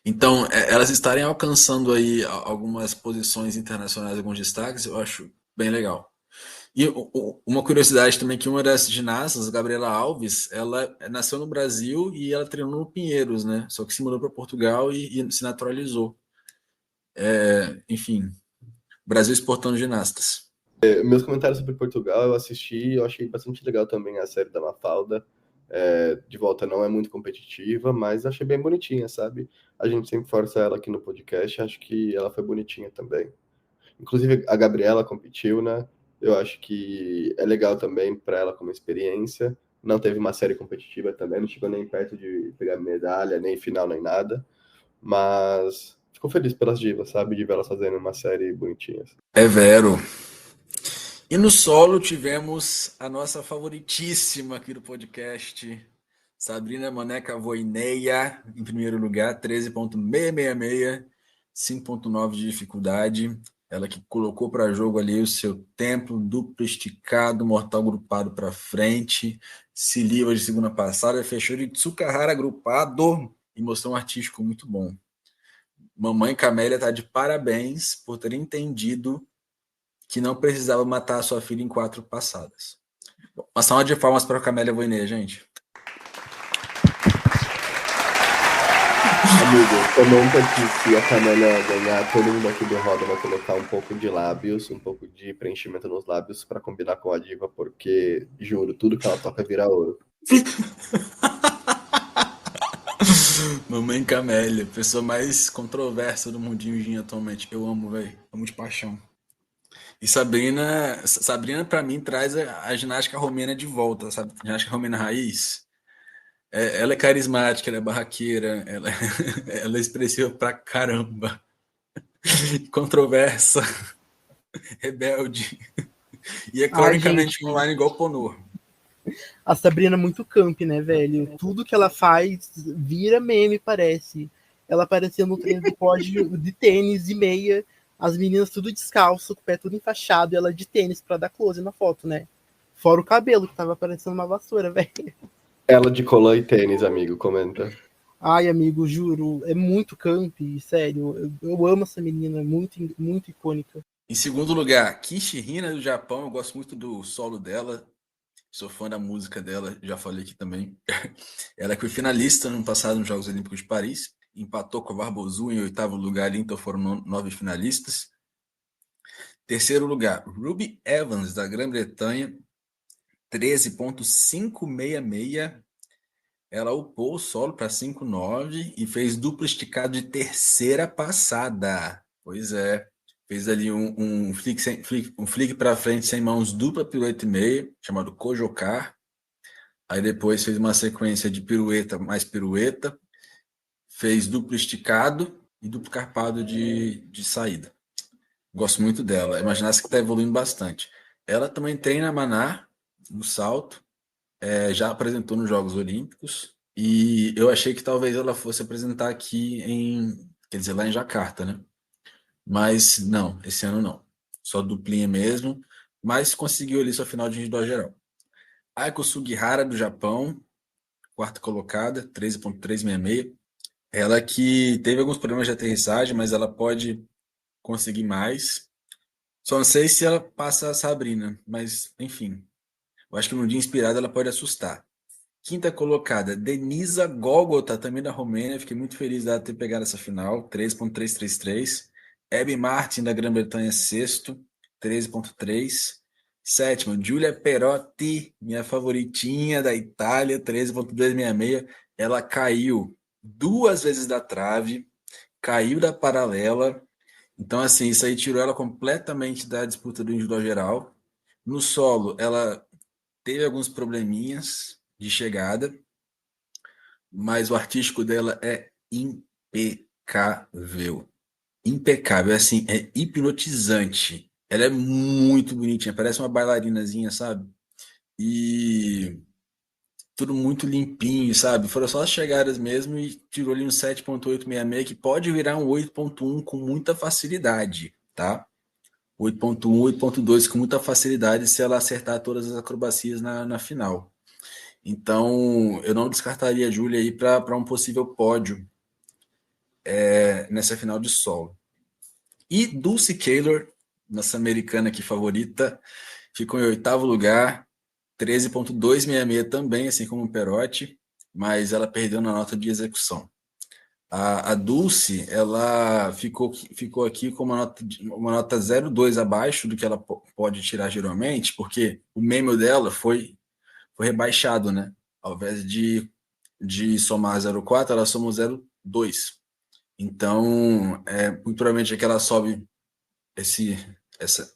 Então, elas estarem alcançando aí algumas posições internacionais, alguns destaques, eu acho bem legal. E uma curiosidade também que uma das ginastas, a Gabriela Alves, ela nasceu no Brasil e ela treinou no Pinheiros, né? Só que se mudou para Portugal e se naturalizou. Enfim, Brasil exportando ginastas. Meus comentários sobre Portugal, eu assisti, eu achei bastante legal também a série da Mafalda. De volta não é muito competitiva, mas achei bem bonitinha, sabe? A gente sempre força ela aqui no podcast, acho que ela foi bonitinha também. Inclusive a Gabriela competiu, né? Eu acho que é legal também para ela como experiência. Não teve uma série competitiva também, não chegou nem perto de pegar medalha, nem final, nem nada. Mas fico feliz pelas divas, sabe? De ver elas fazendo uma série bonitinha. É vero. E no solo tivemos a nossa favoritíssima aqui do podcast, Sabrina Maneca Voineia, em primeiro lugar, 13,666, 5,9 de dificuldade. Ela que colocou para jogo ali o seu tempo, duplo esticado, mortal grupado para frente, se livra de segunda passada, fechou de Tsukahara grupado e mostrou um artístico muito bom. Mamãe Camélia está de parabéns por ter entendido que não precisava matar a sua filha em 4 passadas. Uma salva de palmas para a Camélia Voineia, gente. Amigo, comenta aqui se a Camélia ganhar, todo mundo aqui do Roda vai colocar um pouco de lábios, um pouco de preenchimento nos lábios para combinar com a diva, porque, juro, tudo que ela toca vira ouro. Mamãe Camélia, pessoa mais controversa do mundinho Gin atualmente. Eu amo, velho. Amo de paixão. E Sabrina para mim traz a ginástica romena de volta, sabe? Ginástica romena raiz. Ela é carismática, ela é barraqueira, ela é expressiva pra caramba. controversa, rebelde. E é Ai, cronicamente gente, online igual Ponor. a Sabrina é muito camp, né, velho? Tudo que ela faz vira meme, parece. Ela aparecia no treino do pódio de tênis e meia, as meninas tudo descalço, com o pé tudo enfaixado, e ela de tênis pra dar close na foto, né? Fora o cabelo, que tava parecendo uma vassoura, velho. Ela de colã e tênis, amigo, comenta. Ai, amigo, juro, é muito camp, sério. Eu amo essa menina, muito, muito icônica. Em segundo lugar, Kishi Hina do Japão. Eu gosto muito do solo dela. Sou fã da música dela, já falei aqui também. Ela foi finalista no ano passado nos Jogos Olímpicos de Paris. Empatou com a Barbosu em oitavo lugar ali, então foram 9 finalistas. Terceiro lugar, Ruby Evans, da Grã-Bretanha, 13,566. Ela upou o solo para 5,9 e fez duplo esticado de terceira passada. Pois é. Fez ali um flick para frente sem mãos, dupla pirueta e meia, chamado Kojokar. Aí depois fez uma sequência de pirueta mais pirueta. Fez duplo esticado e duplo carpado de saída. Gosto muito dela. Imaginasse que está evoluindo bastante. Ela também treina Maná no salto. Já apresentou nos Jogos Olímpicos. E eu achei que talvez ela fosse apresentar aqui quer dizer, lá em Jacarta, né? Mas não, esse ano não. Só duplinha mesmo. Mas conseguiu ali sua final de individual geral. Aiko Sugihara, do Japão, quarta colocada, 13,366. Ela que teve alguns problemas de aterrissagem, mas ela pode conseguir mais. Só não sei se ela passa a Sabrina, mas enfim. Eu acho que num dia inspirado ela pode assustar. Quinta colocada, Denisa Gogota, também da Romênia. Fiquei muito feliz dela ter pegado essa final, 13,333. Abby Martin, da Grã-Bretanha, sexto, 13,3. Sétimo, Giulia Perotti, minha favoritinha da Itália, 13,266. Ela caiu 2 vezes da trave, caiu da paralela. Então, assim, isso aí tirou ela completamente da disputa do individual geral. No solo, ela teve alguns probleminhas de chegada, mas o artístico dela é impecável. Impecável, assim, é hipnotizante. Ela é muito bonitinha, parece uma bailarinazinha, sabe? E tudo muito limpinho, sabe? Foram só as chegadas mesmo e tirou ali um 7,866, que pode virar um 8,1 com muita facilidade, tá? 8,1, 8,2 com muita facilidade se ela acertar todas as acrobacias na final. Então, eu não descartaria a Júlia aí para um possível pódio nessa final de solo. E Dulce Taylor, nossa americana aqui favorita, ficou em oitavo lugar, 13,266 também, assim como o Perotti, mas ela perdeu na nota de execução. A Dulce, ela ficou aqui com uma nota 0,2 abaixo do que ela pode tirar geralmente, porque o memo dela foi rebaixado, né? Ao invés de somar 0,4, ela soma 0,2. Então, muito provavelmente é que ela sobe essa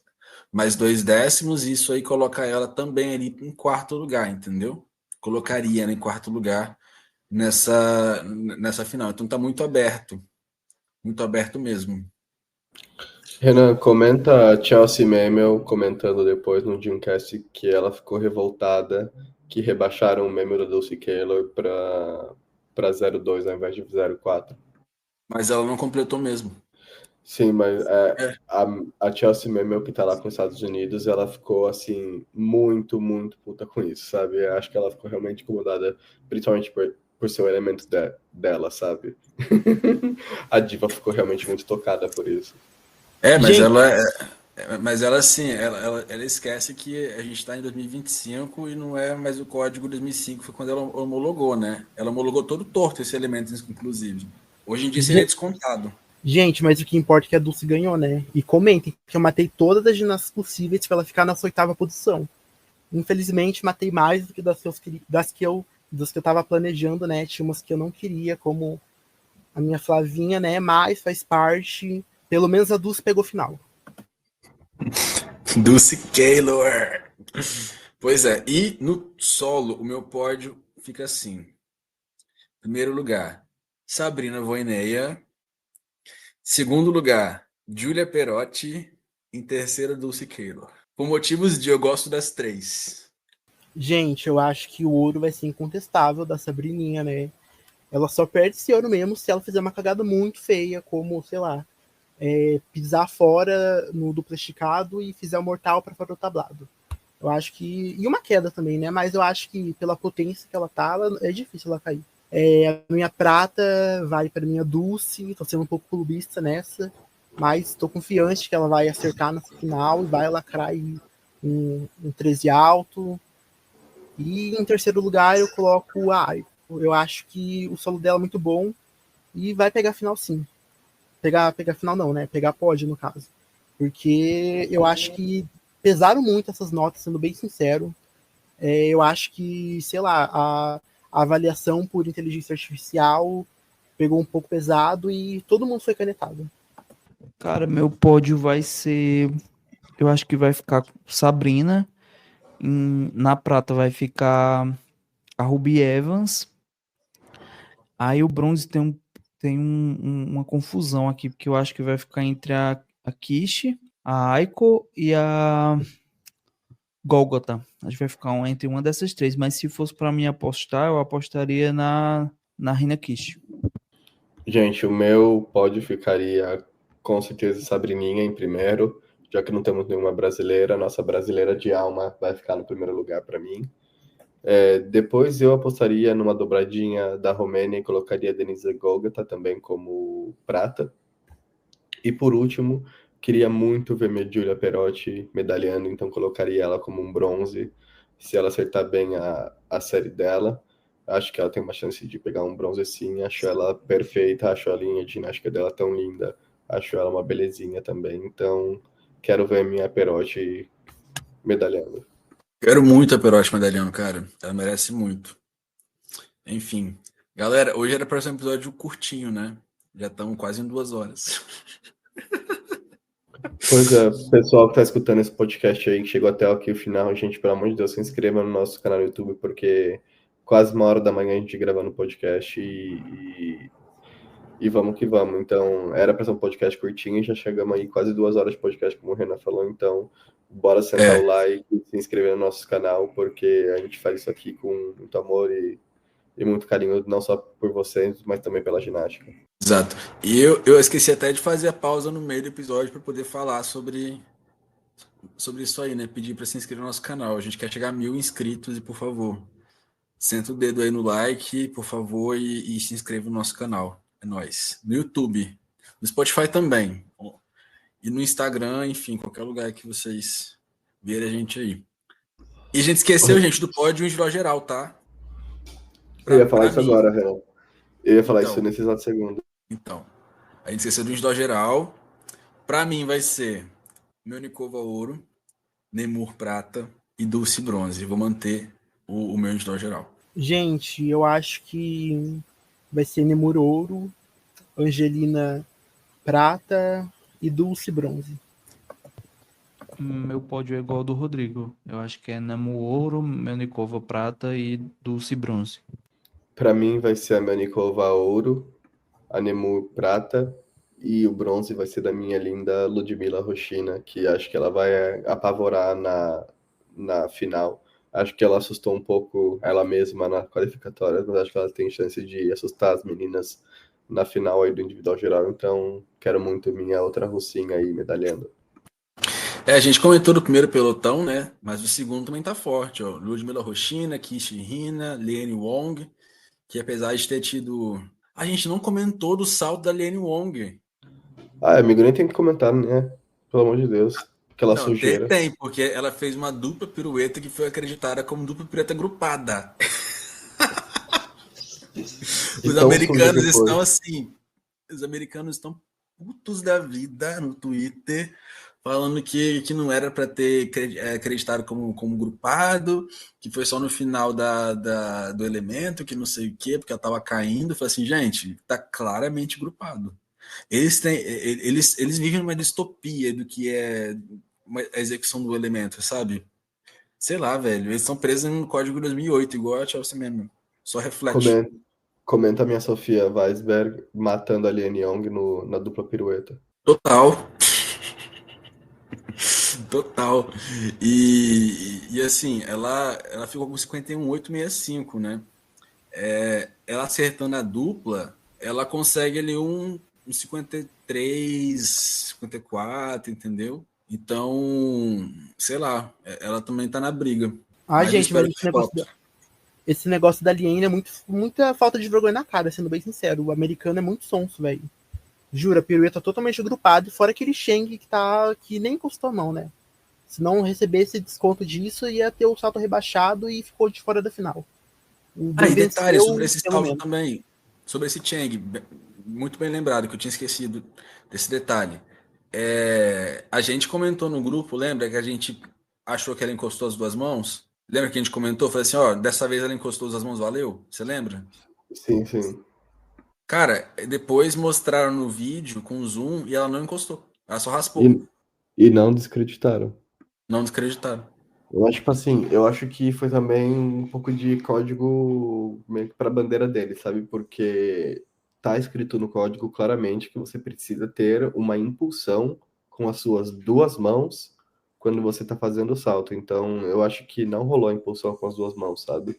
mais 2 décimos, e isso aí coloca ela também ali em quarto lugar, entendeu? Colocaria ela em quarto lugar nessa final. Então tá muito aberto mesmo. Renan, comenta a Chelsea Memel comentando depois no Dreamcast que ela ficou revoltada que rebaixaram o meme da Dulce Taylor para 0,2 ao invés de 0,4. Mas ela não completou mesmo. Sim, mas a Chelsea Memel, que tá lá com os Estados Unidos, ela ficou, assim, muito, muito puta com isso, sabe? Eu acho que ela ficou realmente incomodada, principalmente por ser o elemento dela, sabe? A diva ficou realmente muito tocada por isso. Mas Gente, ela assim, ela esquece que a gente está em 2025 e não é mais o código 2005, foi quando ela homologou, né? Ela homologou todo torto esse elemento, inclusive. Hoje em dia seria descontado. gente, mas o que importa é que a Dulce ganhou, né? E comentem que eu matei todas as ginastas possíveis pra ela ficar na sua oitava posição. Infelizmente, matei mais do que das que eu tava planejando, né? Tinha umas que eu não queria, como a minha Flavinha, né? Mas faz parte. Pelo menos a Dulce pegou final. Dulce Taylor. Pois é, e no solo, o meu pódio fica assim. Primeiro lugar, Sabrina Voineia. Segundo lugar, Giulia Perotti, em terceiro, Dulce Taylor. Por motivos de eu gosto das três. Gente, eu acho que o ouro vai ser incontestável da Sabrininha, né? Ela só perde esse ouro mesmo se ela fizer uma cagada muito feia, como, sei lá, pisar fora no duplo esticado e fizer o mortal para fora do tablado. Eu acho que. E uma queda também, né? Mas eu acho que pela potência que ela tá, é difícil ela cair. A minha prata vai para minha Dulce, tô sendo um pouco clubista nessa, mas estou confiante que ela vai acertar na final e vai lacrar aí um 13 alto. E em terceiro lugar eu coloco a Aiko. Eu acho que o solo dela é muito bom e vai pegar a final sim. Pegar a final não, né? Pegar pódio no caso. Porque eu acho que pesaram muito essas notas, sendo bem sincero. Eu acho que, sei lá, a avaliação por inteligência artificial pegou um pouco pesado e todo mundo foi canetado. Cara, meu pódio vai ser. Eu acho que vai ficar com Sabrina. Na prata vai ficar a Ruby Evans. Aí o bronze uma confusão aqui, porque eu acho que vai ficar entre a Kishi, a Aiko e a Golgota. Acho que vai ficar entre uma dessas três. Mas se fosse para mim apostar, eu apostaria na Rina Kishi. Gente, o meu pódio ficaria com certeza Sabrininha em primeiro, já que não temos nenhuma brasileira. Nossa brasileira de alma vai ficar no primeiro lugar para mim. Depois eu apostaria numa dobradinha da Romênia e colocaria a Denise Golgota também como prata. E por último, queria muito ver minha Giulia Perotti medalhando, então colocaria ela como um bronze. Se ela acertar bem a série dela, acho que ela tem uma chance de pegar um bronze sim. Acho ela perfeita, acho a linha de ginástica dela tão linda, acho ela uma belezinha também. Então, quero ver minha Perotti medalhando. Quero muito a Perotti medalhando, cara. Ela merece muito. Enfim. Galera, hoje era para ser um episódio curtinho, né? Já estamos quase em 2 horas. Pois é, pessoal que tá escutando esse podcast aí, que chegou até aqui o final, gente, pelo amor de Deus, se inscreva no nosso canal no YouTube, porque quase 1h da manhã a gente gravando podcast e vamos que vamos. Então, era pra ser um podcast curtinho e já chegamos aí quase 2 horas de podcast, como o Renan falou. Então, bora sentar o like e se inscrever no nosso canal, porque a gente faz isso aqui com muito amor e muito carinho, não só por vocês, mas também pela ginástica. Exato. E eu esqueci até de fazer a pausa no meio do episódio para poder falar sobre isso aí, né? Pedir para se inscrever no nosso canal. A gente quer chegar a 1.000 inscritos e, por favor, senta o dedo aí no like, por favor, e se inscreva no nosso canal. É nóis. No YouTube, no Spotify também. E no Instagram, enfim, qualquer lugar que vocês verem a gente aí. E a gente esqueceu, gente, do pódio individual geral, tá? Eu ia falar isso agora, Renan. Eu ia falar isso nesse exato segundo. Então, a gente esqueceu do individual geral. Pra mim vai ser Melnikova ouro, Nemur prata e Dulce bronze. Vou manter o meu individual geral. Gente, eu acho que vai ser Nemur ouro, Angelina prata e Dulce bronze. Meu pódio é igual ao do Rodrigo. Eu acho que é Namu ouro, Melnikova prata e Dulce bronze. Para mim vai ser a Melnikova ouro, a Nemur prata e o bronze vai ser da minha linda Ludmila Rochina, que acho que ela vai apavorar na final. Acho que ela assustou um pouco ela mesma na qualificatória, mas acho que ela tem chance de assustar as meninas na final aí do individual geral. Então, quero muito minha outra russinha aí medalhando. A gente comentou do primeiro pelotão, né? Mas o segundo também tá forte, ó. Ludmila Rochina, Kishi Rina, Liane Wong, que apesar de ter tido... A gente não comentou do salto da Liane Wong. Amigo, nem tem que comentar, né? Pelo amor de Deus. Aquela sujeira. Tem, porque ela fez uma dupla pirueta que foi acreditada como dupla pirueta grupada. Os americanos estão assim... Os americanos estão putos da vida no Twitter, falando que não era para ter acreditado como grupado, que foi só no final do elemento, que não sei o quê, porque ela estava caindo. Falei assim, gente, tá claramente grupado. Eles vivem uma distopia do que é a execução do elemento, sabe? Sei lá, velho. Eles estão presos no código 2008, igual a Chelsea mesmo. Só reflete. Comenta a minha Sofia Weisberg matando a Liane Young na dupla pirueta. Total. Total. E assim, ela ficou com 51,865, né? Ela acertando a dupla, ela consegue ali um 53, 54, entendeu? Então, sei lá, ela também tá na briga. Ah, Mas eu gente, mas espero que flope. esse negócio da Liane é muita falta de vergonha na cara, sendo bem sincero. O americano é muito sonso, velho. Jura, pirueta totalmente agrupado, fora aquele Sheng que nem encostou a mão, né? Se não recebesse desconto disso, ia ter o salto rebaixado e ficou de fora da final. O Ah, Bem e detalhe venceu, sobre esse pelo salto menos. também, sobre esse Chang, muito bem lembrado, que eu tinha esquecido desse detalhe. A gente comentou no grupo, lembra que a gente achou que ela encostou as duas mãos? Lembra que a gente comentou? Falei assim, ó, dessa vez ela encostou as mãos, valeu? Você lembra? Sim, sim. Cara, depois mostraram no vídeo com zoom e ela não encostou. Ela só raspou. E, e não descreditaram. Não desacreditaram. Eu acho, tipo assim, eu acho que foi também um pouco de código meio que para a bandeira dele, sabe? Porque tá escrito no código claramente que você precisa ter uma impulsão com as suas duas mãos quando você tá fazendo o salto. Então, eu acho que não rolou a impulsão com as duas mãos, sabe?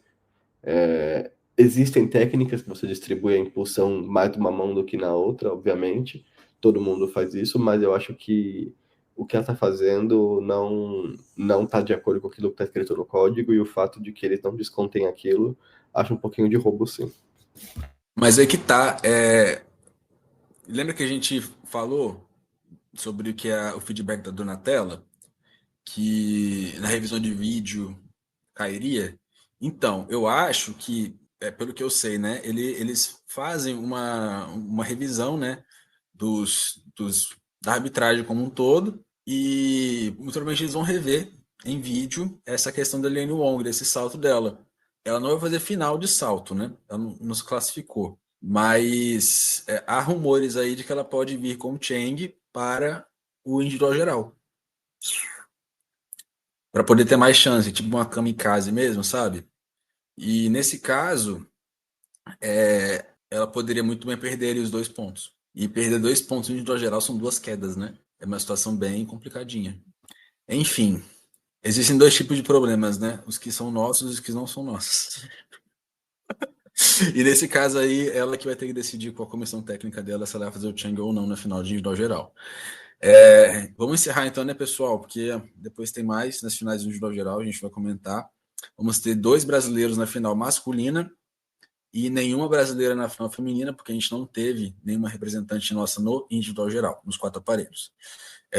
Existem técnicas que você distribui a impulsão mais de uma mão do que na outra, obviamente. Todo mundo faz isso, mas eu acho que o que ela está fazendo não está de acordo com aquilo que está escrito no código, e o fato de que eles não descontem aquilo, acho um pouquinho de roubo, sim. Mas aí que tá. Lembra que a gente falou sobre o que é o feedback da Donatella? Que na revisão de vídeo cairia. Então, eu acho que, pelo que eu sei, né, eles fazem uma revisão, né, da arbitragem como um todo e muito provavelmente eles vão rever em vídeo essa questão da Lane Wong, desse salto dela. Ela não vai fazer final de salto, né? Ela não se classificou. Mas há rumores aí de que ela pode vir com o Cheng para o individual geral para poder ter mais chance, tipo uma kamikaze mesmo, sabe? E nesse caso, ela poderia muito bem perder ali os 2 pontos. E perder 2 pontos no individual geral são 2 quedas, né? É uma situação bem complicadinha. Enfim, existem 2 tipos de problemas, né? Os que são nossos e os que não são nossos. E nesse caso aí, ela que vai ter que decidir qual a comissão técnica dela, se ela vai fazer o Chang ou não na final de individual geral. Vamos encerrar então, né, pessoal? Porque depois tem mais nas finais do individual geral, a gente vai comentar. Vamos ter 2 brasileiros na final masculina e nenhuma brasileira na final feminina, porque a gente não teve nenhuma representante nossa no individual geral, nos 4 aparelhos.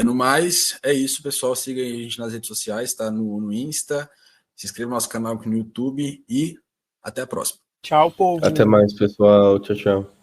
No mais, é isso, pessoal. Siga a gente nas redes sociais, tá? No Insta, se inscreva no nosso canal aqui no YouTube e até a próxima. Tchau, povo. Até mais, pessoal. Tchau, tchau.